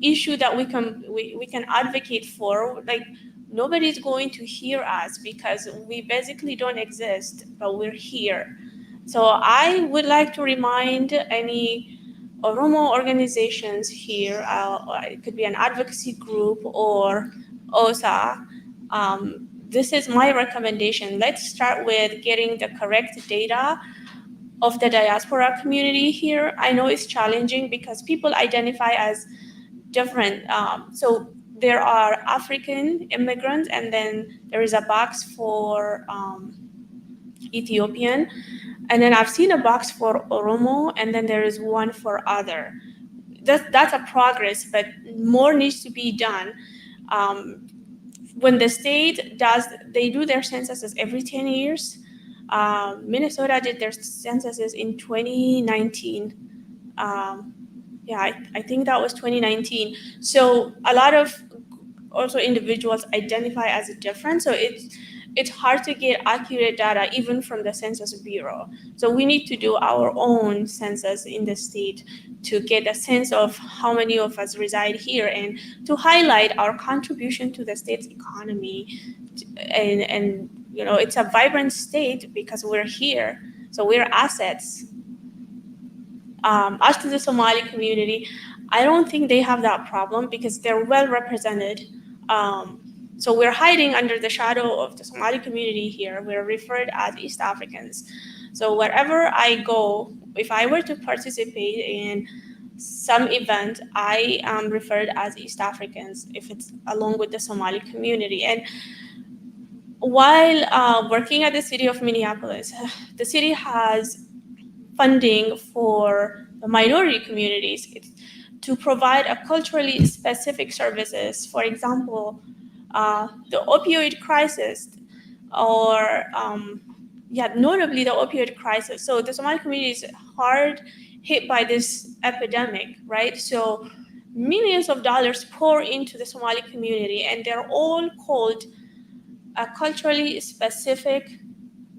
Speaker 14: issue that we can advocate for. Like, nobody's going to hear us because we basically don't exist, but we're here. So I would like to remind any Oromo organizations here, it could be an advocacy group or OSA. This is my recommendation. Let's start with getting the correct data of the diaspora community here. I know it's challenging because people identify as different. So there are African immigrants, and then there is a box for Ethiopian. And then I've seen a box for Oromo, and then there is one for other. That's a progress, but more needs to be done. When the state they do their censuses every 10 years. Minnesota did their censuses in 2019. I think that was 2019. So a lot of also individuals identify as different. So it's hard to get accurate data even from the Census Bureau. So we need to do our own census in the state to get a sense of how many of us reside here and to highlight our contribution to the state's economy. And you know, it's a vibrant state because we're here. So we're assets. As to the Somali community, I don't think they have that problem because they're well represented. So we're hiding under the shadow of the Somali community here. We're referred as East Africans. So wherever I go, if I were to participate in some event, I am referred as East Africans if it's along with the Somali community. And while working at the city of Minneapolis, the city has funding for the minority communities to provide a culturally specific services. For example, the opioid crisis, or notably the opioid crisis. So the Somali community is hard hit by this epidemic, right? So millions of dollars pour into the Somali community, and they're all called a culturally specific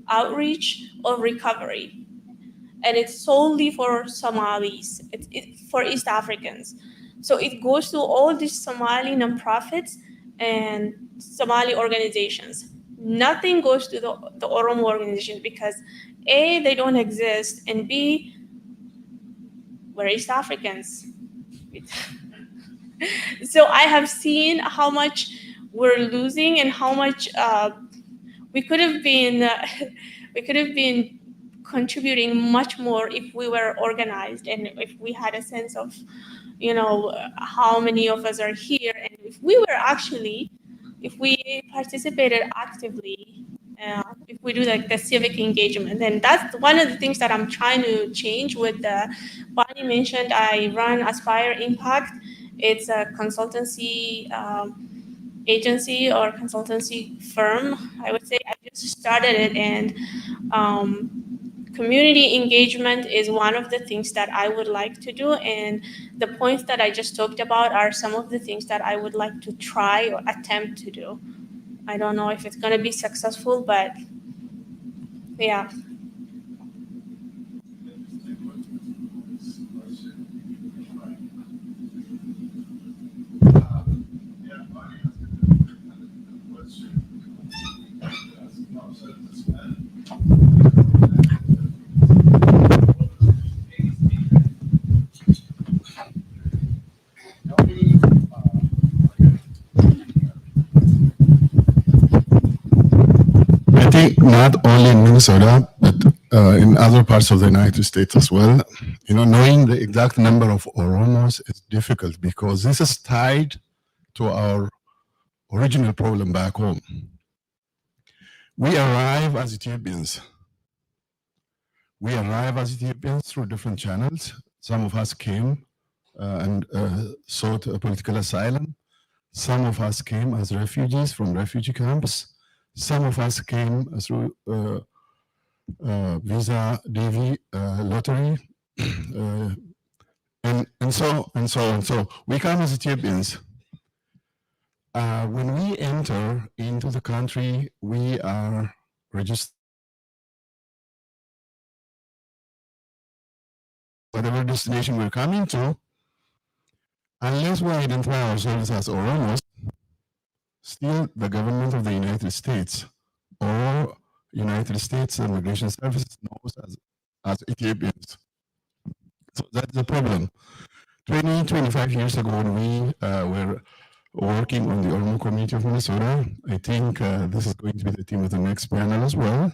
Speaker 14: outreach or recovery. And it's solely for Somalis, it's for East Africans. So it goes to all these Somali nonprofits and Somali organizations. Nothing goes to the Oromo organizations because A, they don't exist, and B, we're East Africans. So I have seen how much we're losing and how much we could have been contributing much more if we were organized and if we had a sense of, you know, how many of us are here, and if we participated actively, if we do like the civic engagement. Then that's one of the things that I'm trying to change with the Bonnie mentioned. I run Aspire Impact. It's a consultancy agency or consultancy firm, I would say. I just started it, and community engagement is one of the things that I would like to do, and the points that I just talked about are some of the things that I would like to try or attempt to do. I don't know if it's going to be successful, but yeah.
Speaker 17: I think not only in Minnesota, but in other parts of the United States as well. You know, knowing the exact number of Oromos is difficult because this is tied to our original problem back home. We arrive as Ethiopians. We arrive as Ethiopians through different channels. Some of us came and sought a political asylum. Some of us came as refugees from refugee camps. Some of us came through visa DV lottery, and so on. So we come as Ethiopians. When we enter into the country, we are registered. Whatever destination we're coming to, unless we identify ourselves as Oromos, still the government of the United States or United States Immigration Services knows as Ethiopians. So that's the problem. 25 years ago, when we were working on the Oromo community of Minnesota, I think this is going to be the theme of the next panel as well.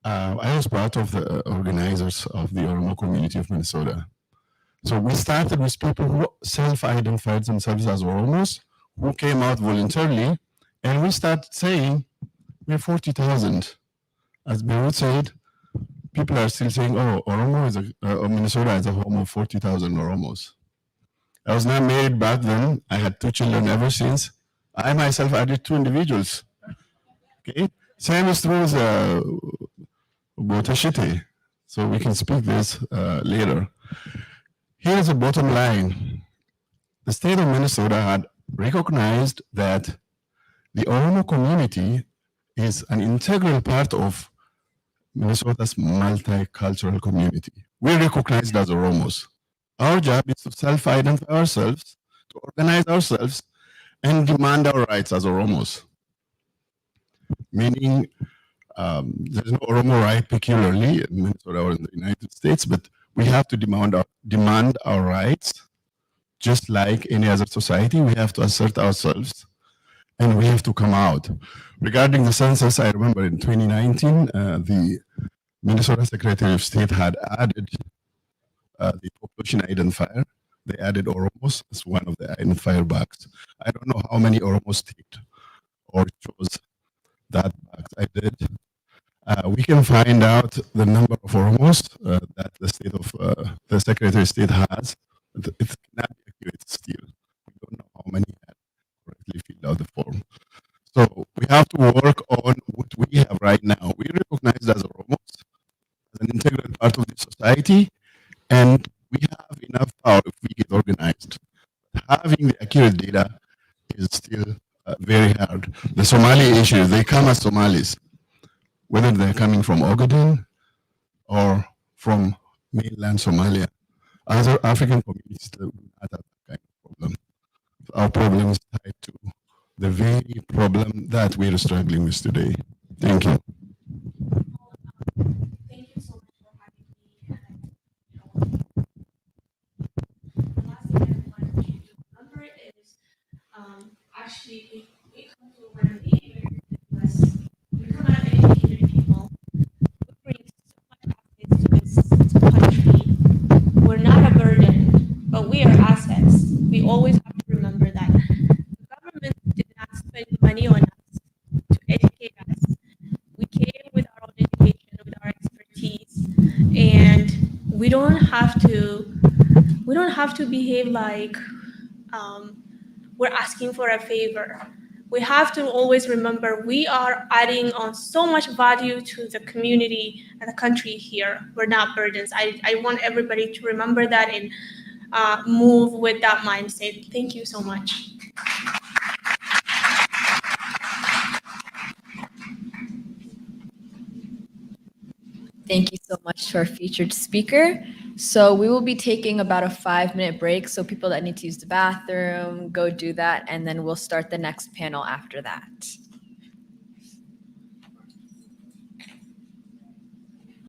Speaker 17: I was part of the organizers of the Oromo community of Minnesota. So we started with people who self-identified themselves as Oromos, who came out voluntarily, and we started saying, we're 40,000. As Beirut said, people are still saying, oh, Oromo is Minnesota is a home of 40,000 Oromos. I was not married back then. I had 2 children ever since. I myself added 2 individuals. Okay, same is true with Botashite. So we can speak this later. Here's the bottom line. The state of Minnesota had recognized that the Oromo community is an integral part of Minnesota's multicultural community. We're recognized as Oromos. Our job is to self-identify ourselves, to organize ourselves, and demand our rights as Oromos. Meaning, there's no Oromo right peculiarly in Minnesota or in the United States, but we have to demand our rights, just like any other society. We have to assert ourselves, and we have to come out. Regarding the census, I remember in 2019, the Minnesota Secretary of State had added the population identifier. They added Oromos as one of the identifier box. I don't know how many Oromos ticked or chose that box. I did. We can find out the number of Oromos that the state of the Secretary of State has. It cannot be accurate still. We don't know how many had correctly filled out the form. So we have to work on what we have right now. We recognize as Oromos as an integral part of the society, and we have enough power if we get organized. Having the accurate data is still very hard. The Somali issue, they come as Somalis, whether they're coming from Ogaden or from mainland Somalia. Other African communities do not have that kind of problem. Our problem is tied to the very problem that we're struggling with today. Thank you.
Speaker 14: Thank you so much for having me. The last thing I wanted you to remember is actually we come to when we come out educated people. We bring so much assets to this country. We're not a burden, but we are assets. We always have to remember that. The government did not spend money on us to educate us. We came with our own education, with our expertise, and we don't have to behave like we're asking for a favor. We have to always remember we are adding on so much value to the community and the country here. We're not burdens. I want everybody to remember that and move with that mindset. Thank you so much.
Speaker 12: Thank you so much to our featured speaker. So we will be taking about a 5-minute break. So people that need to use the bathroom, go do that. And then we'll start the next panel after that.